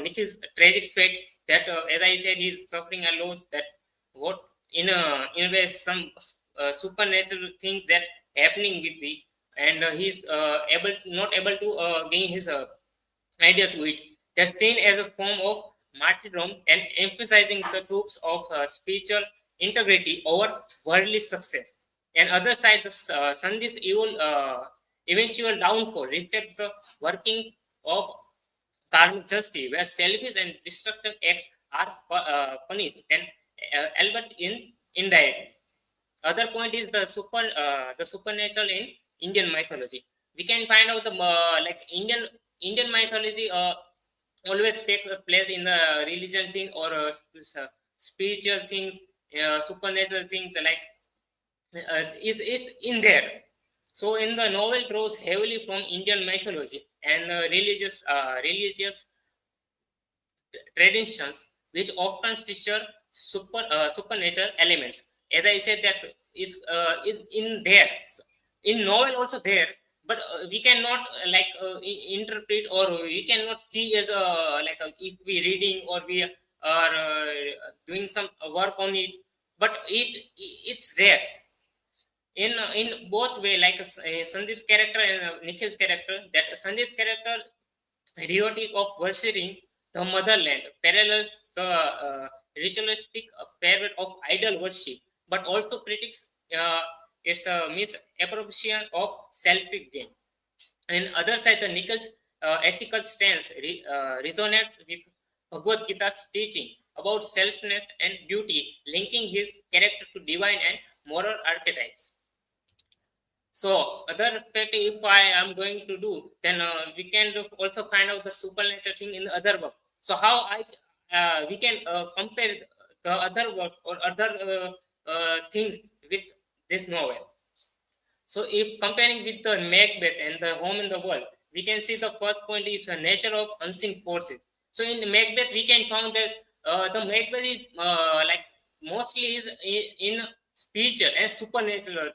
Nikhil's tragic fate, that as I said he's suffering a loss, that what in a way some supernatural things that happening with the, and he's not able to gain his idea to it. That's seen as a form of martyrdom and emphasizing the truths of spiritual integrity over worldly success. And other side, the Sandeep's eventual downfall reflects the workings of karmic justice, where selfish and destructive acts are punished and albeit indirectly. Other point is the supernatural in Indian mythology. We can find out the like Indian mythology always take place in the religion thing or spiritual things, supernatural things like is in there. So in the novel draws heavily from Indian mythology and religious traditions, which often feature supernatural elements. As I said, that is in there, in novel also there, but we cannot interpret, or we cannot see as if we reading or we are doing some work on it, but it's there in both way, like Sandeep's character and Nikhil's character. That Sandeep's character rhetoric of worshipping the motherland parallels the ritualistic period of idol worship, but also critiques its misappropriation of selfish gain. And other side, the Nikhil's ethical stance resonates with Bhagavad Gita's teaching about selfness and duty, linking his character to divine and moral archetypes. So other fact, if I am going to do, then we can also find out the supernatural thing in the other work. So how we can compare the other works or other things with this novel. So if comparing with the Macbeth and the Home in the World, we can see the first point is the nature of unseen forces. So in Macbeth, we can find that the Macbeth is like mostly is in spiritual and supernatural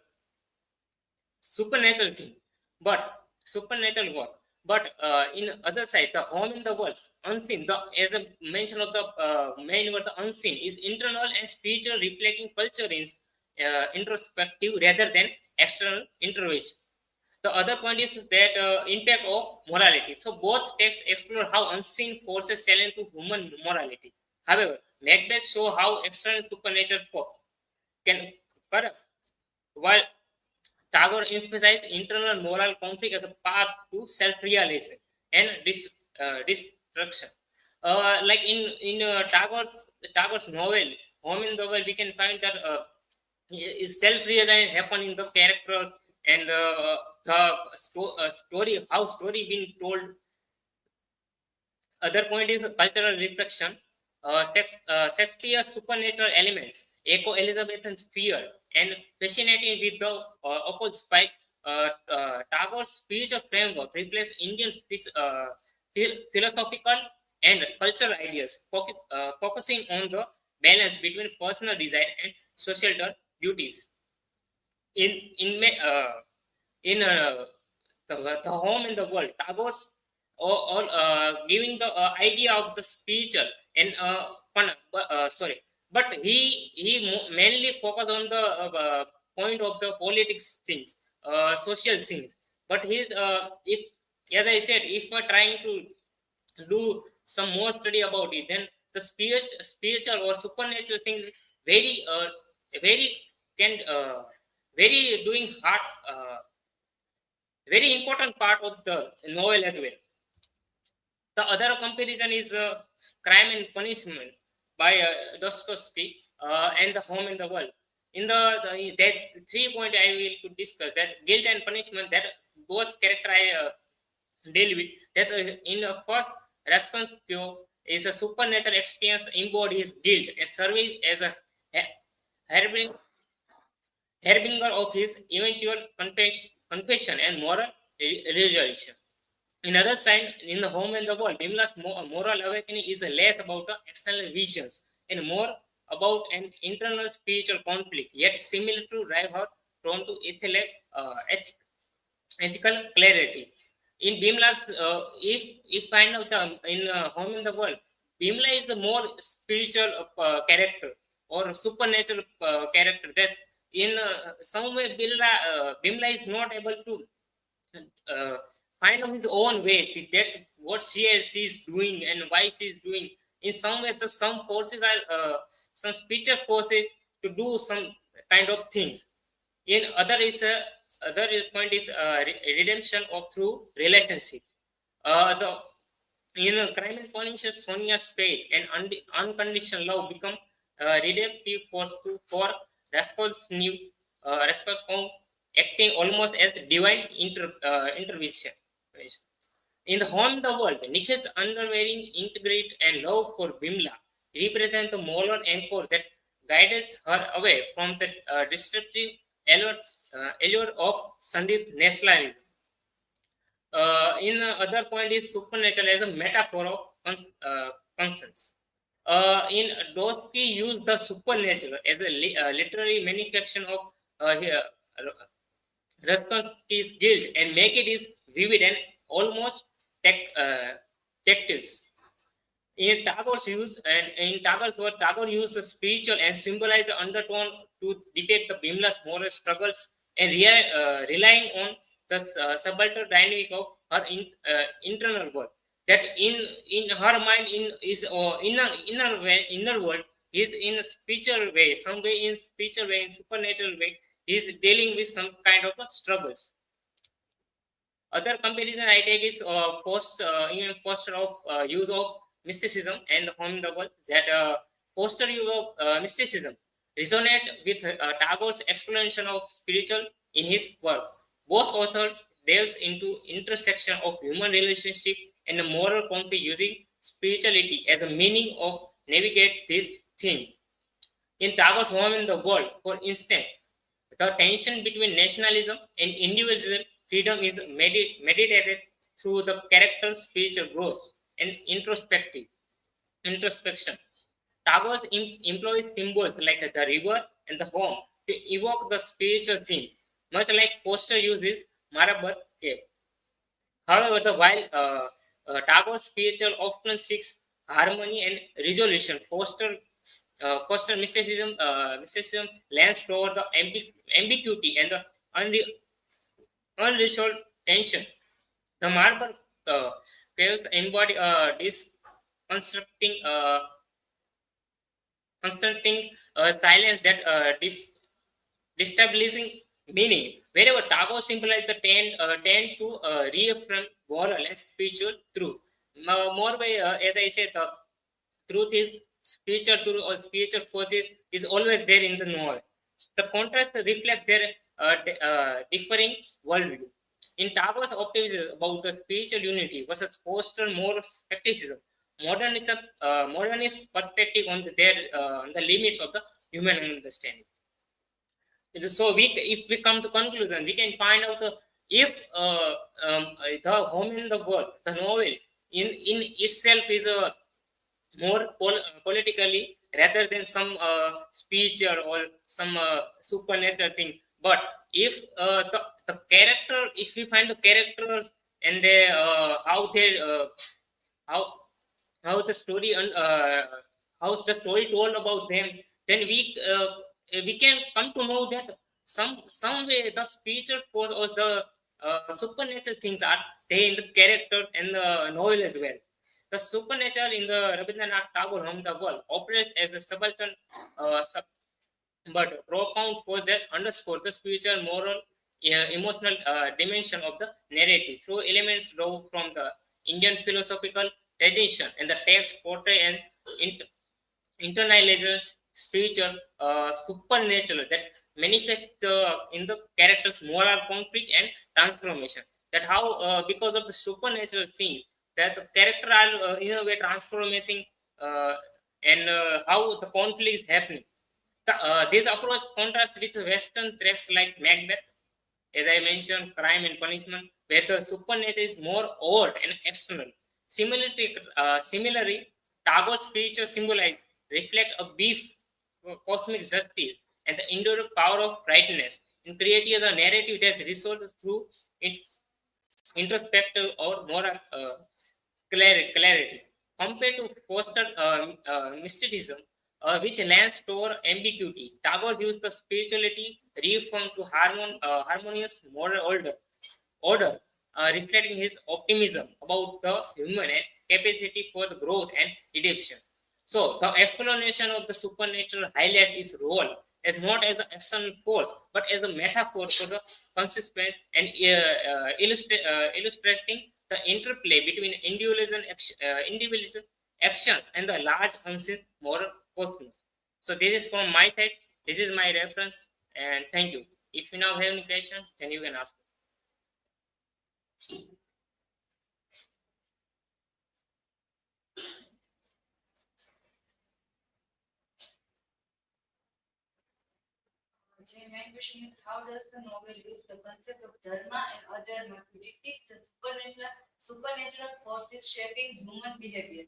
things, but supernatural work. But in other side, the Home in the World, unseen, the as a mention of the main word, the unseen is internal and spiritual, reflecting culture in introspective rather than external intervention. The other point is that impact of morality. So both texts explore how unseen forces challenge to human morality. However, Macbeth show how external supernatural can corrupt, while Tagore emphasized internal moral conflict as a path to self-realization and destruction. Like in Tagore's novel, Home in the World, we can find that self-realization happen in the characters and the story, how story being told. Other point is cultural reflection. Shakespeare's supernatural elements echo Elizabethan's fear and fascinating with the occult spike. Tagore's spiritual framework reflects Indian philosophical and cultural ideas, focusing on the balance between personal desire and societal duties. The Home in the World, Tagore's all giving the idea of the spiritual and but he mainly focused on the point of the politics things, social things. But he's if, as I said, if we're trying to do some more study about it, then the spiritual or supernatural things very very doing hard, very important part of the novel as well. The other comparison is Crime and Punishment by Dostoevsky and the Home in the World. In that 3 point I will could discuss, that guilt and punishment, that both character I deal with. That in the first response to is a supernatural experience embodies guilt and serves as a harbinger of his eventual confession and moral realization. In other side, in the Home and the World, Bimala's moral awakening is less about the external visions and more about an internal spiritual conflict, yet similar to River, prone to ethical clarity. In Bimala's, if find out in Home in the World, Bimala is a more spiritual character or supernatural character, that in some way Bimala is not able to find out his own way, that what she is doing and why she is doing. In some way, some forces are some spiritual forces to do some kind of things. In other point is redemption of through relationship. In Crime and Punishment, Sonia's faith and unconditional love become redemptive force for Raskol's new acting almost as divine intervention. In the Home in the World, Nikhil's unwavering integrity and love for Bimala represent the moral anchor that guides her away from the destructive allure of Sandeep nationalism. In other point is supernatural as a metaphor of conscience. In Dostoevsky used the supernatural as a literary manifestation of Raskolnikov's guilt and make it is vivid and almost tactile. In Tagore's use, and in Tagore's word, Tagore used the spiritual and symbolized the undertone to depict the Bimala's moral struggles and relying on the subaltern dynamic of her internal world. That in her mind inner world is in a spiritual way, some way in spiritual way, in supernatural way, is dealing with some kind of struggles. Other comparison I take is poster of use of mysticism and the Home in the World. That poster use of mysticism resonate with Tagore's explanation of spiritual in his work. Both authors delves into intersection of human relationship and the moral conflict using spirituality as a meaning of navigate this theme. In Tagore's Home in the World, for instance, the tension between nationalism and individual freedom is meditated through the character's spiritual growth and introspection. Tagore employs symbols like the river and the home to evoke the spiritual themes, much like Foster uses Marabar cave. However, Tagore's spiritual often seeks harmony and resolution, Foster mysticism lands toward the ambiguity and the unresolved tension. The Marble caves embody this constructing silence that destabilizing meaning. Wherever Tagore symbolizes the tend to reaffirm moral and spiritual truth. More by, as I said, the truth is spiritual truth or spiritual forces is always there in the novel. The contrast reflects their differing worldview. In Tagore's optimism about the spiritual unity versus Foster moral skepticism, modernist perspective on the limits of the human understanding. So if we come to conclusion, we can find out if the Home in the World, the novel in itself is a more politically rather than some spiritual or some supernatural thing. But if the character, if we find the characters and they how the story how's the story told about them, then we can come to know that some way the spiritual force or the supernatural things are there in the characters and the novel as well. The supernatural in the Rabindranath Tagore Home the World operates as a subaltern but profound force that underscores the spiritual, moral, emotional dimension of the narrative through elements drawn from the Indian philosophical tradition, and the text portray an internalized spiritual supernatural that manifests in the character's moral conflict and transformation. That how because of the supernatural thing that the character are in a way transforming and how the conflict is happening. This approach contrasts with Western texts like Macbeth, as I mentioned, Crime and Punishment, where the supernatural is more overt and external. Similarly, Tagore's spiritual symbolize reflect a beef cosmic justice and the enduring power of rightness in creating a narrative that resolves through introspective or moral clarity. Compared to Foster mysticism, which lands toward ambiguity, Tagore used the spirituality reformed to harmonious moral order reflecting his optimism about the human capacity for the growth and redemption. So, the explanation of the supernatural highlights its role as not as an external force, but as a metaphor for the consistent and illustrating the interplay between individual actions and the large unseen moral cosmos. So, this is from my side. This is my reference, and thank you. If you now have any question, then you can ask. My question is, how does the novel use the concept of dharma and adharma to depict the supernatural forces shaping human behavior?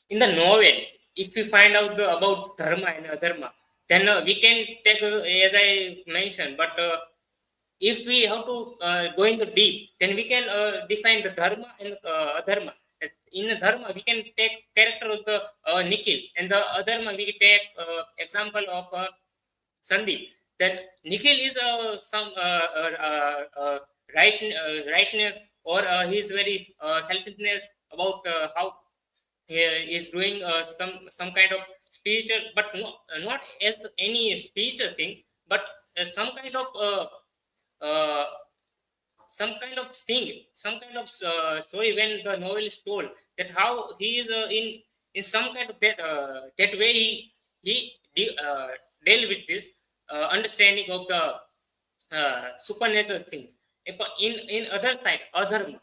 In the novel, if we find out about dharma and adharma, then we can take, as I mentioned, but if we have to go into deep, then we can define the dharma and adharma. In the dharma, we can take character of the Nikhil, and the adharma we take example of Sandeep. That Nikhil is some rightness, or he is very selfishness about how he is doing some kind of spiritual, but not as any spiritual thing, but some kind of thing, some kind of story when the novel is told, that how he is in some kind of that way he dealt with this understanding of the supernatural things. In other side, adharma,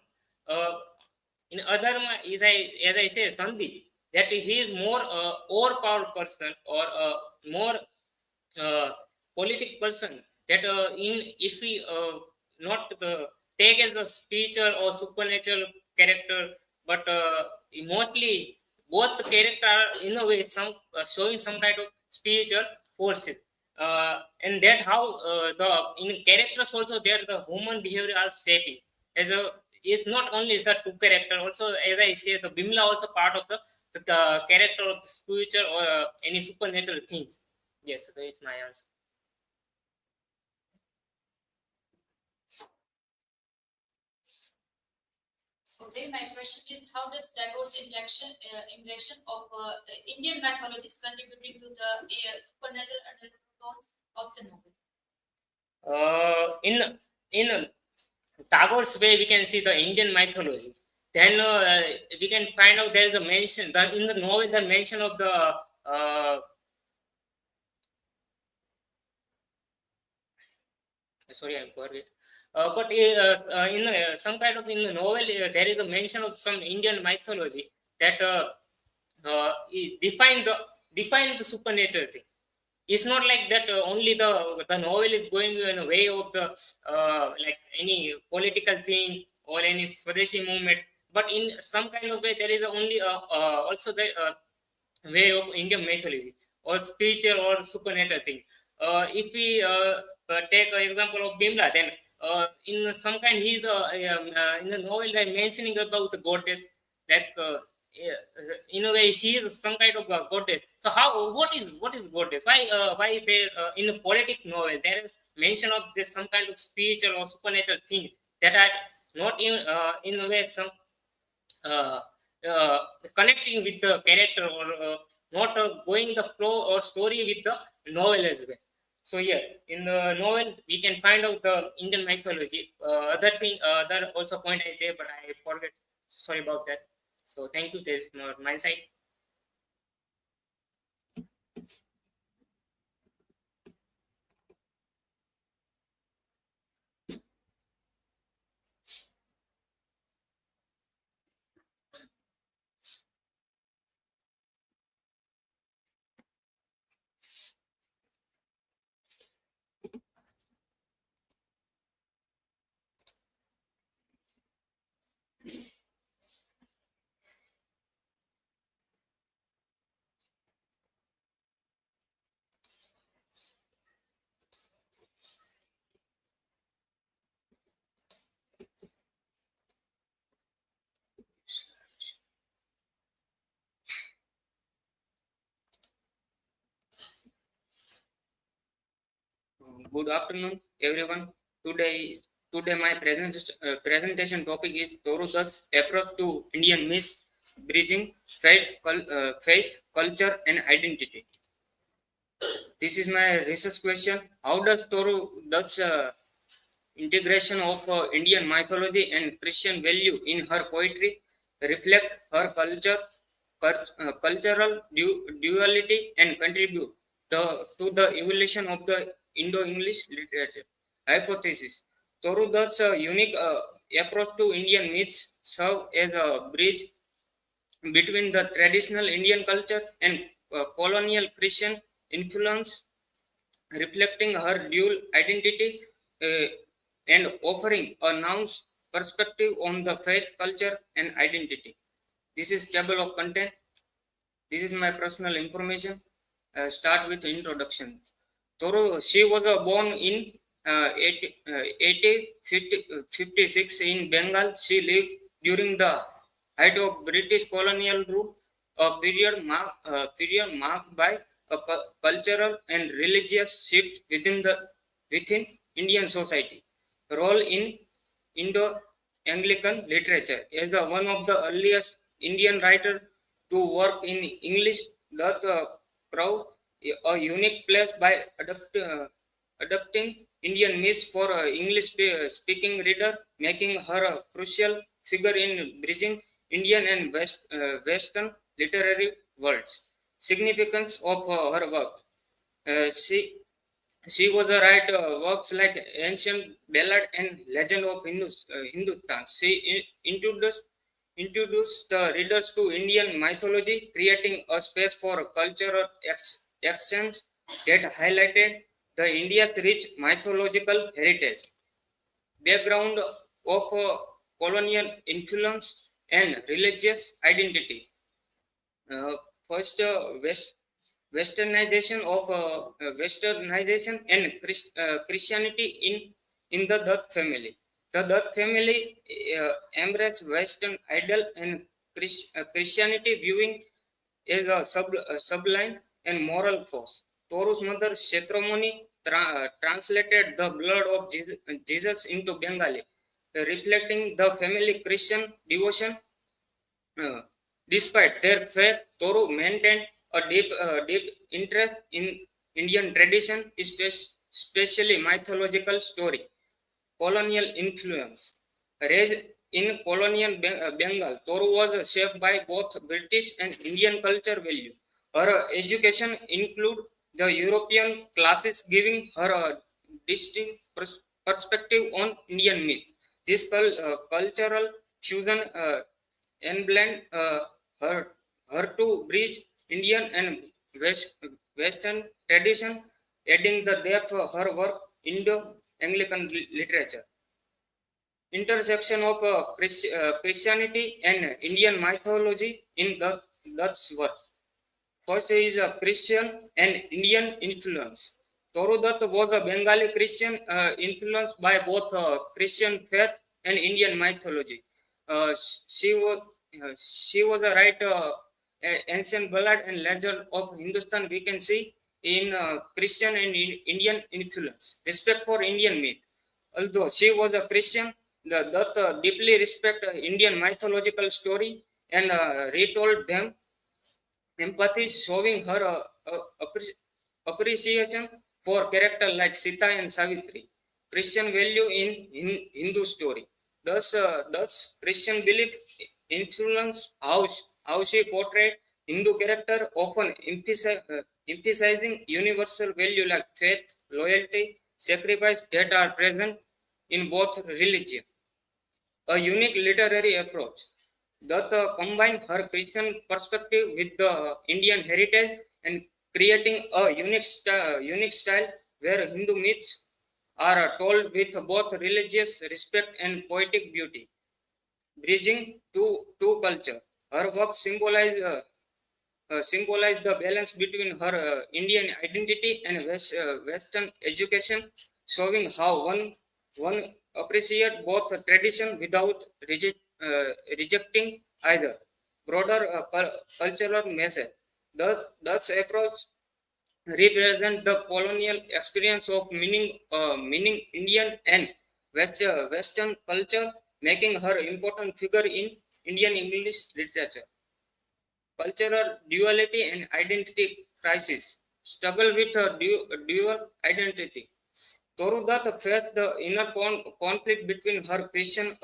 in adharma is as I say Sandhi, that he is more overpowered person or more politic person, that if we not the take as a spiritual or supernatural character, but mostly both the character are in a way some showing some kind of spiritual forces, and that how the in characters also there the human behavior are shaping as a is not only the two character, also as I say the Bimala also part of the character of the spiritual or any supernatural things. Yes, so that's my answer. So then my question is, how does Tagore's impression of Indian mythologies contributing to the supernatural undertones of the novel? In Tagore's way, we can see the Indian mythology. Then we can find out there is a mention in the novel, the mention of the sorry, I'm forget. But in some kind of in the novel, there is a mention of some Indian mythology that define the supernatural thing. It's not like that only the novel is going in a way of the like any political thing or any Swadeshi movement, but in some kind of way there is only also the way of Indian mythology or spiritual or supernatural thing. If we take an example of Bimala, then in some kind he's in the novel they're mentioning about the goddess, like in a way she is some kind of goddess. So how what is goddess? Why they in the politic novel there is mention of this some kind of spiritual or supernatural thing that are not in a way some connecting with the character or not going the flow or story with the novel as well. So yeah, in the novel we can find out the Indian mythology. Other thing, other also point I there, but I forget. Sorry about that. So thank you. This is my side. Good afternoon, everyone. Today my presentation topic is Toru Dutt's approach to Indian myths, bridging faith, culture, and identity. This is my research question. How does Toru Dutt's integration of Indian mythology and Christian value in her poetry reflect her cultural duality and contribute to the evolution of the Indo-English literature? Hypothesis. Toru Dutt's unique approach to Indian myths serve as a bridge between the traditional Indian culture and colonial Christian influence, reflecting her dual identity and offering a nuanced perspective on the faith, culture, and identity. This is table of content. This is my personal information. Start with introduction. Toru, she was born in 1856 in Bengal. She lived during the height of British colonial rule, a period marked by a cultural and religious shift within Indian society. Role in Indo-Anglican literature. As one of the earliest Indian writers to work in English, that proud a unique place by adapting Indian myths for English speaking reader, making her a crucial figure in bridging Indian and Western literary worlds. Significance of her work. She was a write works like Ancient Ballad and Legend of Hindustan. She introduced the readers to Indian mythology, creating a space for cultural exchange that highlighted the India's rich mythological heritage. Background of colonial influence and religious identity. First, westernization and Christianity in the Dutt family. The Dutt family embraced Western ideal and Christianity, viewing as a sublime and moral force. Toru's mother Kshetromani translated the blood of Jesus into Bengali, reflecting the family Christian devotion. Despite their faith, Toru maintained a deep interest in Indian tradition, especially mythological story. Colonial influence. Raised in colonial Bengal, Toru was shaped by both British and Indian culture value. Her education included the European classes, giving her a distinct perspective on Indian myth. This cultural fusion enabled her to bridge Indian and Western tradition, adding the depth of her work Indo-Anglican literature. Intersection of Christianity and Indian mythology in Dutt's work. First is a Christian and Indian influence. Toru Dutt was a Bengali Christian influenced by both Christian faith and Indian mythology. She was a writer Ancient Ballad and Legend of Hindustan. We can see in Christian and Indian influence. Respect for Indian myth. Although she was a Christian, the Dutt deeply respect Indian mythological story and retold them. Empathy, showing her appreciation for character like Sita and Savitri. Christian value in Hindu story. Thus Christian belief influence how she portrayed Hindu character, often emphasizing universal value like faith, loyalty, sacrifice that are present in both religions. A unique literary approach that combined her Christian perspective with the Indian heritage and creating a unique style where Hindu myths are told with both religious respect and poetic beauty, bridging two culture. Her work symbolize the balance between her Indian identity and Western education, showing how one appreciate both tradition without rejecting either. Broader cultural message. Thus approach represent the colonial experience of meaning Indian and Western culture, making her important figure in Indian English literature. Cultural duality and identity crisis. Struggle with a dual identity. Toru Dutt faced the inner conflict between her Christian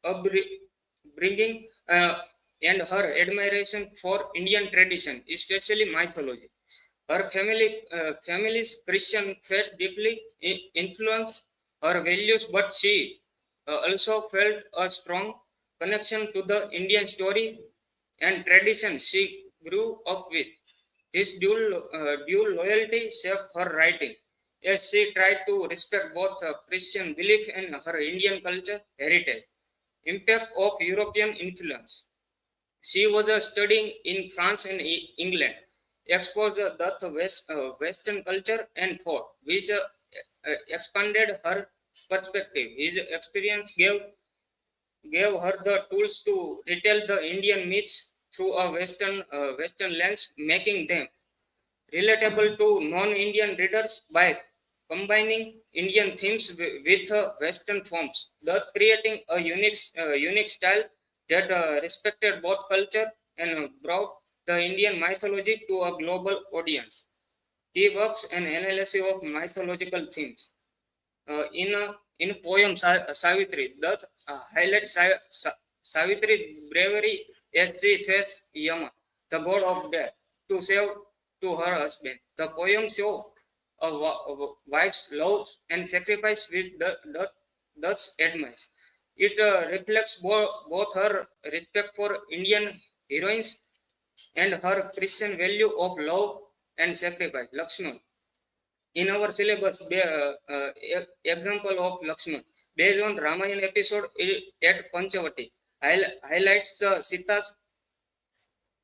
upbringing and her admiration for Indian tradition, especially mythology. Her family's Christian faith deeply influenced her values, but she also felt a strong connection to the Indian story and tradition she grew up with. This dual loyalty shaped her writing, as she tried to respect both Christian belief and her Indian culture heritage. Impact of European influence. She was studying in France and England, exposed the Western culture and thought, which expanded her perspective. His experience gave her the tools to retell the Indian myths through a Western lens, making them relatable to non-Indian readers by combining Indian themes with Western forms, thus creating a unique style that respected both culture and brought the Indian mythology to a global audience. Key works and analysis of mythological themes. In poem Savitri, Dutt highlights Savitri's bravery as she faced Yama, the god of death, to save to her husband. The poem shows a wife's love and sacrifice which the Dutch admires. It reflects both her respect for Indian heroines and her Christian value of love and sacrifice. Lakshman. In our syllabus, example of Lakshman, based on Ramayana episode at Panchavati, highlights Sita's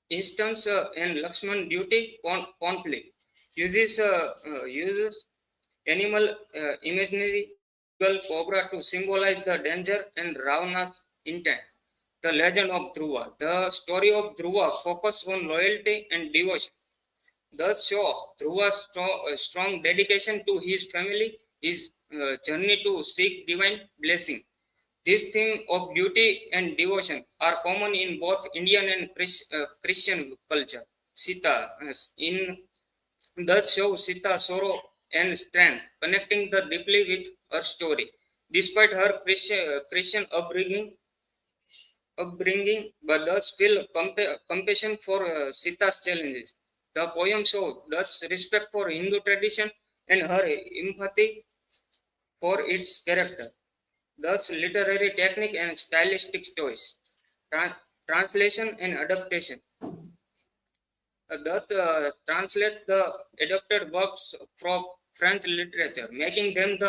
instance and Lakshman duty conflict. Uses animal imaginary eagle cobra to symbolize the danger and Ravana's intent. The legend of Dhruva. The story of Dhruva focuses on loyalty and devotion. Thus show Dhruva's strong dedication to his family, his journey to seek divine blessing. This theme of duty and devotion are common in both Indian and Christian culture. Sita in thus shows Sita's sorrow and strength, connecting the deeply with her story. Despite her Christian upbringing, but thus still compassion for Sita's challenges. The poem shows thus respect for Hindu tradition and her empathy for its character. Thus, literary technique and stylistic choice, translation and adaptation. That translate the adapted works from French literature, making them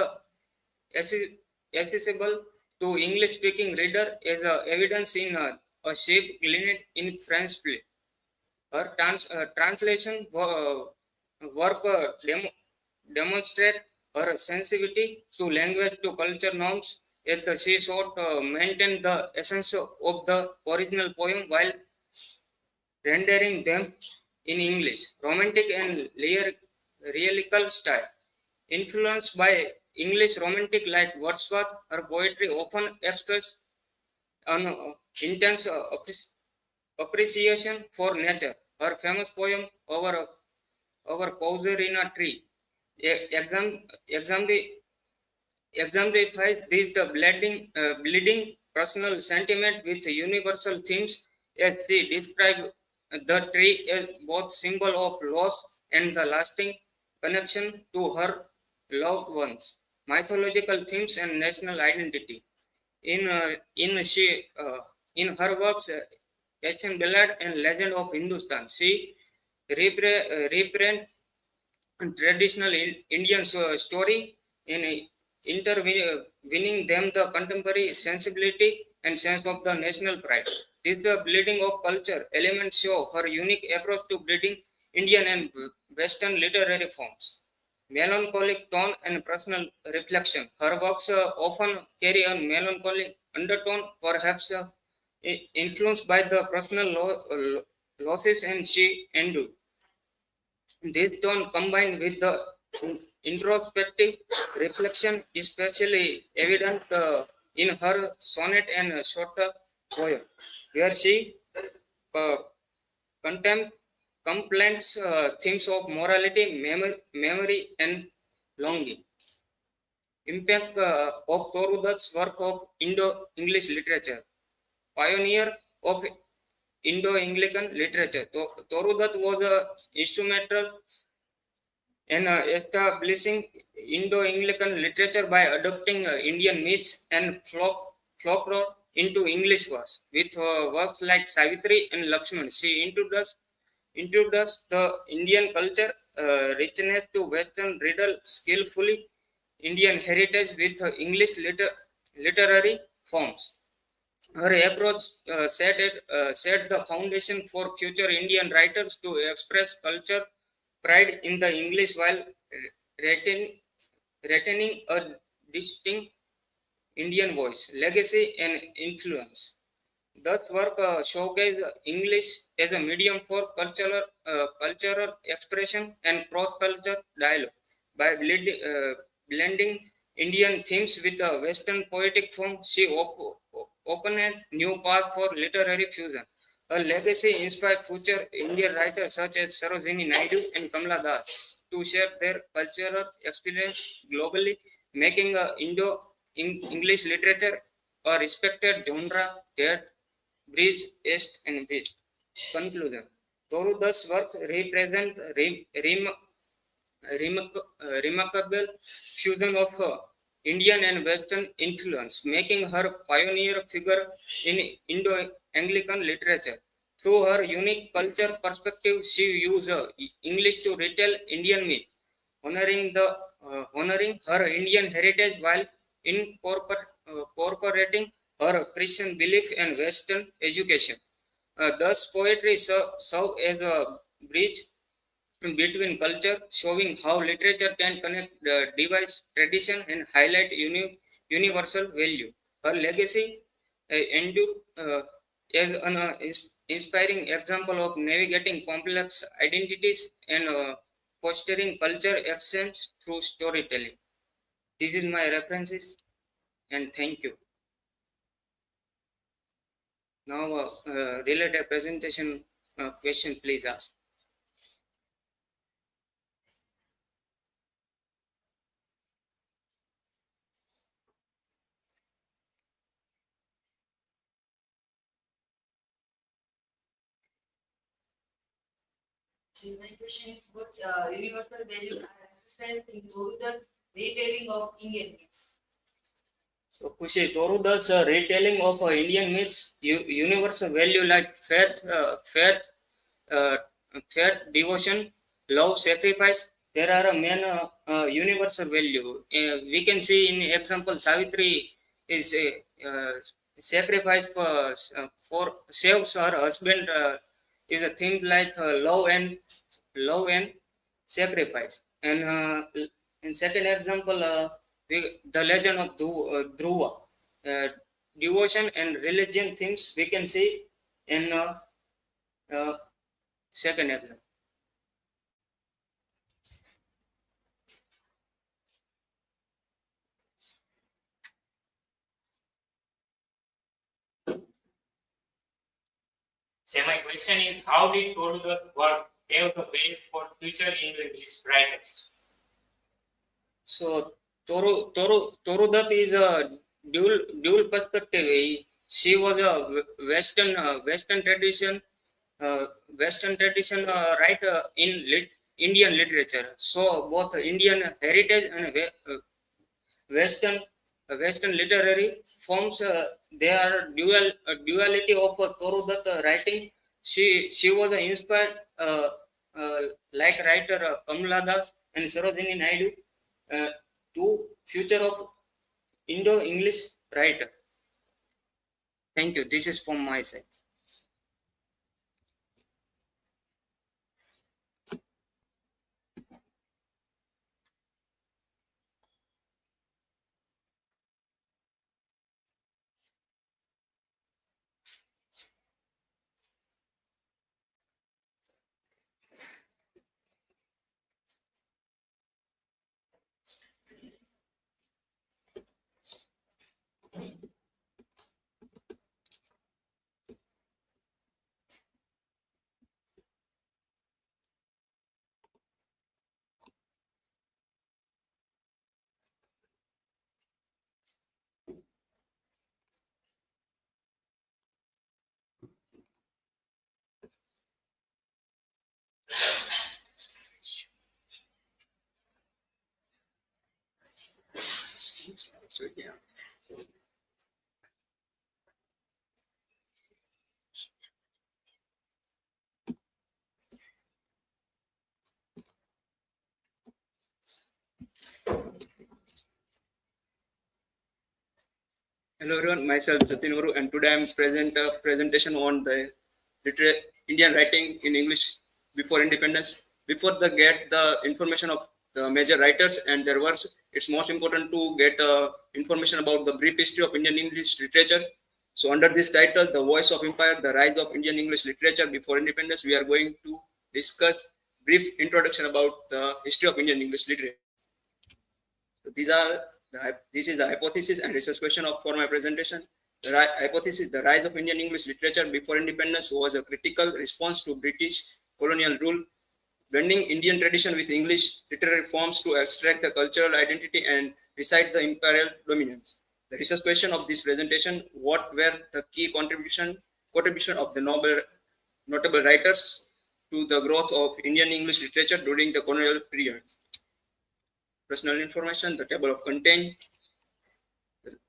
accessible to English-speaking reader as evidence in a shape gleaned in French play. Her translation work demonstrate her sensitivity to language to culture norms as she sought maintain the essence of the original poem while rendering them in English, romantic and lyrical style. Influenced by English romantic like Wordsworth, her poetry often expresses an intense appreciation for nature. Her famous poem over Causerina tree exemplifies this the bleeding personal sentiment with universal themes as she described the tree as both symbol of loss and the lasting connection to her loved ones, mythological themes and national identity. In her works, Asian Ballad and Legend of Hindustan, she represent traditional Indian story in intervening them the contemporary sensibility and sense of the national pride. This the bleeding of culture elements show her unique approach to bleeding Indian and Western literary forms. Melancholic tone and personal reflection. Her works often carry a melancholy undertone, perhaps influenced by the personal losses and she endured. This tone combined with the introspective reflection is especially evident in her sonnet and shorter poem, where she contemplates themes of morality, memory, and longing. Impact of Torudat's work of Indo-English literature. Pioneer of Indo-Anglican literature. Torudat was instrumental in establishing Indo-Anglican literature by adopting Indian myths and folklore into English verse. With works like Savitri and Lakshman, she introduced the Indian culture richness to Western reader skillfully Indian heritage with English literary forms. Her approach set the foundation for future Indian writers to express culture pride in the English while retaining a distinct Indian voice, legacy, and influence. Thus, work showcase English as a medium for cultural expression and cross-cultural dialogue by blending Indian themes with a Western poetic form. She opened new path for literary fusion. Her legacy inspired future Indian writers such as Sarojini Naidu and Kamala Das to share their cultural experience globally, making Indo-English literature a respected genre that bridge east and west. Conclusion. Thoruda's work represent remarkable fusion of Indian and Western influence, making her pioneer figure in Indo-Anglican literature. Through her unique culture perspective, she used English to retell Indian myth, honoring her Indian heritage while incorporating her Christian belief and Western education. Thus, poetry serves as a bridge between culture, showing how literature can connect the device tradition and highlight universal value. Her legacy endure as an inspiring example of navigating complex identities and fostering culture exchange through storytelling. This is my references, and thank you. Now, related presentation question, please ask. So my question is, what universal values are emphasized in Thoruda's retelling of Indian myths? So, KHUSHI, Thoruda's retelling of Indian myths, universal value like faith, devotion, love, sacrifice. There are a main universal value. We can see in example, Savitri is sacrifice for saves her husband. Is a theme like love and sacrifice. And in second example, the legend of Dhruva, devotion and religion themes we can see in second example. So my question is, how did Thoruda's work pave the way for future English writers? So Thorudat is a dual perspective. She was a Western tradition writer in Indian literature. So both Indian heritage and Western literary forms, they are duality of Thorudat writing. She was inspired like writer Kamala Das and Sarojini Naidu to future of Indo-English writer. Thank you. This is from my side. Hello everyone, myself Jatin Varu, and today I am present a presentation on the Indian writing in English before independence. Before the get the information of the major writers and their works, it's most important to get information about the brief history of Indian English literature. So under this title, The Voice of Empire, The Rise of Indian English Literature Before Independence, we are going to discuss brief introduction about the history of Indian English literature. So this is the hypothesis and research question for my presentation. The hypothesis: the rise of Indian English literature before independence was a critical response to British colonial rule, blending Indian tradition with English literary forms to extract the cultural identity and recite the imperial dominance. The research question of this presentation: what were the key contributions contribution of the notable writers to the growth of Indian English literature during the colonial period. Personal information, the table of content,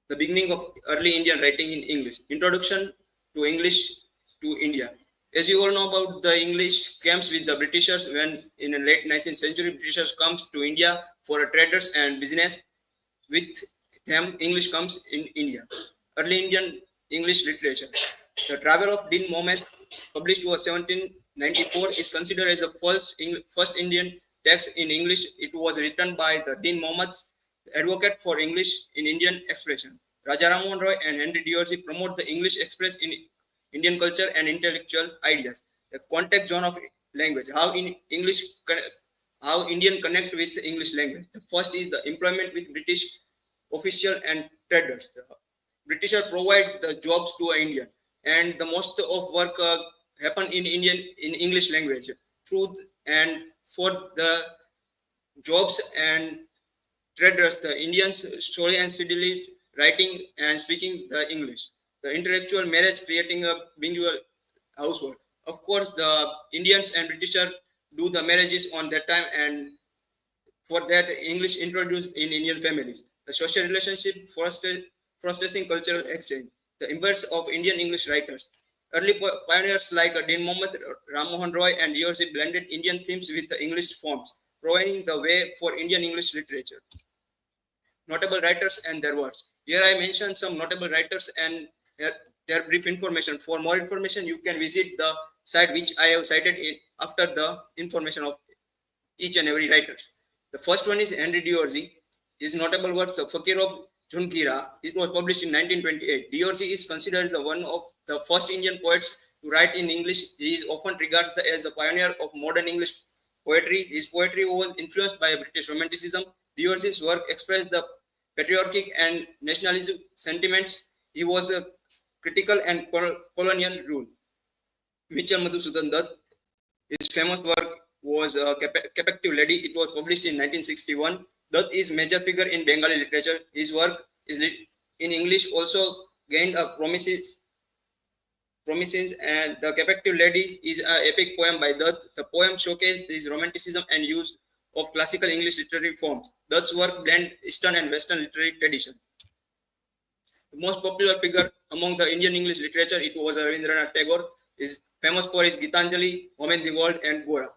the beginning of early Indian writing in English, introduction to English to India. As you all know about, the English comes with the Britishers when in the late 19th century, Britishers comes to India for traders and business. With them, English comes in India. Early Indian English literature. The Travel of Dean Mohammed, published was 1794, is considered as the first Indian text in English. It was written by the Dean Mohammed's advocate for English in Indian expression. Raja Ram Mohan Roy and Henry Dorsey promote the English expressed in Indian culture and intellectual ideas. The context zone of language, how Indian connect with English language. The first is the employment with British official and traders. The Britishers provide the jobs to Indian, and the most of work happen in English language through and for the jobs and traders. The Indians slowly and steadily writing and speaking the English. The intellectual marriage creating a bilingual household. Of course, the Indians and Britishers do the marriages on that time, and for that English introduced in Indian families. The social relationship fostering cultural exchange. The embers of Indian English writers. Early pioneers like Dean Mohammed, Ram Mohan Roy, and Dorsey blended Indian themes with the English forms, providing the way for Indian English literature. Notable writers and their works. Here I mentioned some notable writers and their brief information. For more information, you can visit the site which I have cited after the information of each and every writers. The first one is Henry Dorsey. His notable works of Fakir of Jungira. It was published in 1928. Dorsey is considered as one of the first Indian poets to write in English. He is often regarded as a pioneer of modern English poetry. His poetry was influenced by British Romanticism. Dorsey's work expressed the patriotic and nationalism sentiments. He was a critical and colonial rule. Mitchell Madhusudan Dutt. His famous work was Comparative Lady. It was published in 1961. Dutt is major figure in Bengali literature. His work is in English also gained a promises, and the Comparative Lady is an epic poem by Dutt. The poem showcased his romanticism and use of classical English literary forms. Dutt's work blend Eastern and Western literary tradition. The most popular figure among the Indian English literature, it was Rabindranath Tagore. Is famous for his Gitanjali, Home in the World, and Gora.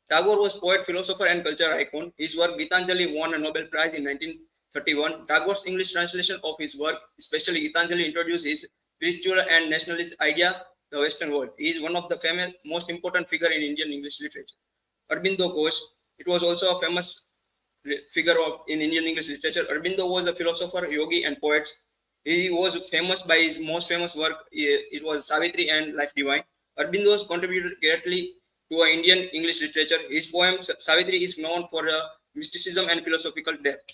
Tagore was poet, philosopher, and culture icon. His work Gitanjali won a Nobel Prize in 1931. Tagore's English translation of his work, especially Gitanjali, introduced his spiritual and nationalist idea the Western world. He is one of the famous, most important figure in Indian English literature. Aurobindo Ghosh, it was also a famous figure in Indian English literature. Aurobindo was a philosopher, yogi, and poet. He was famous by his most famous work. It was Savitri and Life Divine. Aurobindo contributed greatly to Indian English literature. His poem Savitri is known for mysticism and philosophical depth.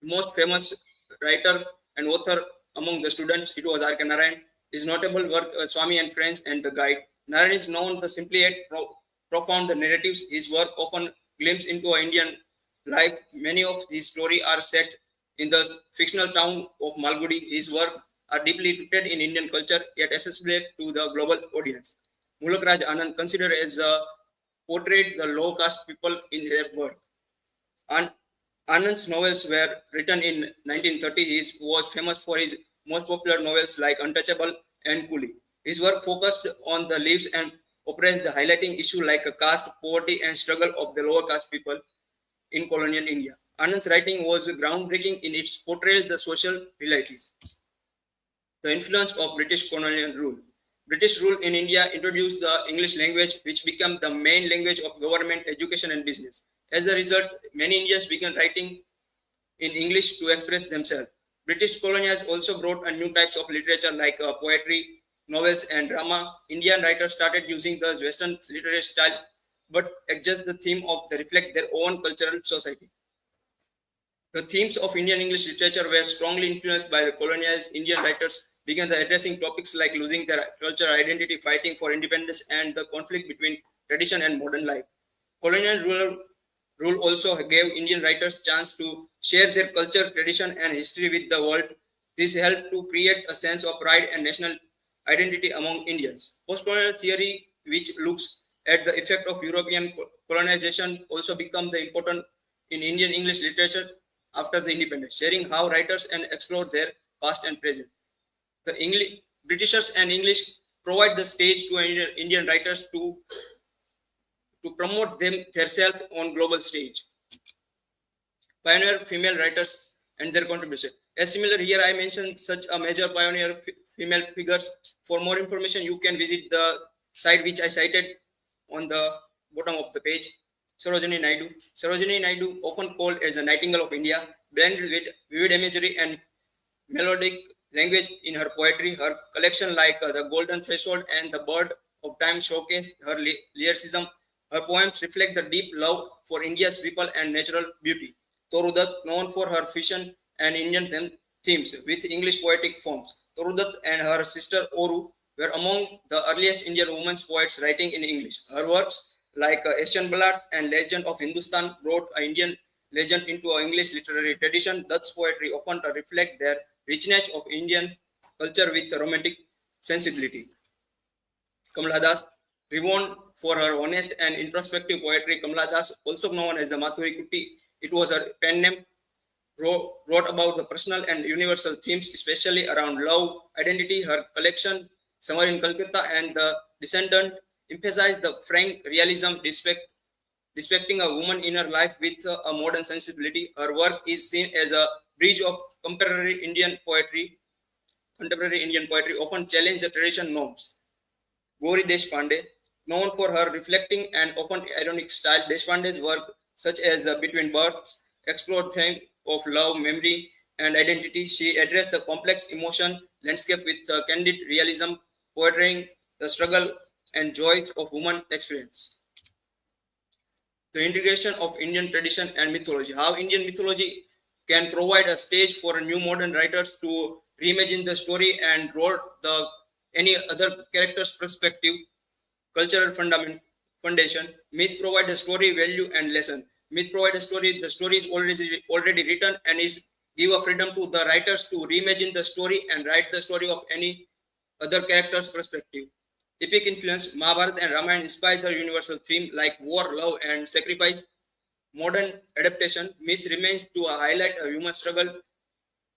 The most famous writer and author among the students, it was R.K. Narayan. His notable work, Swami and Friends and The Guide. Narayan is known for simply yet profound the narratives. His work often glimpses into Indian life. Many of his stories are set in the fictional town of Malgudi. His work are deeply rooted in Indian culture, yet accessible to the global audience. Mulak Raj Anand, considered as portrayed the low caste people in their work. Anand's novels were written in 1930s. He was famous for his most popular novels like Untouchable and Coolie. His work focused on the lives and oppressed, highlighting issues like caste, poverty, and struggle of the lower caste people in colonial India. Anand's writing was groundbreaking in its portrayal of the social realities. The influence of British colonial rule. British rule in India introduced the English language, which became the main language of government, education, and business. As a result, many Indians began writing in English to express themselves. British colonials also brought new types of literature like poetry, novels, and drama. Indian writers started using the Western literary style, but adjust the theme of the reflect their own cultural society. The themes of Indian English literature were strongly influenced by the colonials. Indian writers began addressing topics like losing their cultural identity, fighting for independence, and the conflict between tradition and modern life. Colonial rule also gave Indian writers chance to share their culture, tradition, and history with the world. This helped to create a sense of pride and national identity among Indians. Postcolonial theory, which looks at the effect of European colonization, also become the important in Indian English literature after the independence, sharing how writers and explore their past and present. The Britishers and English provide the stage to Indian writers to promote themselves on global stage. Pioneer female writers and their contribution. As similar here, I mentioned such a major pioneer female figures. For more information, you can visit the site which I cited on the bottom of the page. Sarojini Naidu. Sarojini Naidu, often called as a Nightingale of India, blended with vivid imagery and melodic language in her poetry. Her collection like The Golden Threshold and The Bird of Time showcase her lyricism. Her poems reflect the deep love for India's people and natural beauty. Toru Dutt, known for her fiction and Indian themes with English poetic forms. Toru Dutt and her sister Oru were among the earliest Indian women's poets writing in English. Her works like Asian Ballads and Legend of Hindustan brought an Indian legend into an English literary tradition. Dutt's poetry often reflect their richness of Indian culture with romantic sensibility. Kamala Das, renowned for her honest and introspective poetry, Kamala Das, also known as the Mathuri Kuti, it was her pen name, wrote about the personal and universal themes, especially around love, identity. Her collection, Summer in Calcutta and The Descendant, emphasized the frank realism, respecting a woman's inner life with a modern sensibility. Her work is seen as a bridge of contemporary Indian poetry, often challenge the tradition norms. Gauri Deshpande, known for her reflecting and often ironic style, Deshpande's work, such as Between Births, explored themes of love, memory, and identity. She addressed the complex emotion landscape with candid realism, portraying the struggle and joys of human experience. The integration of Indian tradition and mythology. How Indian mythology can provide a stage for new modern writers to reimagine the story and draw any other character's perspective. Cultural foundation. Myth provide a story, value, and lesson. Myth provide a story. The story is already written and is give a freedom to the writers to reimagine the story and write the story of any other character's perspective. Epic influence. Mahabharata and Ramayana inspire the universal theme like war, love, and sacrifice. Modern adaptation. Myth remains to highlight a human struggle.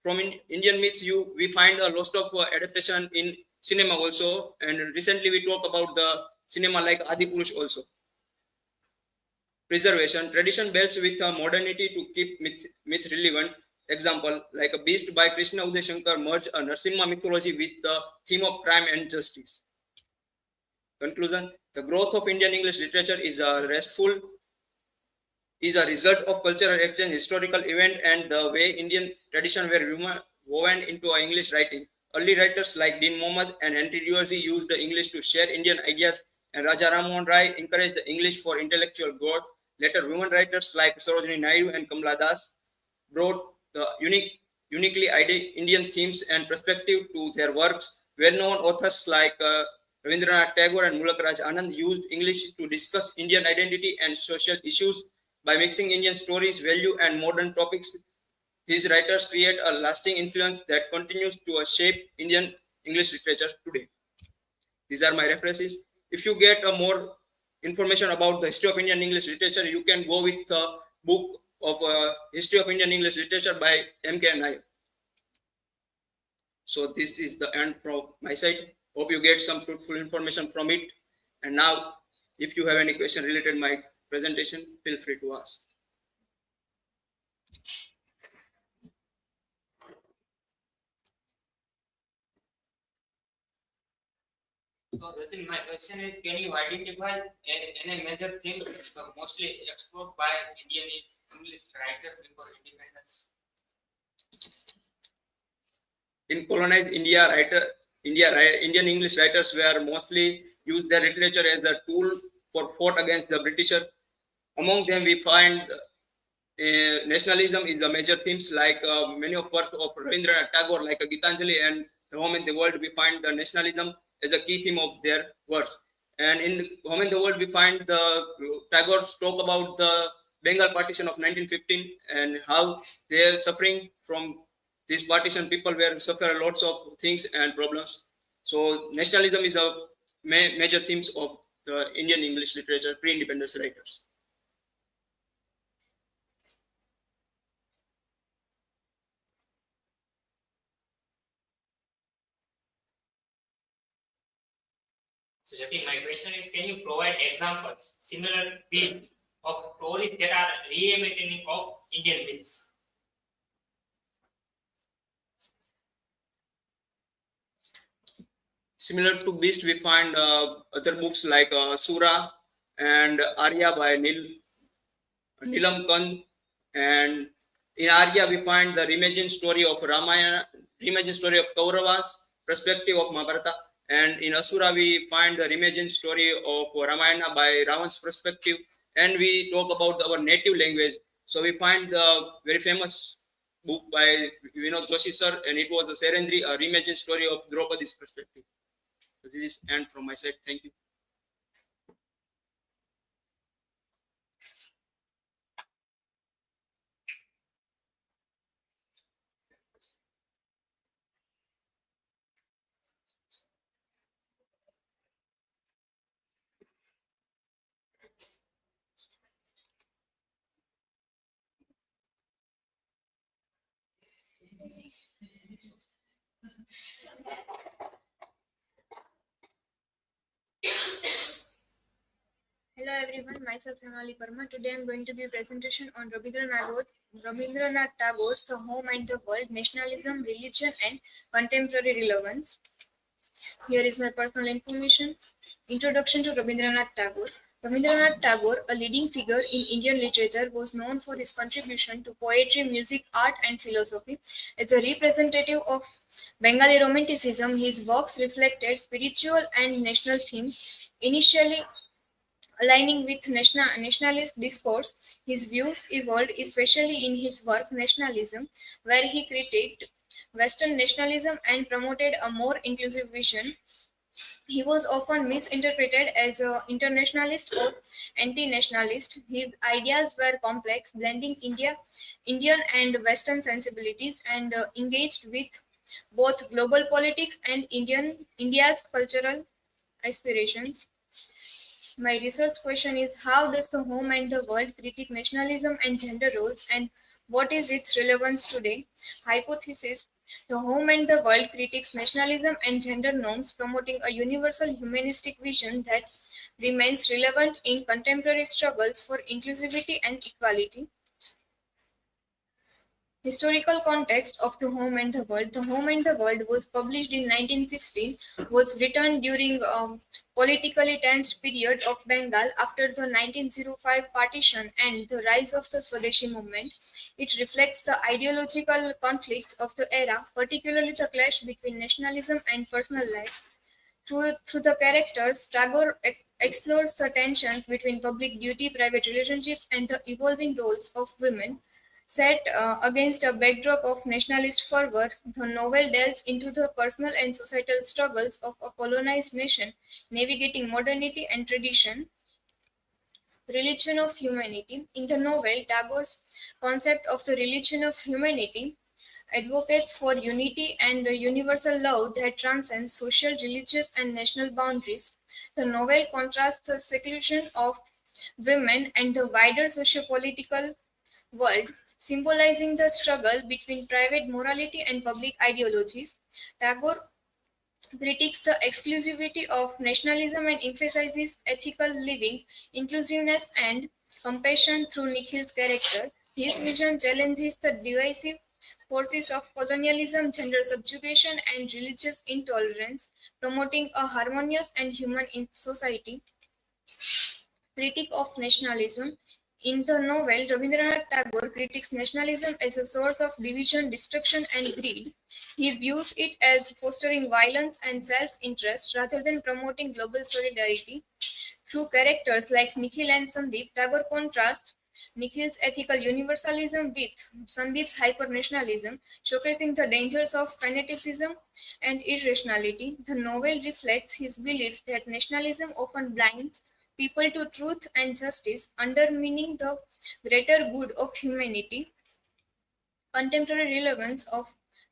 From Indian myths, we find a lot of adaptation in cinema also, and recently we talk about the cinema like Adipurush also. Preservation. Tradition builds with modernity to keep myth relevant. Example, like a Beast by Krishna Uday Shankar merged a Narasimha mythology with the theme of crime and justice. Conclusion. The growth of Indian English literature is a result of cultural exchange, historical event, and the way Indian tradition were woven into English writing. Early writers like Dean Mohammed and Henry Dorsey used the English to share Indian ideas, and Raja Ram Mohan Rai encouraged the English for intellectual growth. Later, women writers like Sarojini Naidu and Kamala Das brought the uniquely Indian themes and perspective to their works. Well-known authors like Rabindranath Tagore and Mulak Raj Anand used English to discuss Indian identity and social issues by mixing Indian stories, value, and modern topics. These writers create a lasting influence that continues to shape Indian English literature today. These are my references. If you get more information about the history of Indian English literature, you can go with the book of History of Indian English Literature by M.K. Nair. So this is the end from my side. Hope you get some fruitful information from it. And now, if you have any question related to my presentation, feel free to ask. So, Jatin, my question is, can you identify any major theme which were mostly explored by Indian English writers before independence? In colonized India, Indian English writers were mostly used their literature as a tool for fought against the Britisher. Among them, we find nationalism is the major themes, like many of works of Rabindranath Tagore, like Gitanjali and The Home in the World. We find the nationalism as a key theme of their works. And in The Home in the World, we find the Tagore's talk about the Bengal partition of 1915 and how they are suffering from this partition. People were suffer lots of things and problems. So nationalism is a major themes of the Indian English literature pre-independence writers. So Jatin, my question is, can you provide examples similar to these of stories that are reimagining of Indian myths? Similar to Beast, we find other books like Sura and Arya by Nilam Kand. And in Arya, we find the reimagined story of Ramayana, reimagined story of Kauravas, perspective of Mahabharata. And in Asura, we find the reimagined story of Ramayana by Ravan's perspective. And we talk about our native language. So we find the very famous book by Vinod Joshi sir, and it was the Serendri, a reimagined story of Draupadi's perspective. So this is end from my side. Thank you. Hello everyone, myself Himali Parmar. Today I am going to give a presentation on Rabindranath Tagore's The Home and the World, Nationalism, Religion and Contemporary Relevance. Here is my personal information. Introduction to Rabindranath Tagore. Rabindranath Tagore, a leading figure in Indian literature, was known for his contribution to poetry, music, art and philosophy. As a representative of Bengali Romanticism, his works reflected spiritual and national themes, initially aligning with nationalist discourse. His views evolved, especially in his work Nationalism, where he critiqued Western nationalism and promoted a more inclusive vision. He was often misinterpreted as an internationalist or anti-nationalist. His ideas were complex, blending Indian and Western sensibilities, and engaged with both global politics and India's cultural aspirations. My research question is, how does the home and the world critique nationalism and gender roles, and what is its relevance today? Hypothesis: the home and the world critiques nationalism and gender norms, promoting a universal humanistic vision that remains relevant in contemporary struggles for inclusivity and equality. Historical context of The Home and the World. The Home and the World was published in 1916, was written during a politically tensed period of Bengal after the 1905 partition and the rise of the Swadeshi movement. It reflects the ideological conflicts of the era, particularly the clash between nationalism and personal life. Through the characters, Tagore explores the tensions between public duty, private relationships, and the evolving roles of women. Set against a backdrop of nationalist fervor, the novel delves into the personal and societal struggles of a colonized nation, navigating modernity and tradition. Religion of humanity. In the novel, Tagore's concept of the religion of humanity advocates for unity and a universal love that transcends social, religious, and national boundaries. The novel contrasts the seclusion of women and the wider socio-political world, symbolizing the struggle between private morality and public ideologies. Tagore critiques the exclusivity of nationalism and emphasizes ethical living, inclusiveness, and compassion through Nikhil's character. His vision challenges the divisive forces of colonialism, gender subjugation, and religious intolerance, promoting a harmonious and human society. Critique of nationalism. In the novel, Rabindranath Tagore critiques nationalism as a source of division, destruction, and greed. He views it as fostering violence and self-interest rather than promoting global solidarity. Through characters like Nikhil and Sandeep, Tagore contrasts Nikhil's ethical universalism with Sandeep's hyper-nationalism, showcasing the dangers of fanaticism and irrationality. The novel reflects his belief that nationalism often blinds people to truth and justice, undermining the greater good of humanity. Contemporary relevance of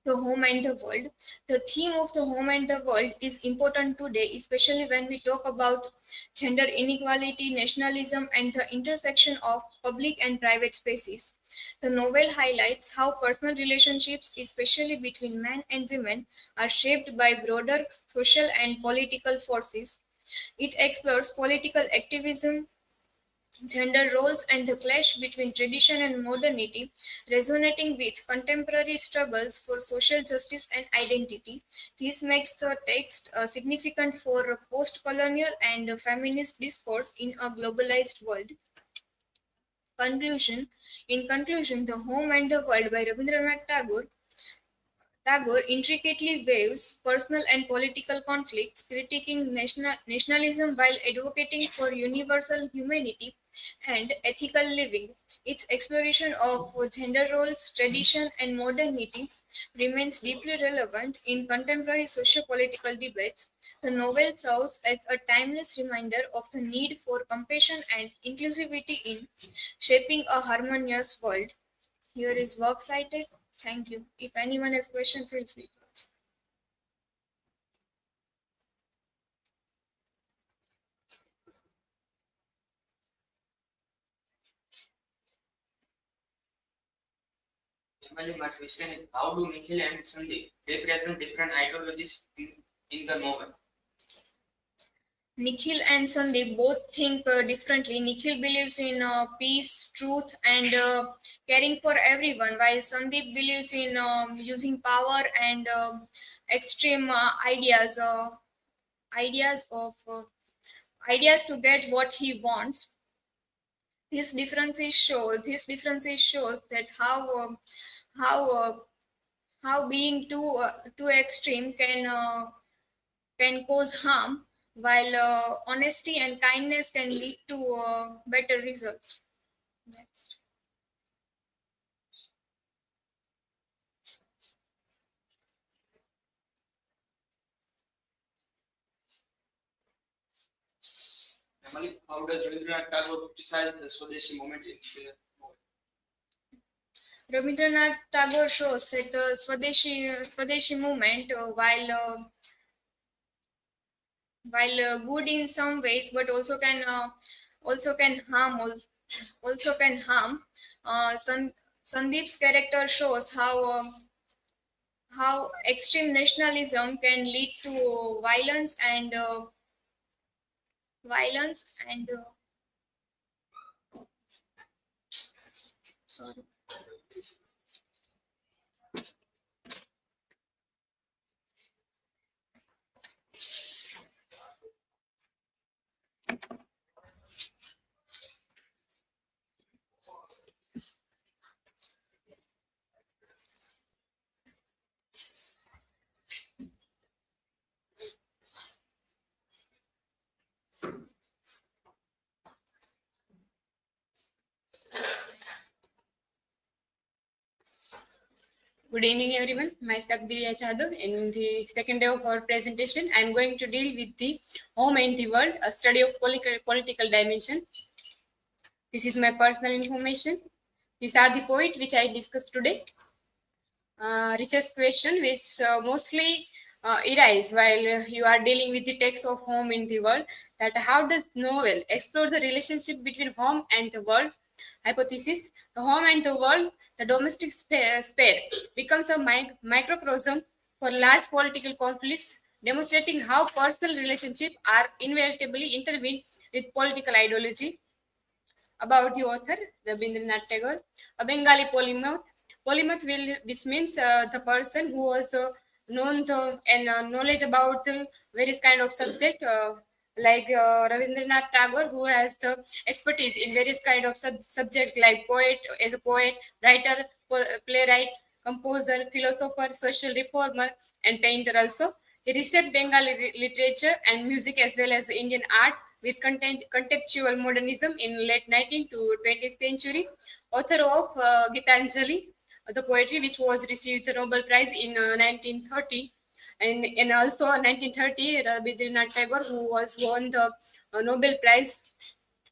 the home and the world. The theme of the home and the world is important today, especially when we talk about gender inequality, nationalism, and the intersection of public and private spaces. The novel highlights how personal relationships, especially between men and women, are shaped by broader social and political forces. It explores political activism, gender roles, and the clash between tradition and modernity, resonating with contemporary struggles for social justice and identity. This makes the text significant for post-colonial and feminist discourse in a globalized world. Conclusion. In conclusion, The Home and the World by Rabindranath Tagore intricately weaves personal and political conflicts, critiquing nationalism while advocating for universal humanity and ethical living. Its exploration of gender roles, tradition, and modernity remains deeply relevant in contemporary socio-political debates. The novel serves as a timeless reminder of the need for compassion and inclusivity in shaping a harmonious world. Here is work cited. Thank you. If anyone has question, feel free to ask. Emily, my question is, how do Nikhil and Sandeep represent different ideologies in the novel? Nikhil and Sandeep both think differently. Nikhil believes in peace, truth, and caring for everyone, while Sandeep believes in using power and extreme ideas of ideas to get what he wants. This differences shows that how how being too extreme can cause harm, while honesty and kindness can lead to better results. Next. Emily, how does Rabindranath Tagore criticize the Swadeshi movement in the novel? Rabindranath Tagore shows that the Swadeshi movement, while good in some ways, but also can harm. Also can harm. Sandeep's character shows how extreme nationalism can lead to violence and sorry. Good evening, everyone. Myself Divya Chadha. In the second day of our presentation, I am going to deal with the home and the world, a study of political dimension. This is my personal information. These are the points which I discussed today. Research question which mostly arise while you are dealing with the text of home in the world, that how does novel explore the relationship between home and the world? Hypothesis: the home and the world, the domestic sphere becomes a microcosm for large political conflicts, demonstrating how personal relationships are inevitably intertwined with political ideology. About the author, Rabindranath Tagore, a Bengali polymath which means the person who was known to and knowledge about various kind of subject, like Rabindranath Tagore, who has expertise in various kind of subject, like as a poet, writer, playwright, composer, philosopher, social reformer, and painter also. He reshaped Bengali literature and music as well as Indian art with contextual modernism in late 19th to 20th century. Author of Gitanjali, the poetry which was received the Nobel Prize in 1930. And also 1930, Rabindranath Tagore, who was won the Nobel Prize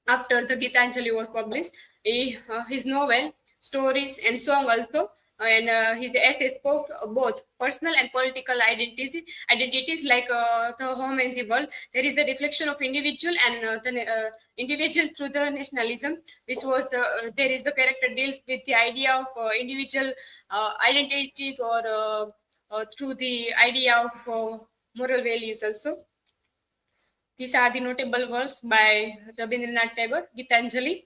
after the Gitanjali was published. His novel, stories, and song also and his essay spoke both personal and political identities like the home and the world. There is a reflection of individual and the individual through the nationalism, which was there is the character deals with the idea of individual identities or through the idea of moral values also. These are the notable works by Rabindranath Tagore, Gitanjali,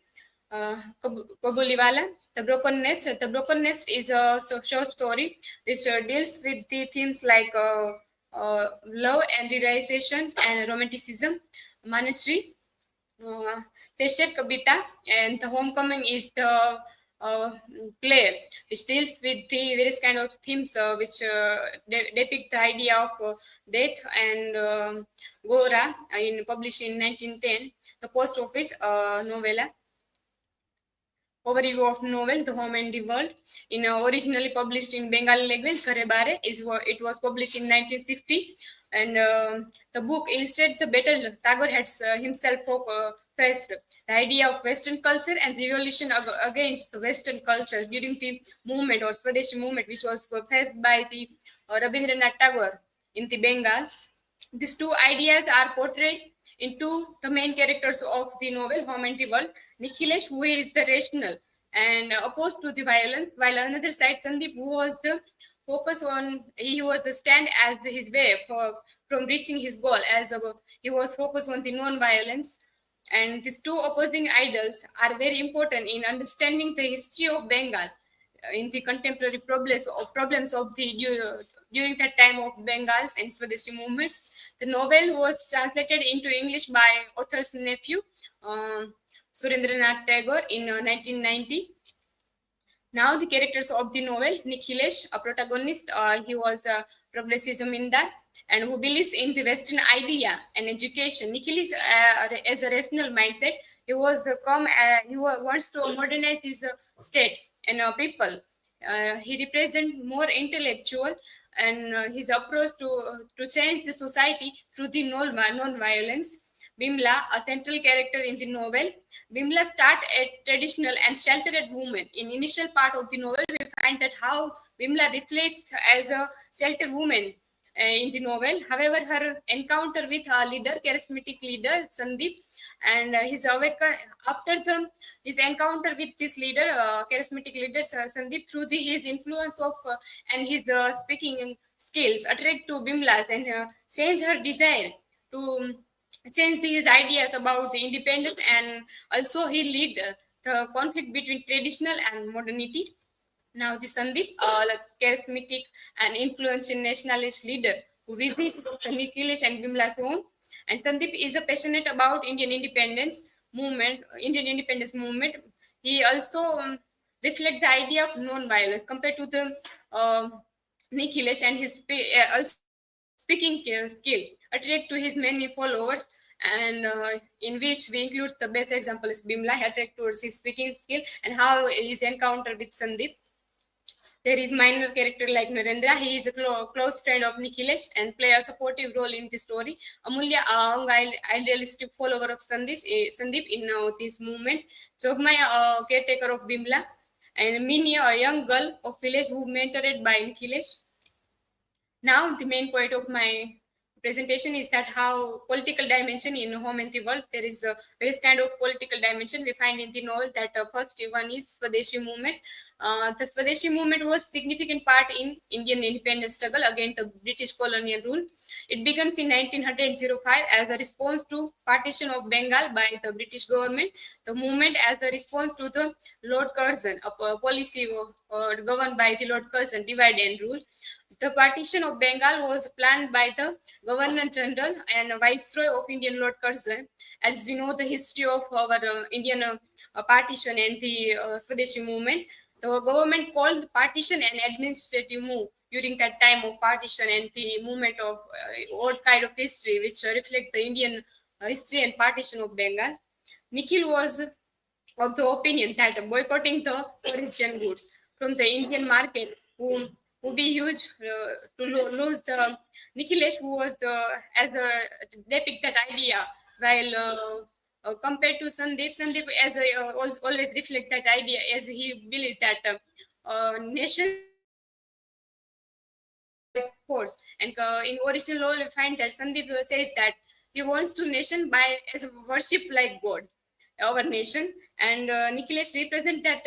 Kabuliwala, The Broken Nest. The Broken Nest is a short story which deals with the themes like love and realization and romanticism. Manashri, Sesher Kabita, and The Homecoming is the play which deals with the various kind of themes which depict the idea of death and Gora published in 1910. The Post Office novella. Overview of novel, The Home and the World. Originally published in Bengali language, Ghare Bare, it was published in 1960. And the book illustrates the battle Tagore had himself faced. The idea of Western culture and revolution against the Western culture during the movement or Swadeshi movement, which was faced by the Rabindranath Tagore in the Bengal. These two ideas are portrayed into the main characters of the novel Home and the World. Nikhilesh, who is the rational and opposed to the violence, while on another side Sandeep, who was the focus on, he was the stand as his way from reaching his goal, as he was focused on the non-violence. And these two opposing ideals are very important in understanding the history of Bengal in the contemporary problems of the during that time of Bengals and Swadeshi movements. The novel was translated into English by author's nephew, Surendranath Tagore, in 1990. Now the characters of the novel: Nikhilesh, a protagonist, he was progressivism in that, and who believes in the Western idea and education. Nikhilesh, as a rational mindset, he was he wants to modernize his state and people. He represents more intellectual and his approach to change the society through the non-violence. Bimala, a central character in the novel. Bimala starts a traditional and sheltered woman. In initial part of the novel, we find that how Bimala reflects as a sheltered woman in the novel. However, her encounter with her leader, charismatic leader Sandeep, and his his encounter with this leader, charismatic leader Sandeep, through his influence of and his speaking skills, attract to Bimala's and change her desire to change his ideas about the independence, and also he lead the conflict between traditional and modernity. Now the Sandeep, charismatic and influential nationalist leader who visited Nikhilesh and Bimala's home, and Sandeep is a passionate about Indian independence movement. He also reflect the idea of non-violence compared to the Nikhilesh, and his speaking skill attract to his many followers, and in which we include the best example is Bimala. He attract towards his speaking skill and how his encounter with Sandeep. There is minor character like Narendra. He is a close friend of Nikhilesh and play a supportive role in the story. Amulya, idealistic follower of Sandeep in this movement. Jogmaya, a caretaker of Bimala, and Minya, a young girl of village who mentored by Nikhilesh. Now, the main point of my presentation is that how political dimension in Home and the World. There is a various kind of political dimension we find in the novel. That first one is Swadeshi movement. The Swadeshi movement was significant part in Indian independence struggle against the British colonial rule. It begins in 1905 as a response to partition of Bengal by the British government. The movement as a response to the Lord Curzon, a policy governed by the Lord Curzon, divide and rule. The partition of Bengal was planned by the Governor General and Viceroy of Indian, Lord Curzon. As we know the history of our Indian partition and the Swadeshi movement, the government called partition an administrative move during that time of partition and the movement of old kind of history which reflect the Indian history and partition of Bengal. Nikhil was of the opinion that boycotting the foreign goods from the Indian market would be huge to lose the Nikhilesh, who was depict that idea, while compared to Sandeep as always reflect that idea, as he believes that nation force. And in original law, we find that Sandeep says that he wants to nation by as a worship like God, our nation. And Nikhilesh represent that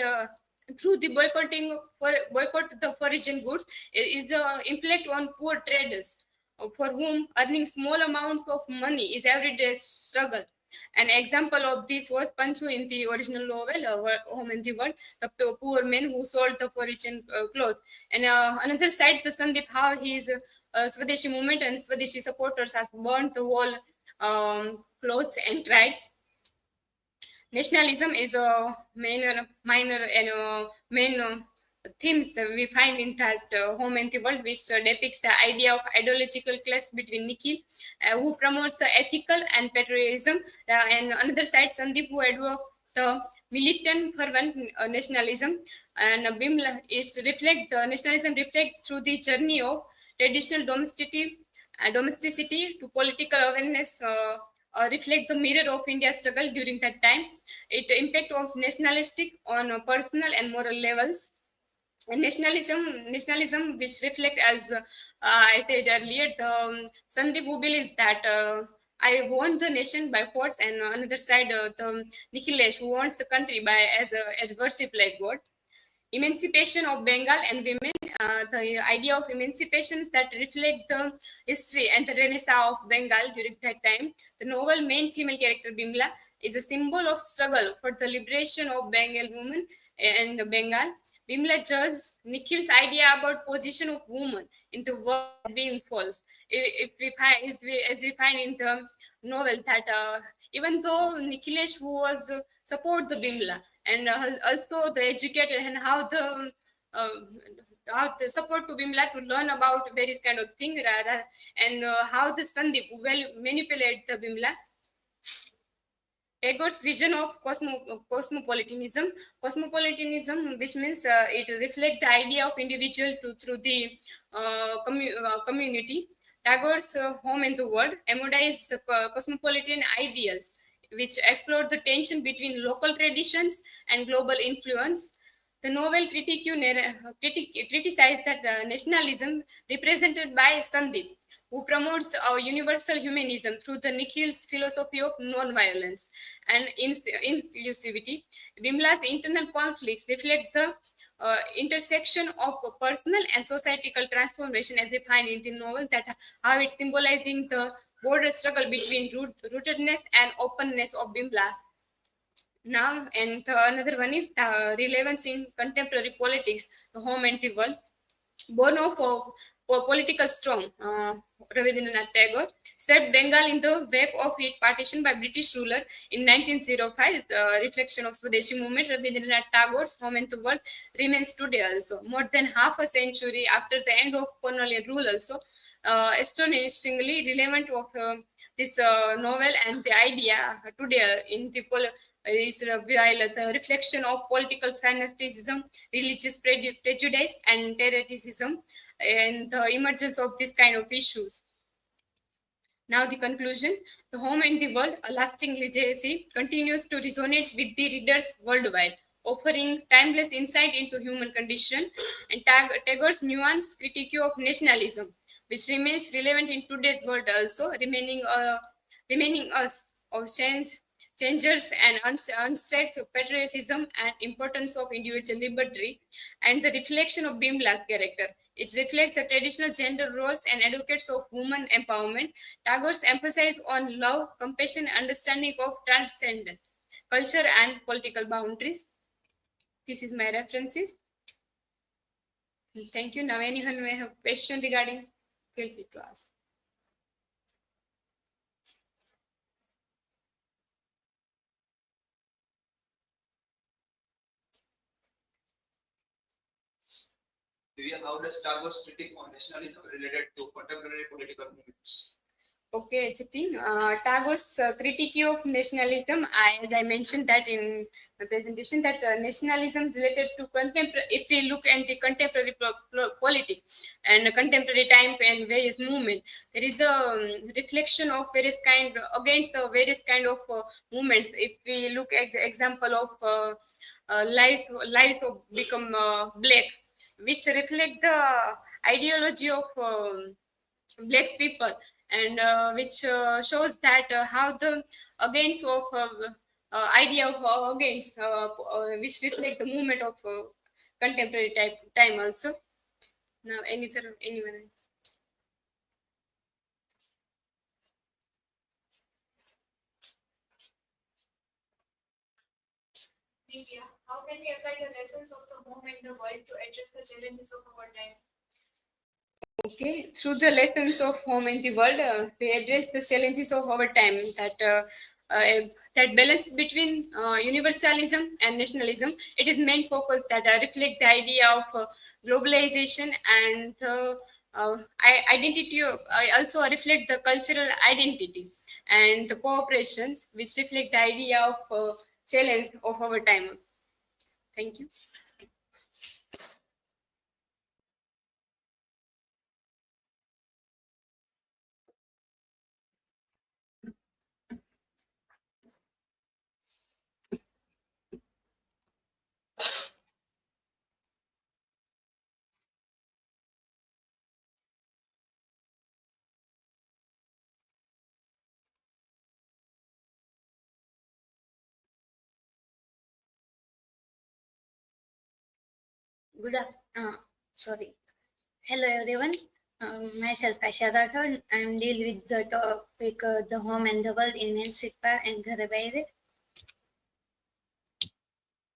through the boycott the foreign goods is the inflict on poor traders for whom earning small amounts of money is everyday struggle. An example of this was Panchu in the original novel, Home in the World, the poor men who sold the foreign clothes. And another side, the Sandeep, how his Swadeshi movement and Swadeshi supporters has burnt the whole clothes and tried. Nationalism is a minor and main themes that we find in that Home and the World, which depicts the idea of ideological clash between Nikhil, who promotes ethical and patriotism, and another side Sandeep, who advocates the militant fervent nationalism. And Bimala is reflect the nationalism reflect through the journey of traditional domesticity to political awareness. Reflect the mirror of India's struggle during that time. It impact of nationalistic on personal and moral levels. And nationalism, which reflect as I said earlier, the Sandeep who believes that I want the nation by force, and another side the Nikhilesh who wants the country by as worship like God. Emancipation of Bengal and women, the idea of emancipations that reflect the history and the renaissance of Bengal during that time. The novel main female character Bimala is a symbol of struggle for the liberation of Bengal women and Bengal. Bimala judges Nikhil's idea about position of women in the world being false. If we find, as we find in the novel, that even though Nikhilesh who was support the Bimala, and also the educated, and how the support to Bimala to learn about various kind of thing, and how the Sandeep will manipulate the Bimala. Tagore's vision of cosmopolitanism, which means it reflects the idea of individual through the community. Tagore's Home in the World embodies cosmopolitan ideals, which explore the tension between local traditions and global influence. The novel criticized that nationalism represented by Sandeep, who promotes universal humanism through the Nikhil's philosophy of non-violence and inclusivity. Bimala's internal conflict reflect the intersection of personal and societal transformation, as they find in the novel, that how it's symbolizing the border struggle between rootedness and openness of Bimala. Now, and another one is the relevance in contemporary politics, the Home and the World. Born of political storm, Rabindranath Tagore swept Bengal in the wake of its partition by British ruler in 1905. The reflection of Swadeshi movement, Rabindranath Tagore's Home and the World remains today also, more than half a century after the end of colonial rule also. Astonishingly relevant of this novel and the idea today in the is while the reflection of political fanaticism, religious prejudice, and terrorism, and the emergence of this kind of issues. Now the conclusion: the Home and the World, a lasting legacy, continues to resonate with the readers worldwide, offering timeless insight into human condition, and Tagore's nuanced critique of nationalism, which remains relevant in today's world also, remaining us of changers and unstacked patriotism and importance of individual liberty, and the reflection of Bimala's character. It reflects the traditional gender roles and advocates of women empowerment. Tagore's emphasis on love, compassion, understanding of transcendent culture and political boundaries. This is my references. Thank you. Now, anyone may have question regarding, feel free to ask. How does Tagore's critique on nationalism related to contemporary political movements? Okay, Jatin. Tagore's critique of nationalism, as I mentioned that in my presentation, that nationalism related to contemporary, if we look at the contemporary politics and contemporary time and various movements, there is a reflection of various kind against the various kind of movements. If we look at the example of lives of become black, which reflect the ideology of black people, and which shows that how the against of idea of against which reflect the movement of contemporary time also. Now anyone else? Divya, how can we apply the lessons of the home and the world to address the challenges of our time? Okay, through the lessons of home and the world, we address the challenges of our time. That balance between universalism and nationalism. It is main focus that reflect the idea of globalization and identity. Also reflect the cultural identity and the cooperations, which reflect the idea of challenge of our time. Thank you. Sorry. Hello everyone. Myself Aisha Rathod. I'm deal with the topic the home and the world in Mansfield Park and Ghar Baire.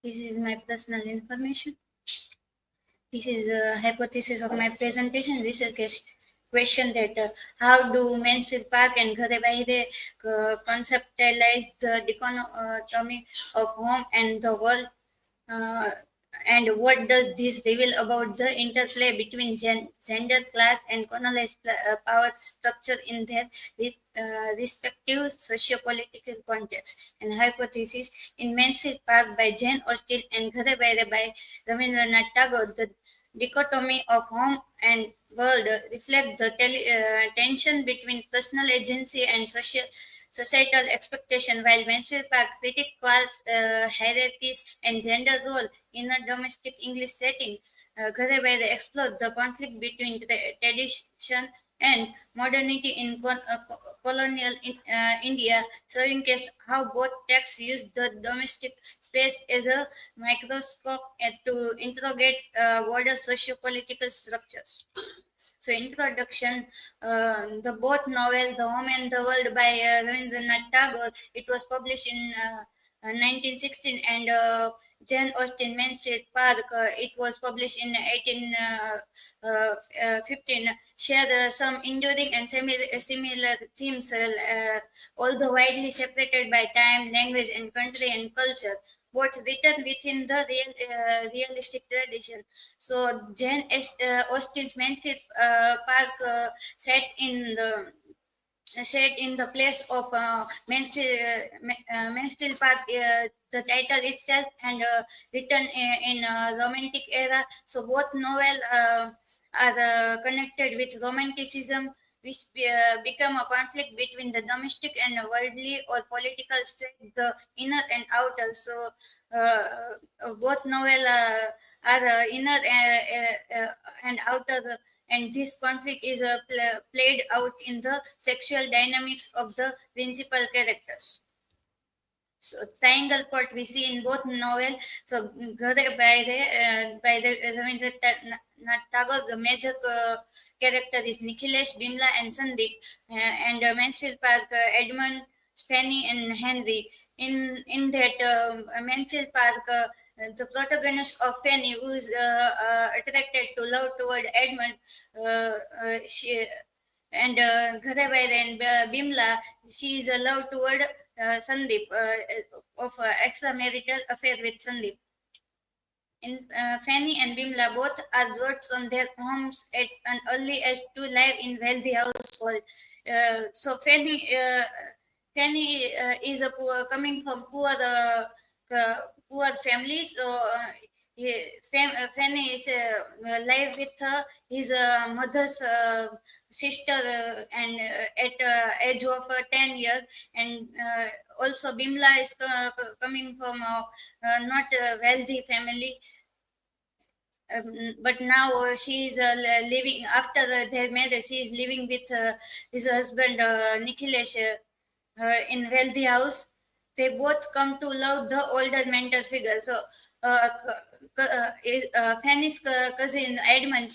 This is my personal information. This is a hypothesis of my presentation. This is a question that how do Mansfield Park and Ghar Baire conceptualize the dichotomy of home and the world? And what does this reveal about the interplay between gender, class, and colonialized power structure in their respective socio-political contexts? And hypothesis in Mansfield Park by Jane Austen and Ghar Baire by Rabindranath Tagore, the dichotomy of home and world reflect the tension between personal agency and societal expectation, while Mansfield Park critique calls hierarchies and gender role in a domestic English setting. Ghar Baire explored the conflict between tradition and modernity in colonial India, showing case how both texts use the domestic space as a microscope to interrogate broader socio-political structures. So introduction, the both novel The Home and the World by Rabindranath Tagore. It was published in 1916, and Jane Austen Mansfield Park. It was published in 1815. Share some enduring and similar themes, although widely separated by time, language, and country and culture, both written within the realistic tradition. So Jane Austen's Mansfield Park set in the place of Mansfield Park, the title itself, and written in Romantic era. So both novel are connected with Romanticism, which become a conflict between the domestic and worldly or political spread, the inner and outer. So both novel are inner and outer, and this conflict is played out in the sexual dynamics of the principal characters. So triangle plot we see in both novel. So Ghar Baire by the Rabindranath Tagore, the major character is Nikhilesh, Bimala, and Sandeep, and Mansfield Park, Edmund, Fanny, and Henry. In that Mansfield Park, the protagonist of Fanny, who is attracted to love toward Edmund, she and Ghar Baire and Bimala, she is a love toward Sandeep, of extramarital affair with Sandeep. In Fanny and Bimala both are brought from their homes at an early age to live in wealthy household. So Fanny is a coming from poor family. So Fanny is live with his mother's sister and at age of 10 years, and also Bimala is coming from not a wealthy family. But now she is living after their marriage. She is living with his husband Nikhilesh in wealthy house. They both come to love the older mentor figure. So Fanny's cousin Edmund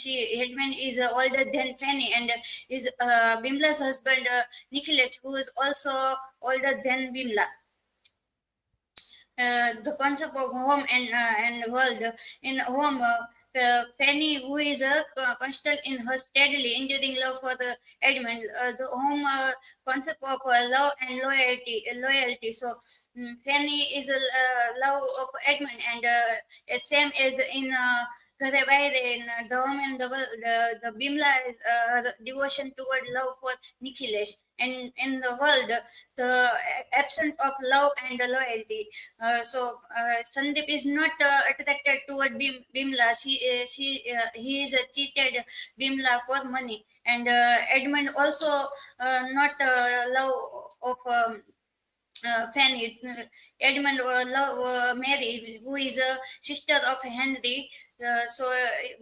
is older than Fanny, and is Bimla's husband Nikhilesh, who is also older than Bimla. The concept of home and world. In home, Fanny, who is constant in her steadily enduring love for the Edmund, the home concept of love and loyalty. So Fanny is a love of Edmund, and same as in in the home and the world, the Bimla is the devotion toward love for Nikhilesh, and in the world, the absence of love and loyalty. So Sandeep is not attracted toward Bimla. He is cheated Bimla for money, and Edmund also not love of. Fanny. Edmund love Mary, who is a sister of Henry. So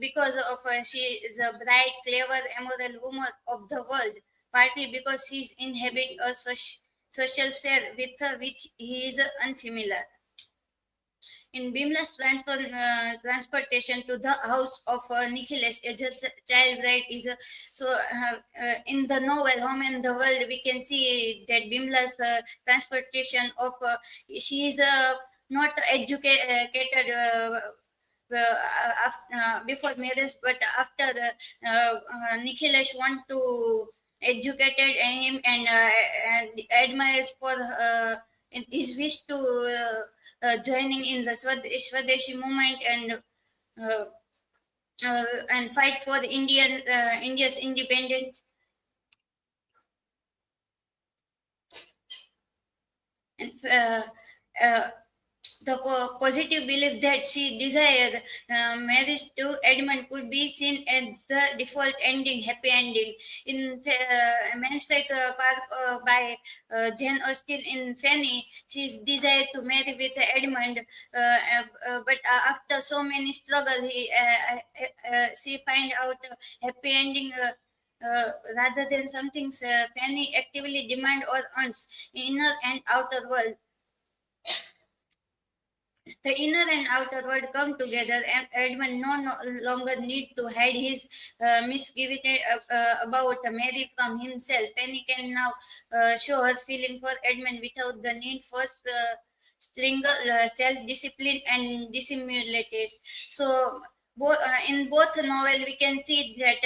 because of she is a bright, clever, immoral woman of the world, partly because she inhabit a social sphere with which he is unfamiliar. In Bimla's transportation to the house of Nikhilesh, a child bride is in the novel Home and the World, we can see that Bimla's transportation of she is not educated before marriage, but after Nikhilesh want to educated him and admires for his wish to joining in the Swadeshi movement and fight for the India's independence. And the positive belief that she desired marriage to Edmund could be seen as the default ending, happy ending. In Mansfield Park by Jane Austen in Fanny, she is desired to marry with Edmund, but after so many struggles, she find out a happy ending. Rather than something Fanny actively demand or earns, inner and outer world. The inner and outer world come together, and Edmund no longer need to hide his misgivings about Mary from himself. Fanny can now show her feeling for Edmund without the need for self-discipline and dissimulated. So, in both novel, we can see that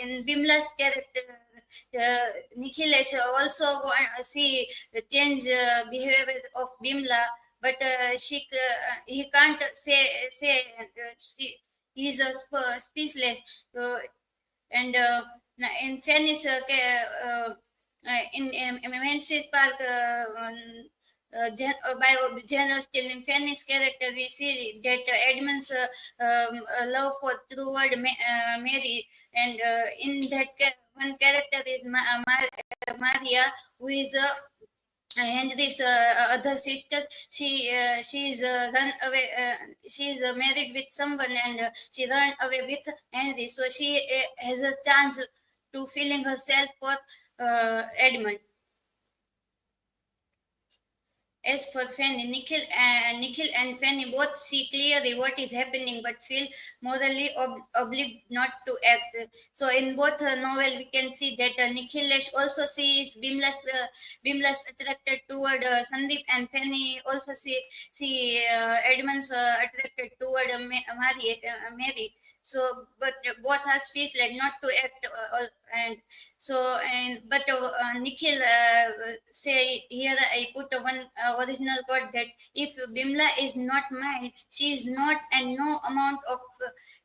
in Bimla's character, Nikhilesh also see the change behavior of Bimla, but he can't say he's a speechless. And in Fanny's in Mansfield Park. By Jane Austen in Fanny's character, we see that Edmund's love for toward Mary, and in that one character is Maria, who is Henry's other sister. She is run away. She is married with someone, and she run away with Henry. So she has a chance to feeling herself for Edmund. As for Fanny, Nikhil and Fanny both see clearly what is happening, but feel morally obliged not to act. So in both novel, we can see that Nikhilesh also sees Bimla's attracted toward Sandeep, and Fanny also see Edmund's attracted toward Mary. So, but both are speechless not to act and so and but Nikhil say here I put one original quote that if Bimla is not mine, she is not, and no amount of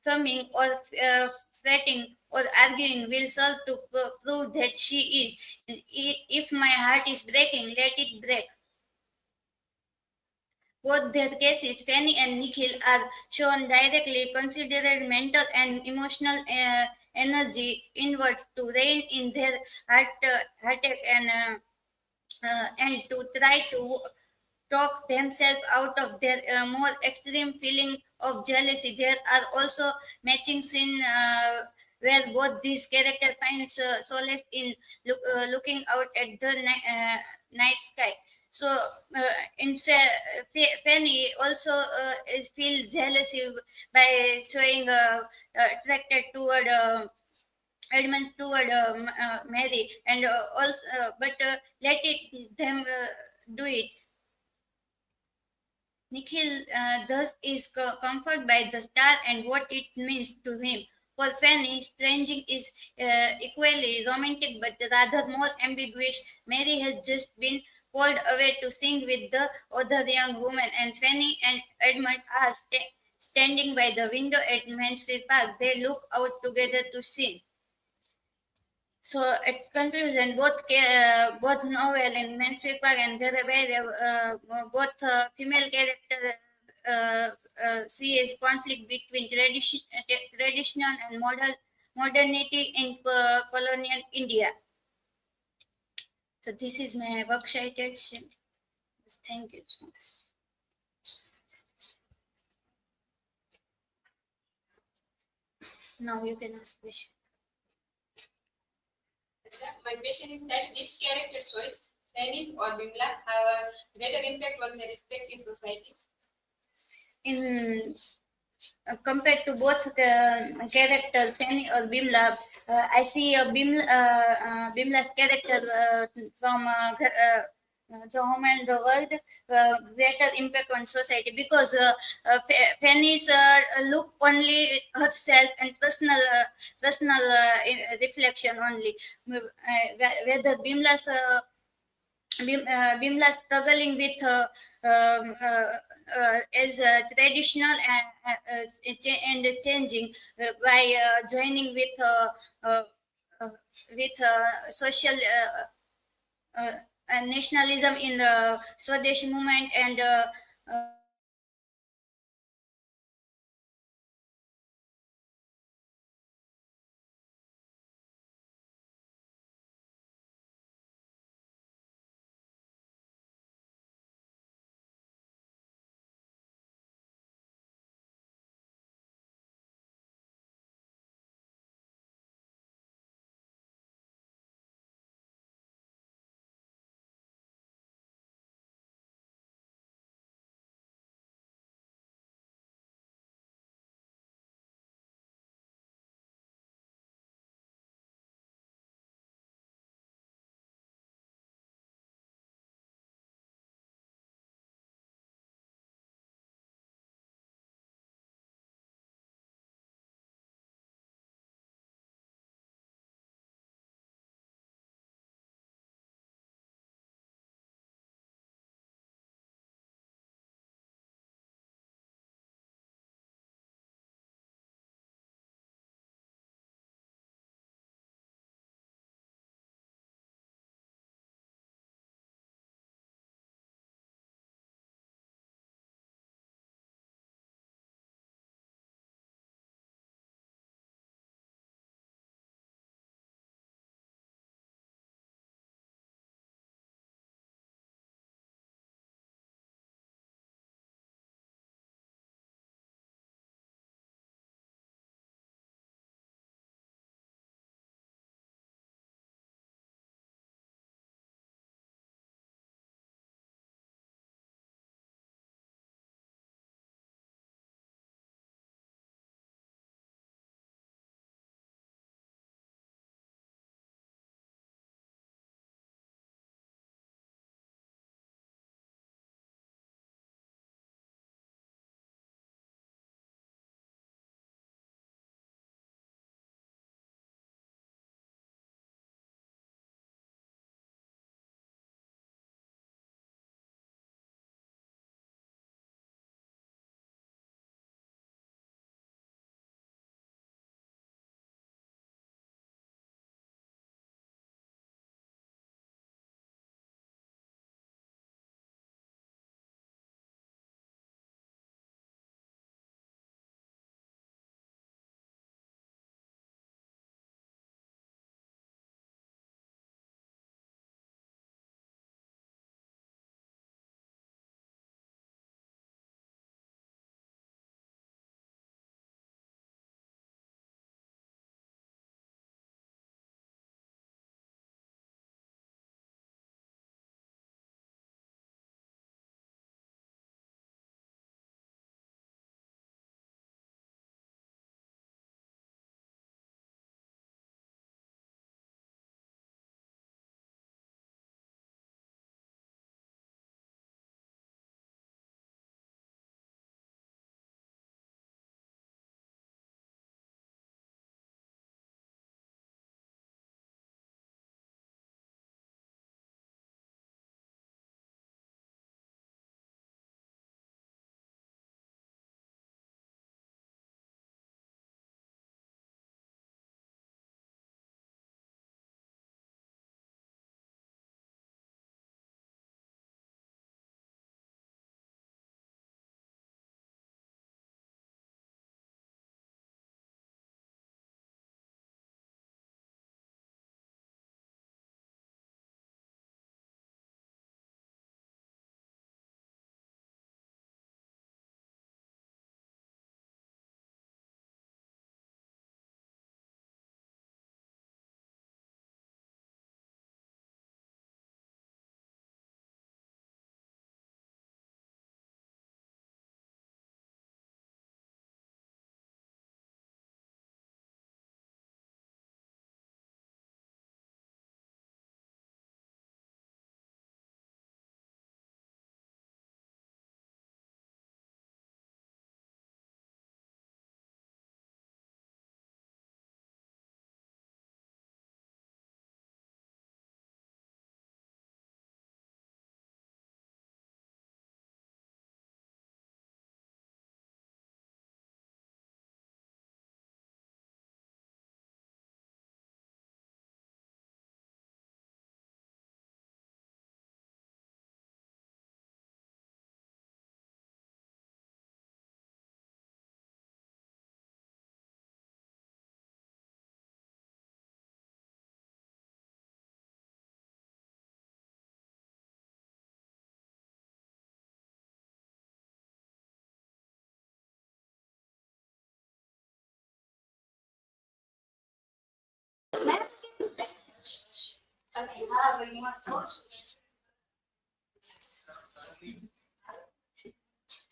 firming or fretting or arguing will serve to prove that she is. And if my heart is breaking, let it break. Both their cases, Fanny and Nikhil, are shown directly considered mental and emotional energy inwards to rein in their heartache and to try to talk themselves out of their more extreme feeling of jealousy. There are also matching scenes where both these characters find solace in looking out at the night sky. So, Fanny also feels jealousy by showing attracted toward elements toward Mary, and also, but let it them do it. Nikhil thus is comforted by the star and what it means to him. For Fanny, stranging is equally romantic but rather more ambiguous. Mary has just been called away to sing with the other young woman, and Fanny and Edmund are standing by the window at Mansfield Park. They look out together to sing. So at conclusion, both novel in Mansfield Park and Sararavaiya, both female character sees conflict between traditional and modernity in colonial India. So this is my work citation. Thank you so much. Now you can ask question. My question is that which character choice, Dennis or Bimla, have a greater impact on their respective societies? In compared to both characters, Fanny or Bimla, I see Bimla's character from the home and the world greater impact on society, because Fanny's look only herself and personal reflection only, whether Bimla struggling with as traditional and changing by joining with social nationalism in the Swadeshi movement, and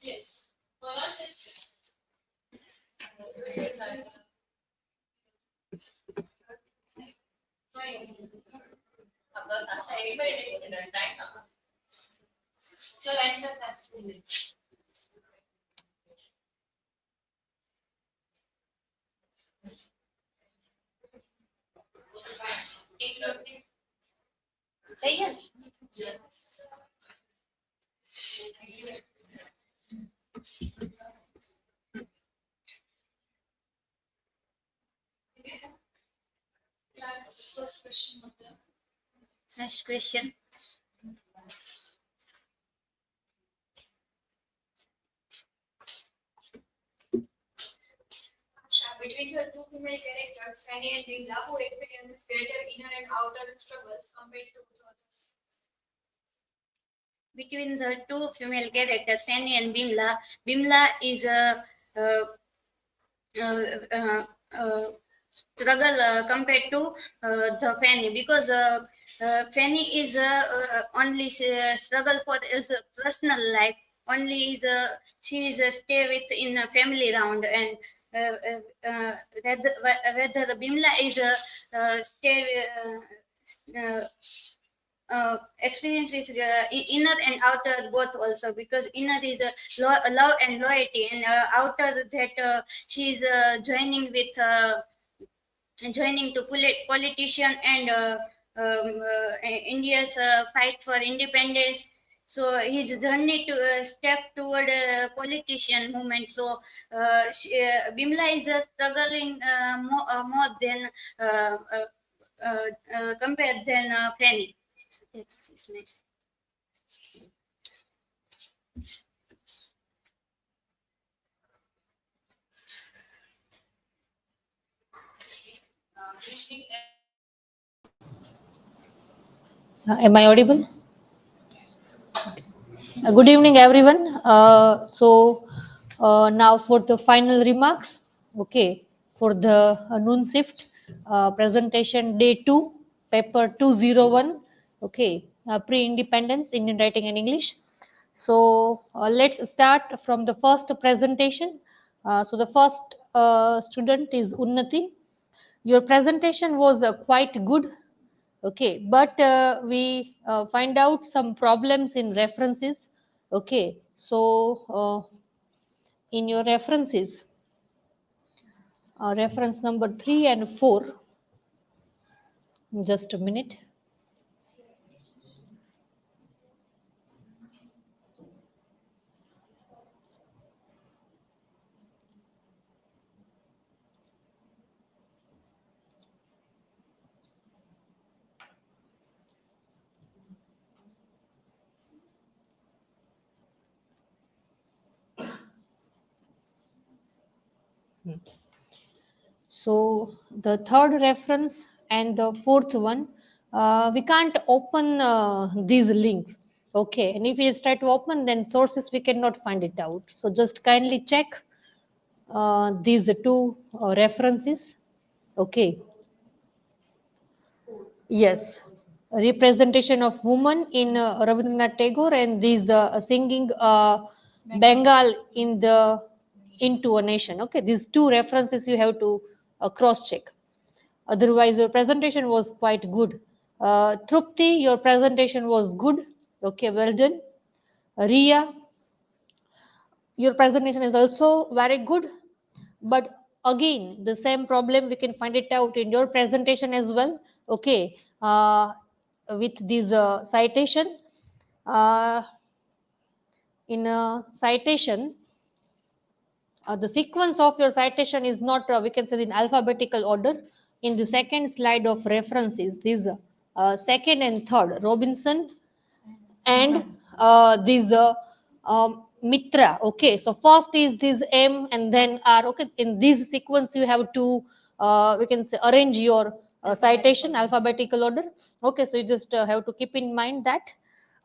Yes. For us, it's so end up that. Yes. First question was there. Next question. Between the two female characters, Fanny and Bimala, who experiences greater inner and outer struggles compared to the others? Between the two female characters, Fanny and Bimala, Bimala is a struggle compared to the Fanny, because Fanny is only struggle for his personal life. Only is she is stay with in a family round, and whether the Bimala is stay experience with inner and outer both also, because inner is love and loyalty, and outer that she is joining with joining to politician and India's fight for independence. So his journey to step toward politician movement. So Bimala is struggling more than compared than Fanny. So that's his message. Am I audible? Okay. Good evening, everyone. Now for the final remarks. Okay, for the noon shift presentation day 2, paper 201. Okay, pre-independence, Indian writing and English. So let's start from the first presentation. So the first student is Unnati. Your presentation was quite good. Okay, but we find out some problems in references. Okay, so in your references, reference number 3 and 4, just a minute. So the third reference and the fourth one, we can't open these links. Okay, and if you try to open, then sources we cannot find it out. So just kindly check these two references. Okay. Yes, representation of woman in Rabindranath Tagore, and these singing Bengal in the into a nation. Okay, these two references you have to cross check. Otherwise, your presentation was quite good. Trupti, your presentation was good. Okay, well done. Riya, your presentation is also very good. But again, the same problem we can find it out in your presentation as well. Okay, with this citation. In a citation, the sequence of your citation is not, we can say, in alphabetical order. In the second slide of references, these second and third, Robinson and these Mitra. Okay, so first is this M and then R. Okay, in this sequence you have to we can say arrange your citation alphabetical order. Okay, so you just have to keep in mind that.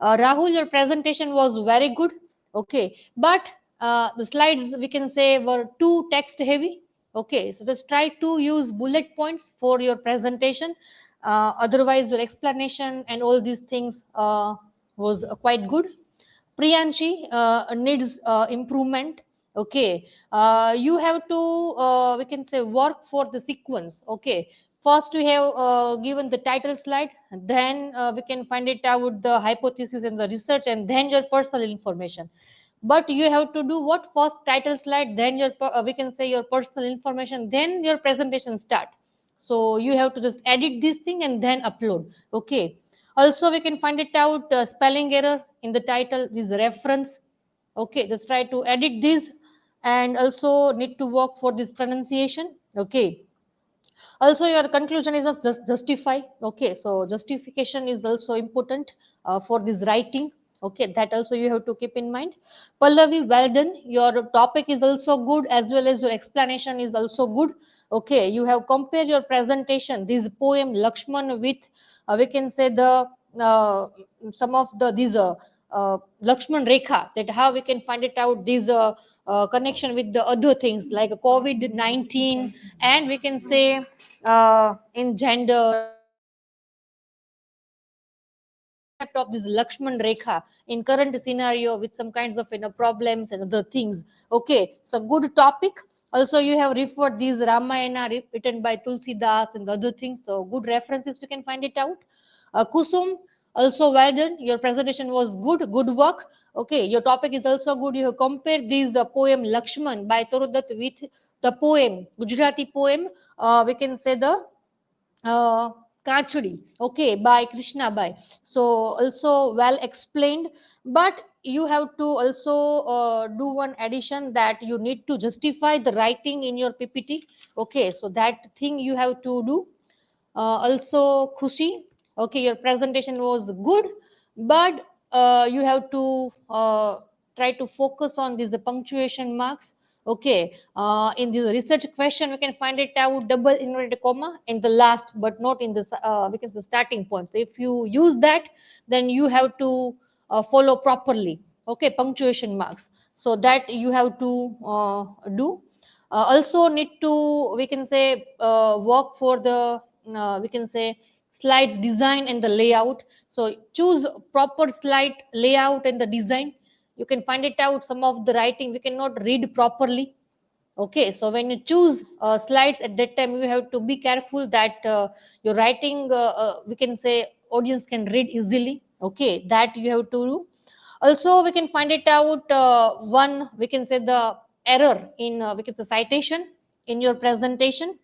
Rahul, your presentation was very good. Okay, but the slides we can say were too text heavy. Okay, so just try to use bullet points for your presentation. Otherwise, your explanation and all these things was quite good. Priyanshi needs improvement. Okay, you have to we can say work for the sequence. Okay, first we have given the title slide, then we can find it out the hypothesis and the research, and then your personal information. But you have to do what? First title slide, then your we can say your personal information, then your presentation start. So you have to just edit this thing and then upload. Okay, also we can find it out spelling error in the title, this reference. Okay, just try to edit this, and also need to work for this pronunciation. Okay, also your conclusion is not just justify. Okay, so justification is also important for this writing. Okay, that also you have to keep in mind. Pallavi, well done. Your topic is also good, as well as your explanation is also good. Okay, you have compared your presentation, this poem Lakshman, with we can say the some of the these Lakshman Rekha, that how we can find it out these connection with the other things like COVID-19, and we can say in gender, of this Lakshman Rekha in current scenario with some kinds of problems and other things. Okay, so good topic. Also, you have referred these Ramayana written by Tulsidas and other things. So good references, you can find it out. Kusum, also well done. Your presentation was good. Good work. Okay, your topic is also good. You have compared this poem Lakshman by Torudat with the poem, Gujarati poem. We can say the Kanchuli, okay, by Krishna Bai. So also well explained, but you have to also do one addition, that you need to justify the writing in your PPT. Okay, so that thing you have to do. Also, KHUSHI, okay, your presentation was good, but you have to try to focus on these punctuation marks. Okay, in the research question, we can find it out double inverted comma in the last, but not in the because the starting point. So if you use that, then you have to follow properly. Okay, punctuation marks. So that you have to do. Also need to, we can say, work for the we can say slides design and the layout. So choose proper slide layout and the design. You can find it out some of the writing we cannot read properly. Okay, so when you choose slides at that time, you have to be careful that your writing we can say audience can read easily. Okay, that you have to do. Also we can find it out one, we can say the error in we can say citation in your presentation.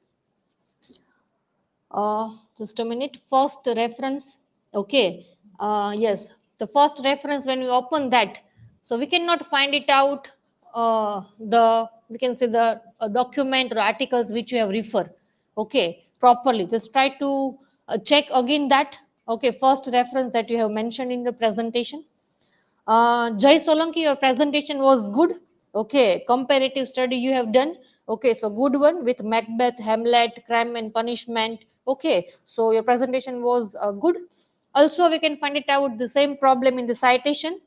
Just a minute. First reference. Okay. Yes, the first reference, when we open that, so we cannot find it out the, we can say the document or articles which you have referred. Okay, properly. Just try to check again that. Okay, first reference that you have mentioned in the presentation. Jai Solanki, your presentation was good. Okay, comparative study you have done. Okay, so good one with Macbeth, Hamlet, Crime and Punishment. Okay, so your presentation was good. Also, we can find it out the same problem in the citation.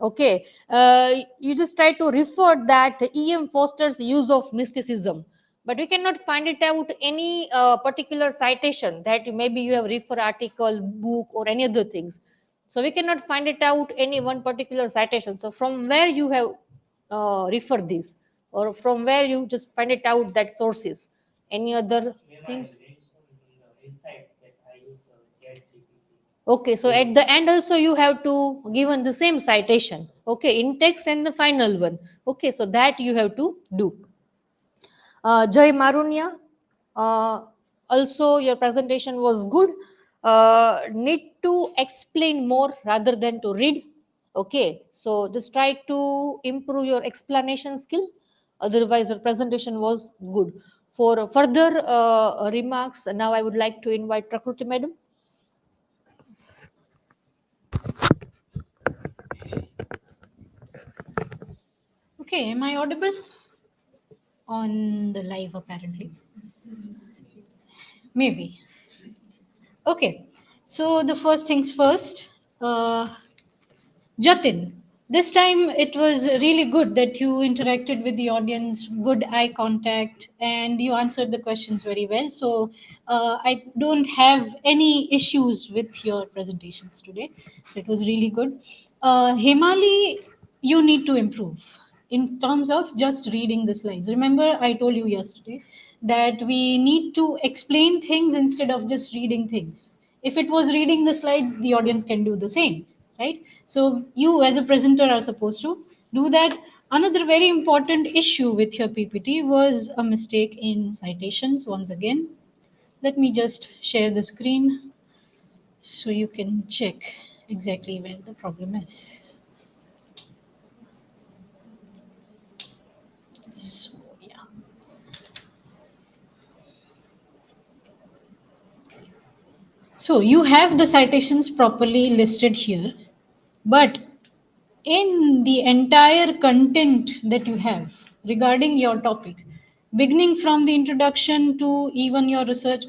Okay, you just try to refer that E.M. Foster's use of mysticism, but we cannot find it out any particular citation that maybe you have referred article, book, or any other things. So we cannot find it out any one particular citation. So from where you have referred this, or from where you just find it out that sources, any other things? Okay, so at the end also you have to given the same citation. Okay, in text and the final one. Okay, so that you have to do. Jai Marunya, also your presentation was good. Need to explain more rather than to read. Okay, so just try to improve your explanation skill. Otherwise, your presentation was good. For further remarks, now I would like to invite Prakruti Madam. Okay, am I audible? On the live, apparently. Maybe. Okay, so the first things first. Jatin, This time it was really good that you interacted with the audience, good eye contact, and you answered the questions very well. So I don't have any issues with your presentations today. So it was really good. Hemali, you need to improve in terms of just reading the slides. Remember, I told you yesterday that we need to explain things instead of just reading things. If it was reading the slides, the audience can do the same, right? So you as a presenter are supposed to do that. Another very important issue with your PPT was a mistake in citations. Once again, let me just share the screen so you can check exactly where the problem is. So, yeah. So you have the citations properly listed here, but in the entire content that you have regarding your topic, beginning from the introduction to even your research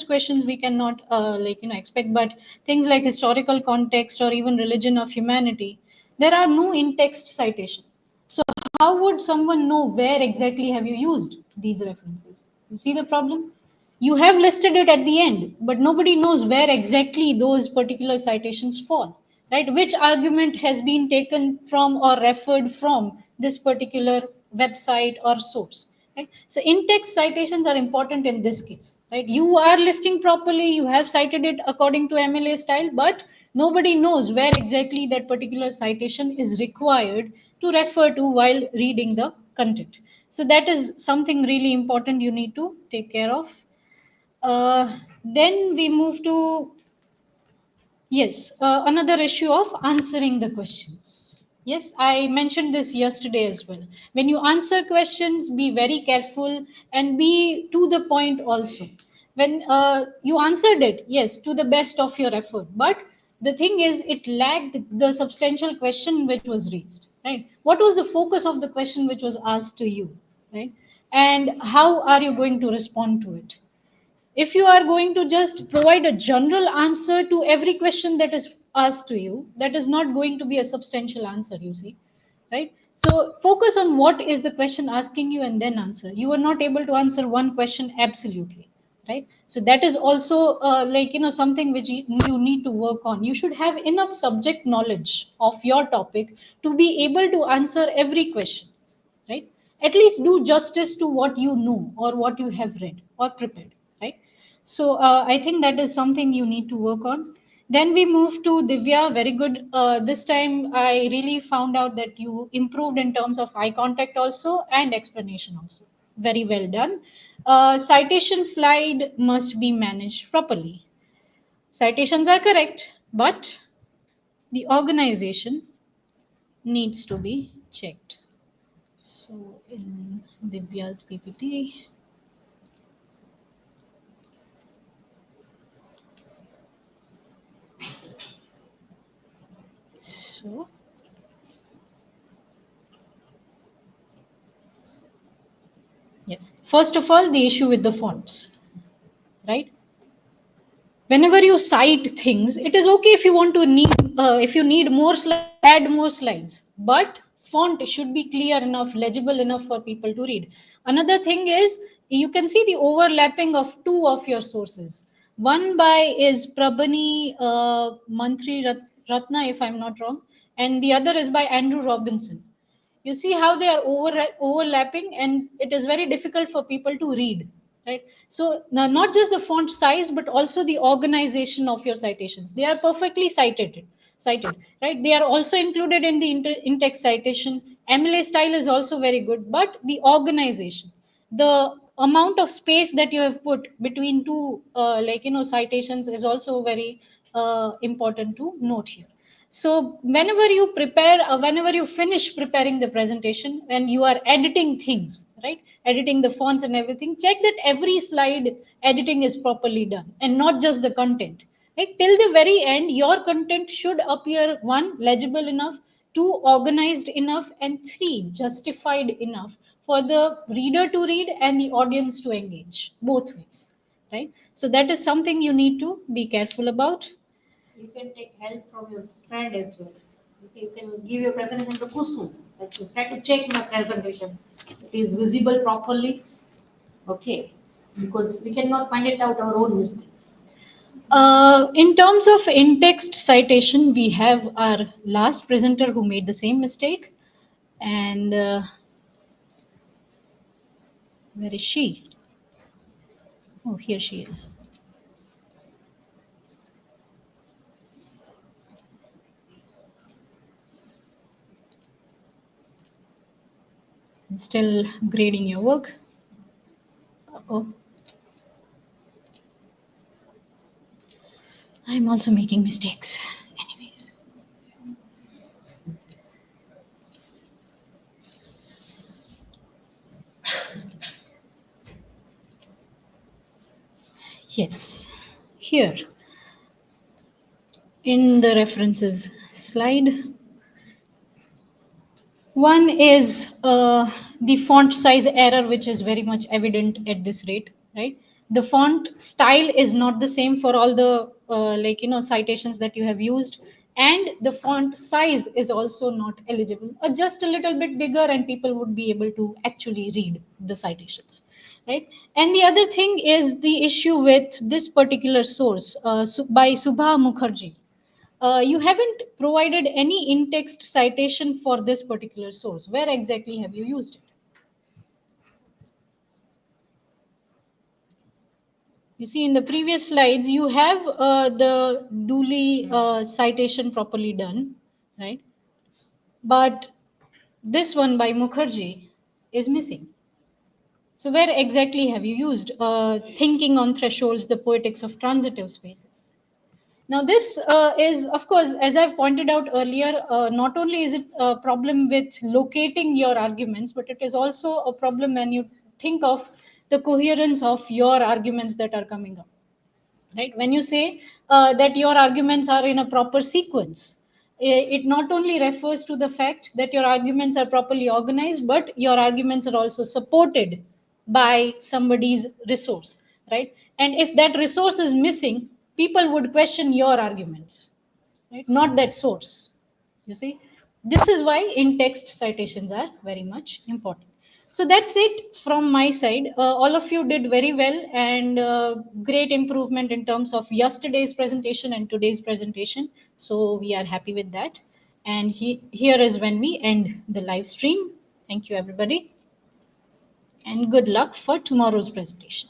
questions, we cannot expect, but things like historical context or even religion of humanity, there are no in-text citation. So how would someone know where exactly have you used these references? You see the problem? You have listed it at the end, but nobody knows where exactly those particular citations fall, right? Which argument has been taken from or referred from this particular website or source, right? So in-text citations are important in this case, right? You are listing properly, you have cited it according to MLA style, but nobody knows where exactly that particular citation is required to refer to while reading the content. So that is something really important you need to take care of. Then we move to, yes, another issue of answering the questions. Yes, I mentioned this yesterday as well. When you answer questions, be very careful and be to the point also. When you answered it, yes, to the best of your effort, but the thing is, it lacked the substantial question which was raised, right? What was the focus of the question which was asked to you, right? And how are you going to respond to it? If you are going to just provide a general answer to every question that is asked to you, that is not going to be a substantial answer, you see, right? So focus on what is the question asking you and then answer. You are not able to answer one question absolutely, right? So that is also something which you need to work on. You should have enough subject knowledge of your topic to be able to answer every question, right? At least do justice to what you know or what you have read or prepared, right? So I think that is something you need to work on. Then we move to Divya. Very good. This time I really found out that you improved in terms of eye contact also and explanation also. Very well done. Citation slide must be managed properly. Citations are correct, but the organization needs to be checked. So in Divya's PPT, so yes, first of all, the issue with the fonts, right? Whenever you cite things, it is okay if you want to need, if you need more slides, add more slides, but font should be clear enough, legible enough for people to read. Another thing is you can see the overlapping of two of your sources. One by is Prabhani Mantri Ratna, if I'm not wrong, and the other is by Andrew Robinson. You see how they are overlapping, and it is very difficult for people to read, right? So now, not just the font size but also the organization of your citations, they are perfectly cited, right? They are also included in the in-text citation. MLA style is also very good, but the organization, the amount of space that you have put between two citations is also very important to note here. So whenever you finish preparing the presentation and you are editing things, right? Editing the fonts and everything, check that every slide editing is properly done and not just the content. Right? Till the very end, your content should appear one, legible enough, two, organized enough, and three, justified enough for the reader to read and the audience to engage both ways. Right? So that is something you need to be careful about. You can take help from your friend as well. Okay, you can give your presentation to KUSUM. Let's try to check my presentation. It is visible properly. Okay, because we cannot find it out our own mistakes. In terms of in-text citation, we have our last presenter who made the same mistake. And where is she? Oh, here she is. Still grading your work. Uh-oh. I'm also making mistakes. Anyways. Yes, here in the references slide. One is the font size error, which is very much evident at this rate, right? The font style is not the same for all the citations that you have used, and the font size is also not eligible. Just a little bit bigger, and people would be able to actually read the citations, right? And the other thing is the issue with this particular source by Subha Mukherjee. You haven't provided any in-text citation for this particular source. Where exactly have you used it? You see, in the previous slides, you have the duly citation properly done, right? But this one by Mukherjee is missing. So where exactly have you used thinking on thresholds, the poetics of transitive spaces? Now, this is, of course, as I've pointed out earlier, not only is it a problem with locating your arguments, but it is also a problem when you think of the coherence of your arguments that are coming up, right? When you say that your arguments are in a proper sequence, it not only refers to the fact that your arguments are properly organized, but your arguments are also supported by somebody's resource, right? And if that resource is missing, people would question your arguments, right? Not that source. You see, this is why in-text citations are very much important. So that's it from my side. All of you did very well, and great improvement in terms of yesterday's presentation and today's presentation. So we are happy with that. And here is when we end the live stream. Thank you, everybody. And good luck for tomorrow's presentation.